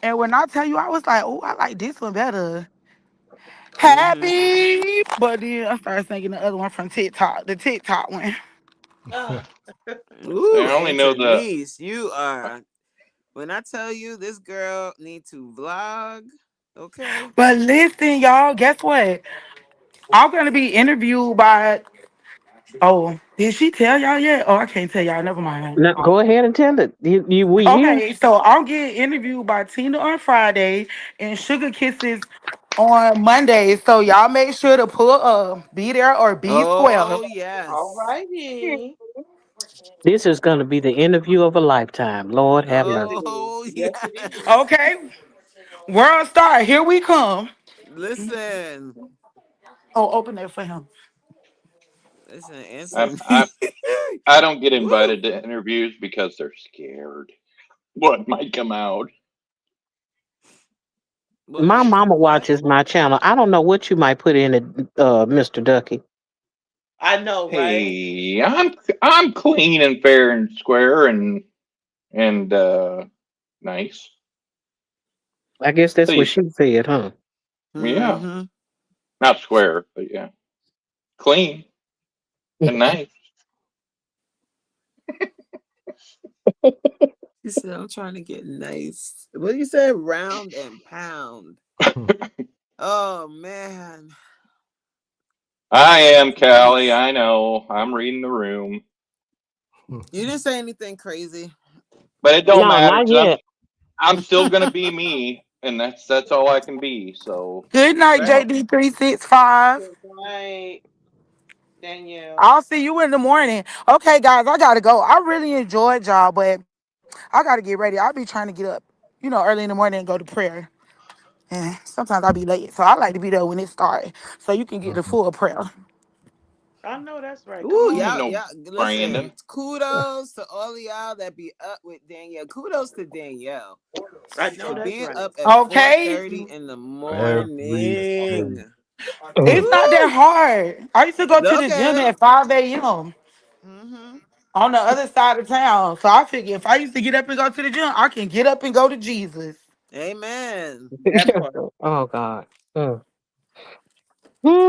And when I tell you, I was like, oh, I like this one better. Mm-hmm. Happy. But then I started singing the other one from TikTok, the TikTok one. Oh, Ooh, I only know the. Antonice, you are. When I tell you this girl need to vlog, okay? But listen, y'all, guess what? I'm gonna be interviewed by. Oh, did she tell y'all yet? Oh, I can't tell y'all. Never mind. No, go ahead and tell it. We here. Okay, so I'm getting interviewed by Tina on Friday and Sugar Kisses on Monday. So y'all make sure to pull up, be there or be square. Oh, all yes. righty. This is going to be the interview of a lifetime. Lord have Yes, mercy. it is. Oh, Yes, yes. it is. Okay, World Star, here we come. Listen. Oh, open that for him. Listen, I, Anthony. I I don't get Woo. invited to interviews because they're scared what might come out. What My makes mama you what? watches my channel. I don't know what you might put in it, Mr. Ducky. I know, right? Hey, I'm clean and fair and square and nice. I guess So that's what you, she said, huh? yeah, Mm-hmm. not square, but yeah, clean and nice. He said, I'm trying to get nice. What do you say? Round and pound. Oh man. I am Callie. Denise. I know. I'm reading the room, You didn't say anything crazy. but it don't No, matter not because I'm yet. I'm still gonna be me, and that's all I can be. So Good night, you know, JD365. Good night, Danielle. I'll see you in the morning. Okay, guys, I gotta go. I really enjoyed y'all, but I gotta get ready. I'll be trying to get up, early in the morning and go to prayer. And sometimes I'll be late. So I like to be there when it starts so you can get the full prayer. I know that's right. Come Ooh, you on. ain't y'all, no y'all, listen, Brandon. kudos to all of y'all that be up with Danielle. Kudos to Danielle I for know that's being right. up at Okay? 4:30 in the Every morning. day. It's not that Woo! hard. I used to go to the gym Okay. at 5 a.m. Mm-hmm. on the other side of town. So I figure if I used to get up and go to the gym, I can get up and go to Jesus. Amen. That part. Oh God. Mm.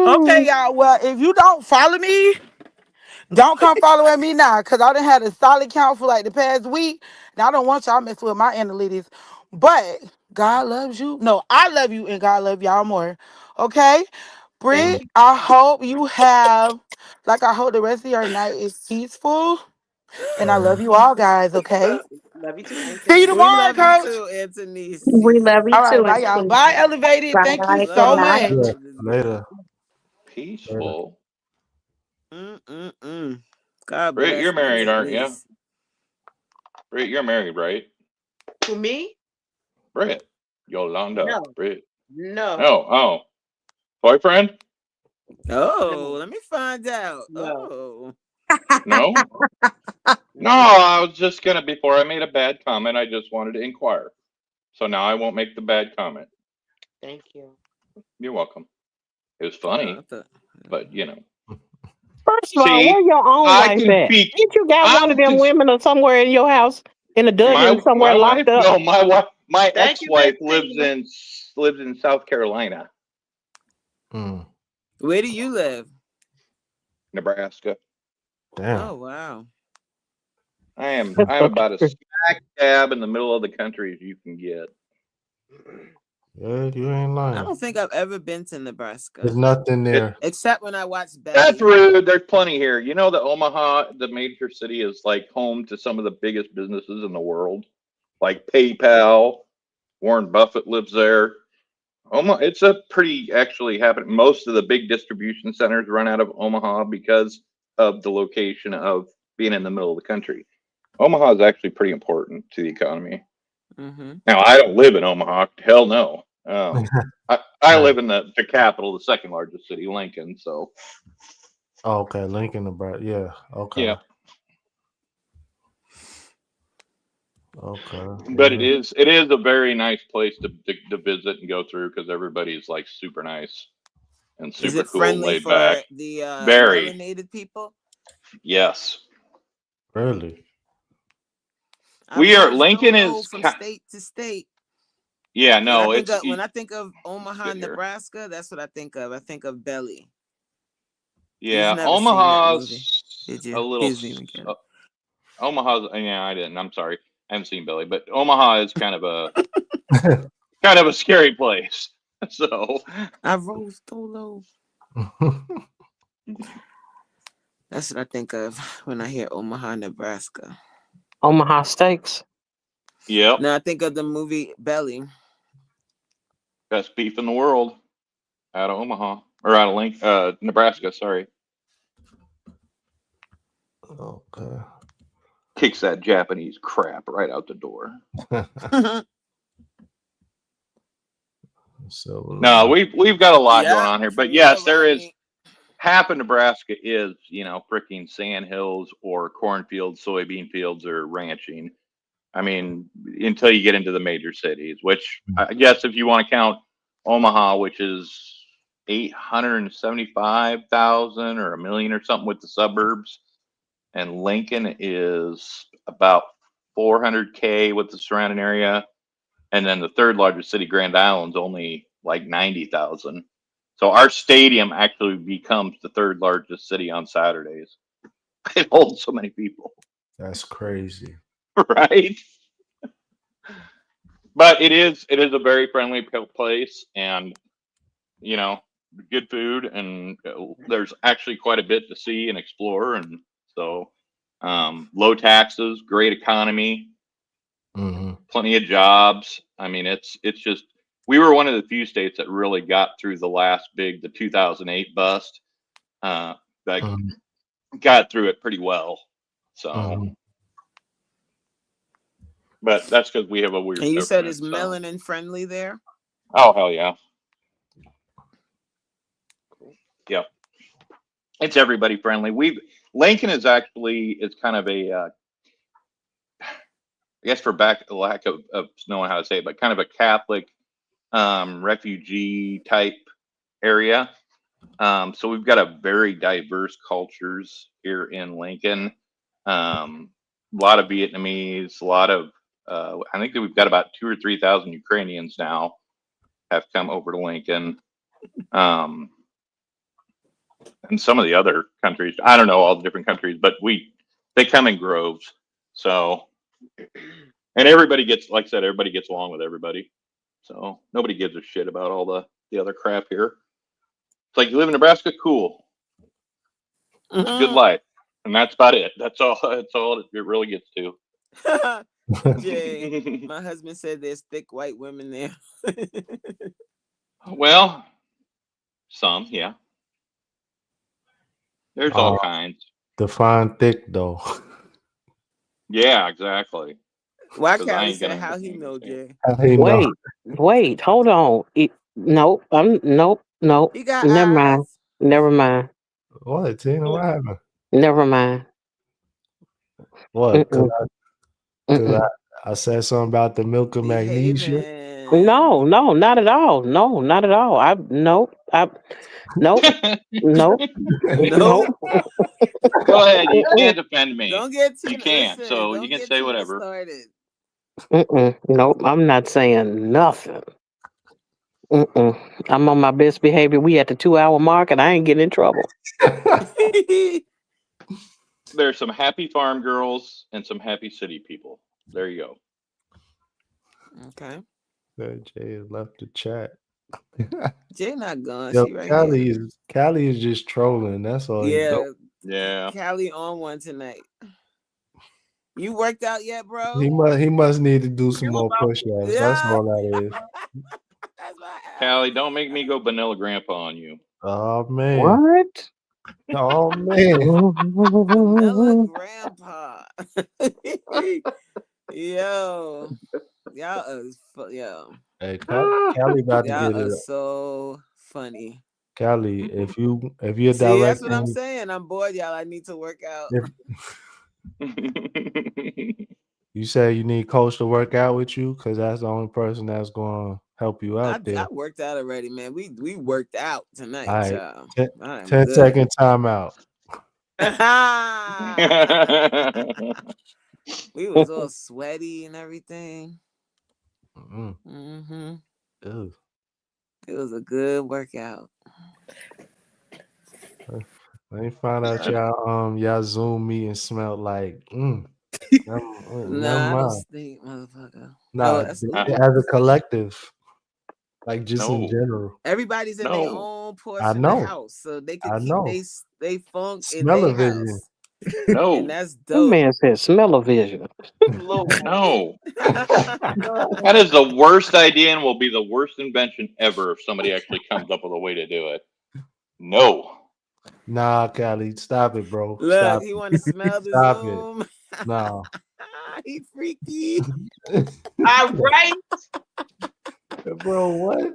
Okay, Mm. y'all. Well, if you don't follow me, don't come following me now, cause I done had a solid count for like the past week. Now I don't want y'all mess with my analytics. But God loves you. No, I love you and God love y'all more. Okay? Thank Britt, you. I hope you have I hope the rest of your night is peaceful. And I love you all guys, okay? Love you too, See you Anthony. We tomorrow, love you coach. too, Anthony We C. love you All right, too, bye, it's y'all. cool. Bye, Elevated. Thank you Bye, so good Love night. much. Yeah. you. Later. Later. Peaceful. Mm-mm-mm. God Britt, bless you're married, aren't you? Anthony's. Britt, you're married, right? To me? Britt, Yolanda, No. Britt. No. Oh, boyfriend? Oh, No. let me find out. No. Oh. No, no. Mm-mm. I was just gonna before I made a bad comment. I just wanted to inquire. So now I won't make the bad comment. Thank you. You're welcome. It was I funny, thought. but you know. First of all, See, where your own I wife can at? speak. Ain't you got one of I'm them cons- women or somewhere in your house in a dungeon my somewhere wife. locked up? No, my wife. My Thank you, ex-wife Maxine. lives in South Carolina, Mm. Where do you live? Nebraska. Damn. Oh wow. I'm about as smack dab in the middle of the country as you can get. Yeah, you ain't I lying. don't think I've ever been to There's Nebraska. nothing It there. Except when I watched That's Belly. rude. There's plenty here. You know that Omaha, the major city, is like home to some of the biggest businesses in the world, like PayPal. Warren Buffett lives there. Omaha, it's a pretty actually happening. Most of the big distribution centers run out of Omaha because of the location of being in the middle of the country. Omaha is actually pretty important to the economy. Mm-hmm. Now, I don't live in Omaha. Hell no. I Right. live in the capital, the second largest city, Lincoln. So, Oh, okay, Lincoln, Nebraska. Yeah. Okay. yeah. Okay. But Yeah. it is a very nice place to visit and go through because everybody's like super nice and Is super it cool, friendly laid back. for the Very. melanated people? Yes. Really. I've We are heard don't Lincoln know is from state to state. yeah, When I no, think it's of when I think of Omaha, good here. Nebraska, that's what I think of. I think of Belly. You've Yeah, never seen that movie, Omaha's did a you? little He's even get it. Omaha's yeah, I didn't. I'm sorry. I haven't seen Billy, but Omaha is kind of a scary place. So, I rose so low. That's what I think of when I hear Omaha, Nebraska. Omaha Steaks. yep, Now I think of the movie Belly. best beef in the world out of Omaha or out of Nebraska, sorry. Okay. Kicks that Japanese crap right out the door. No, So we've got a lot going Yeah, on here, for but real, yes, there is Rodney. half of Nebraska is, freaking sand hills or cornfields, soybean fields, or ranching. I mean, until you get into the major cities, which I guess if you want to count Omaha, which is 875,000 or a million or something with the suburbs, and Lincoln is about 400K with the surrounding area, and then the third largest city, Grand Island's only like 90,000. So our stadium actually becomes the third largest city on Saturdays. It holds so many people, That's crazy. right? But it is a very friendly place, and you know, good food, and there's actually quite a bit to see and explore, and so low taxes, great economy, Hmm. plenty of jobs. I mean, it's just we were one of the few states that really got through the 2008 bust. That Hmm. got through it pretty well. So, Hmm. but that's because we have a weird And you said government. it's So, melanin friendly there? oh hell yeah, yeah, it's everybody friendly. Lincoln is actually it's kind of a I guess for lack of knowing how to say it, but kind of a Catholic refugee type area. So we've got a very diverse cultures here in Lincoln. A lot of Vietnamese, a lot of I think that we've got about 2 or 3 thousand Ukrainians now have come over to Lincoln, um, and some of the other countries. I don't know all the different countries, but they come in groves. So and everybody gets, like I said, everybody gets along with everybody. So nobody gives a shit about all the other crap here. It's like you live in Nebraska, cool. It's a good Mhm. life, and that's about it. That's all. That's all it really gets to. Jay, my husband said there's thick white women there. Well, some, yeah. There's all Uh, kinds. define thick though. Yeah, exactly. Why Because I Callie ain't said gonna. how he know, Jay? How you know? Wait, hold on. Nope, nope. He got Never mind. eyes. Never mind. What, Tina? What happened? Never mind. What? Mm-mm, Cause mm-mm. I said something about the milk of magnesia. Behaving. No, not at all. No, not at all. Nope, nope, nope. No. Go ahead. You Mm-mm, can't defend me. Don't get You Tina. can't. Listen, So you don't can get say Tina whatever. started. mm-mm. Nope, I'm not saying nothing. Mm-mm. I'm on my best behavior. We at the 2 hour mark and I ain't getting in trouble. There's some happy farm girls and some happy city people. There you go. Okay. Jay left the chat. Jay not gone. Yo, She right here. Callie is just trolling. That's all he's doing. Yeah. Yeah. Callie on one tonight. You worked out yet, bro? He must need to do some You more about push-ups. That's Yeah. all that is. That's my ass. Callie, don't make me go vanilla grandpa on you. Oh man. What? Oh man. Vanilla grandpa. Yo. Yo. Hey, Callie about to Y'all get are it. so funny. Callie, if you're See, that's what I'm directing, saying. I'm bored, y'all. I need to work out. if you say you need coach to work out with you, because that's the only person that's going to help you I out there. worked out already, man. We worked out tonight, All right, y'all. 10, I'm 10 good. second timeout. We was all sweaty and everything. Mm, Hmm ew. It was a good workout. Let me find out y'all Zoom meeting smelled like. Never Nah, I don't mind. stink, motherfucker. Oh, Nah, that's as a collective, like just in No, general. everybody's in their no, own I portion of the know, house, so they could I keep know. they funk in their Smell-o-vision. house, and no, that's That dope. man said smell-o-vision. Lord? no. That is the worst idea and will be the worst invention ever if somebody actually comes up with a way to do it. No. Nah, Callie, stop it, bro. Look, Stop he it. want to smell the Stop it. Zoom. No. He freaky, All right. Bro, what?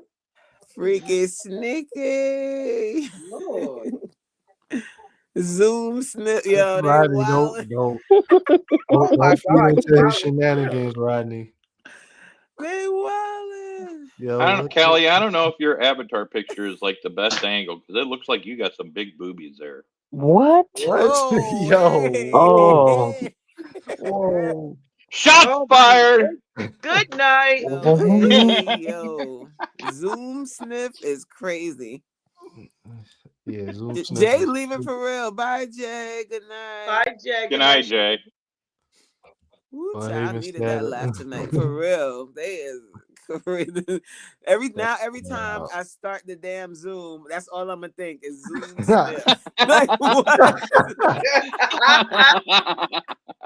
freaky, sneaky. Lord. Zoom snip, yo, they Rodney, wild. Oh my don't feed God. into You his wildin'. shenanigans, Rodney. They wildin'. Yo, I don't, what the- Callie. I don't know if your avatar picture is like the best angle because it looks like you got some big boobies there. What? what? Whoa, Yo, Oh. hey. whoa. Shots Oh, fired. good night. Yo, hey, yo. Zoom sniff is crazy. Yeah, Zoom Sniff Jay, is leave it for real. Bye, Jay. Good night. Bye, Jack. Good Good night, night. Jay. Woo, well, child, I Haven needed that said laugh tonight. For real. They is crazy. Every time I start the damn Zoom, that's all I'm gonna think is Zoom sniff. Like what?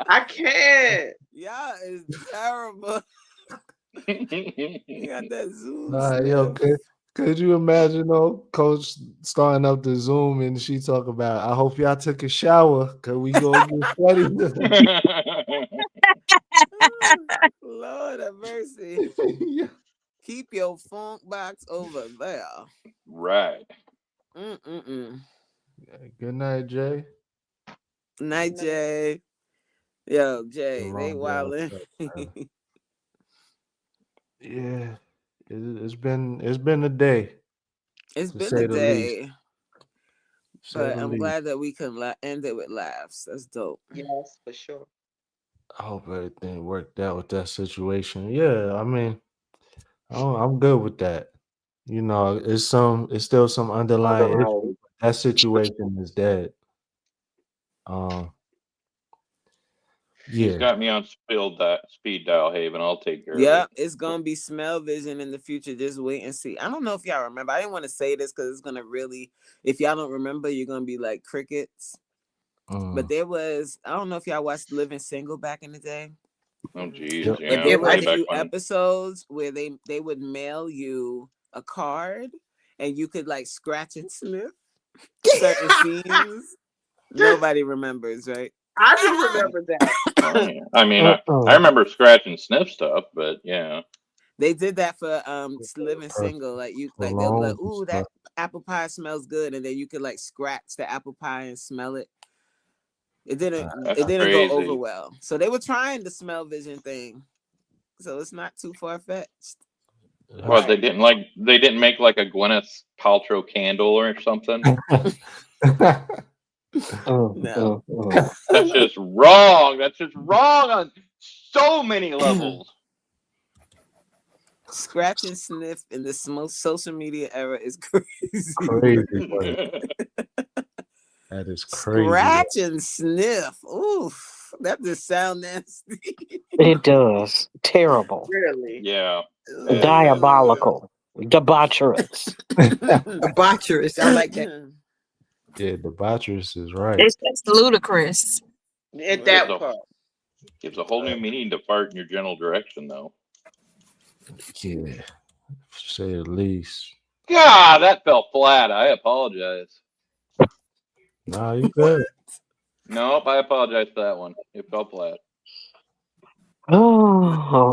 I can't. Y'all is terrible. You got that Zoom Yo, sniff. could you imagine though, Coach starting up the Zoom and she talk about, I hope y'all took a shower because we gonna get sweaty. Lord have mercy. Yeah. Keep your funk box over there. Right. Mm-mm-mm. Good night, Jay. Night, Jay. Yo, Jay, The they wrong girl. wildin'. Yeah, it's been a day It's to been a say the least. day, Say but the I'm least. glad that we can end it with laughs. That's dope. Yes, for sure. I hope everything worked out with that situation. Yeah, I mean, I'm good with that. You know, it's still some underlying issue. That situation is dead. Um, She's yeah. got me on speed dial, Haven. I'll take care of Yeah, it. it's gonna be smell vision in the future. Just wait and see. I don't know if y'all remember. I didn't want to say this because it's gonna really. If y'all don't remember, you're gonna be like crickets. But there was. I don't know if y'all watched Living Single back in the day. Oh, geez, Yep. But yeah. there were Way a back few when. episodes where they would mail you a card, and you could like scratch and sniff certain scenes. Nobody remembers, right? I do remember that. Oh, yeah. I mean, I Uh-uh. remember scratch and sniff stuff, but yeah. They did that for Living Perfect. Single. Like you like they'll be like, Cologne and ooh, that stuff. apple pie smells good, and then you could like scratch the apple pie and smell it. It didn't That's it didn't go over crazy. well. So they were trying the smell vision thing. So it's not too far fetched. What, Right. they didn't make like a Gwyneth Paltrow candle or something? No. That's just wrong. That's just wrong on so many levels. Scratch and sniff in this most social media era is crazy. Crazy work. That is crazy work. Scratch and sniff. Oof. That just sound nasty. It does. Terrible. Really. Yeah. Yeah. Diabolical. Debaucherous. Debaucherous. I like that. Yeah, debaucherous is right. It's just ludicrous. At Gives that a, part. gives a whole new meaning to fart in your general direction, though. Yeah, to say the least. God, that fell flat. I apologize. Nah, you good. Nope, I apologize for that one. It fell flat. Oh.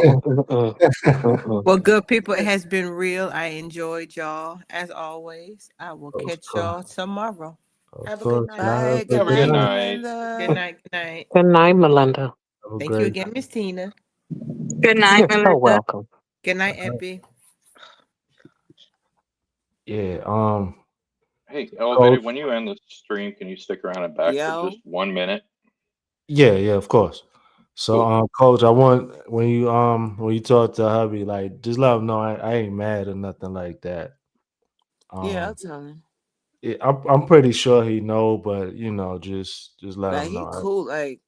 Well, good people, it has been real. I enjoyed y'all as always. I will Of catch course. y'all tomorrow. Of Have a good course. night. Y'all have Bye. a Good Have a good good night, night. night. Good Melinda. night. Good night. Good night, Melinda. Have a Thank you great again, Miss Tina. Good night, You're so Melinda. welcome. Good night, Epi. Yeah. Hey, Elevated, Coach. when you end the stream, can you stick around and back for Yo. just 1 minute? Yeah, of course. So, Cool. Coach, I want when you talk to hubby, like just let him know I ain't mad or nothing like that. Yeah, I'll Um, tell him. I'm pretty sure he know, but you know, just let Like him he know. cool. Like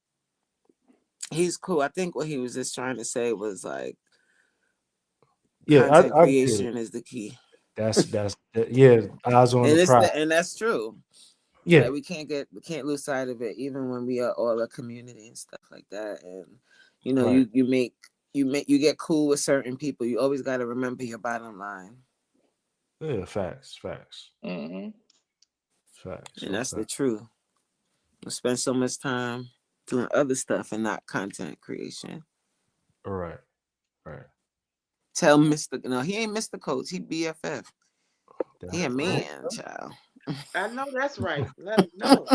he's cool. I think what he was just trying to say was like Yeah, content I get it. creation is the key. Yeah, eyes on the prize. And that's true. Yeah, Like we can't lose sight of it, even when we are all a community and stuff like that. And you know, right. you get cool with certain people. You always got to remember your bottom line, Yeah, facts. Hmm. and that's the Okay. truth. We spend so much time doing other stuff and not content creation. All right. Tell Mr. No, he ain't Mr. Coach. He BFF. He a That's man, child. I know that's right. Let him know.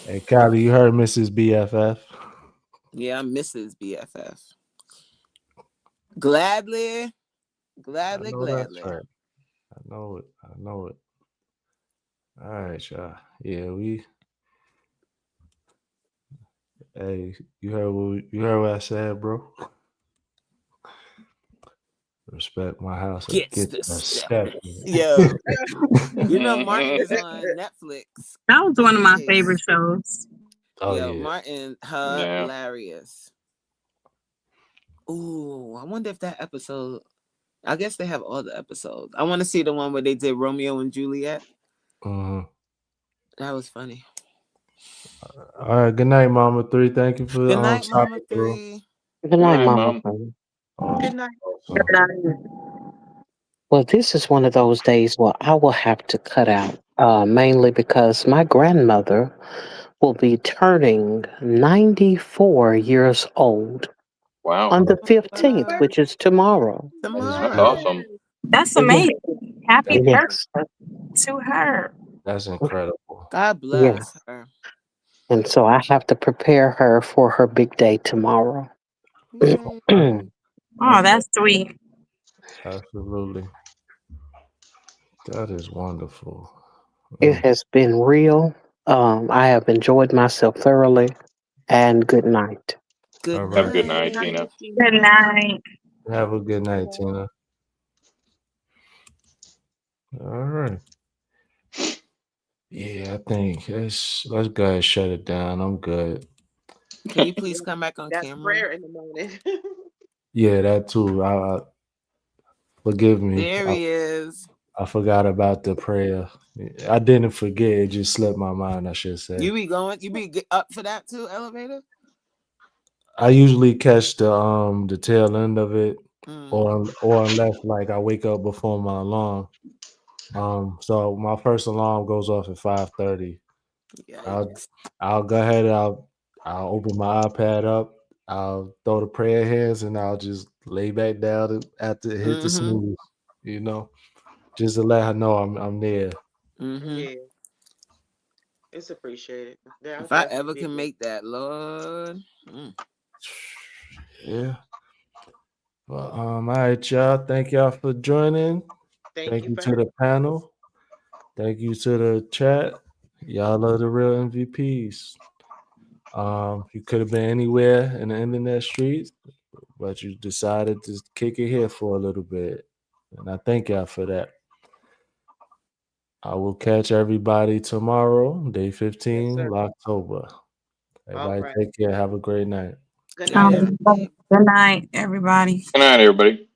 Hey, Kylie, you heard Mrs. BFF? Yeah, I'm Mrs. BFF. Gladly. I Gladly, know that's gladly. right. I know it. I know it. All right, y'all. Yeah, we. Hey, you heard what I said, bro. Respect my house or Gets get the the step. step. Yo, you know Martin is on Netflix That was one of these my days. favorite shows. Oh Yo, yeah. Martin, Yeah. hilarious. Ooh, I wonder if that episode. I guess they have all the episodes. I want to see the one where they did Romeo and Juliet. Hmm. That was funny. All right. Good night, Mama Three. Thank you for Good night, Mama topic, bro. Three. Good Good night, night, Mama. Mom. Good Awesome. night. Awesome. Well, this is one of those days where I will have to cut out, mainly because my grandmother will be turning 94 years old Wow. on the 15th, Wow. which is tomorrow. That's Tomorrow. awesome. That's Yes. amazing. Happy Yes. birthday to her. That's incredible. God Yes. bless her. And so I have to prepare her for her big day tomorrow. Yay. It Oh, that's sweet. Absolutely. That is wonderful. Mm. has been real. I have enjoyed myself thoroughly. And good night. Good All Have a right. good Good night, night. night, Tina. Miss Tina. Good night. Have a good night, Bye. Tina. All right. Yeah, I think let's go ahead and shut it down. I'm good. Can you please come back on That's camera? prayer in the morning. Yeah, that too. Forgive me. There he is. I forgot about the prayer. I didn't forget. It just slipped my mind. I should say. You be going? You be up for that too? Elevator? I usually catch the tail end of it, Mm. or unless like I wake up before my alarm. So my first alarm goes off at 5:30. I'll Yikes. I'll go ahead. I'll open my iPad up. I'll throw the prayer hands and I'll just lay back down after it hit the Mm-hmm. snooze. You know, just to let her know I'm there. Mm-hmm. Yeah, it's appreciated. That'll If I definitely ever be a can good. make that, Lord. Yeah. Well, all right, y'all. Thank y'all for joining. Thank Thank you you for to the panel. Thank you to the chat. Y'all are the real MVPs. You could have been anywhere in the internet streets, but you decided to kick it here for a little bit. And I thank y'all for that. I will catch everybody tomorrow, day Yes, 15, sir. October. All Everybody right. take care. Have a great night. Good Good night, night, everyone. everybody. Good night, everybody. Good night, everybody.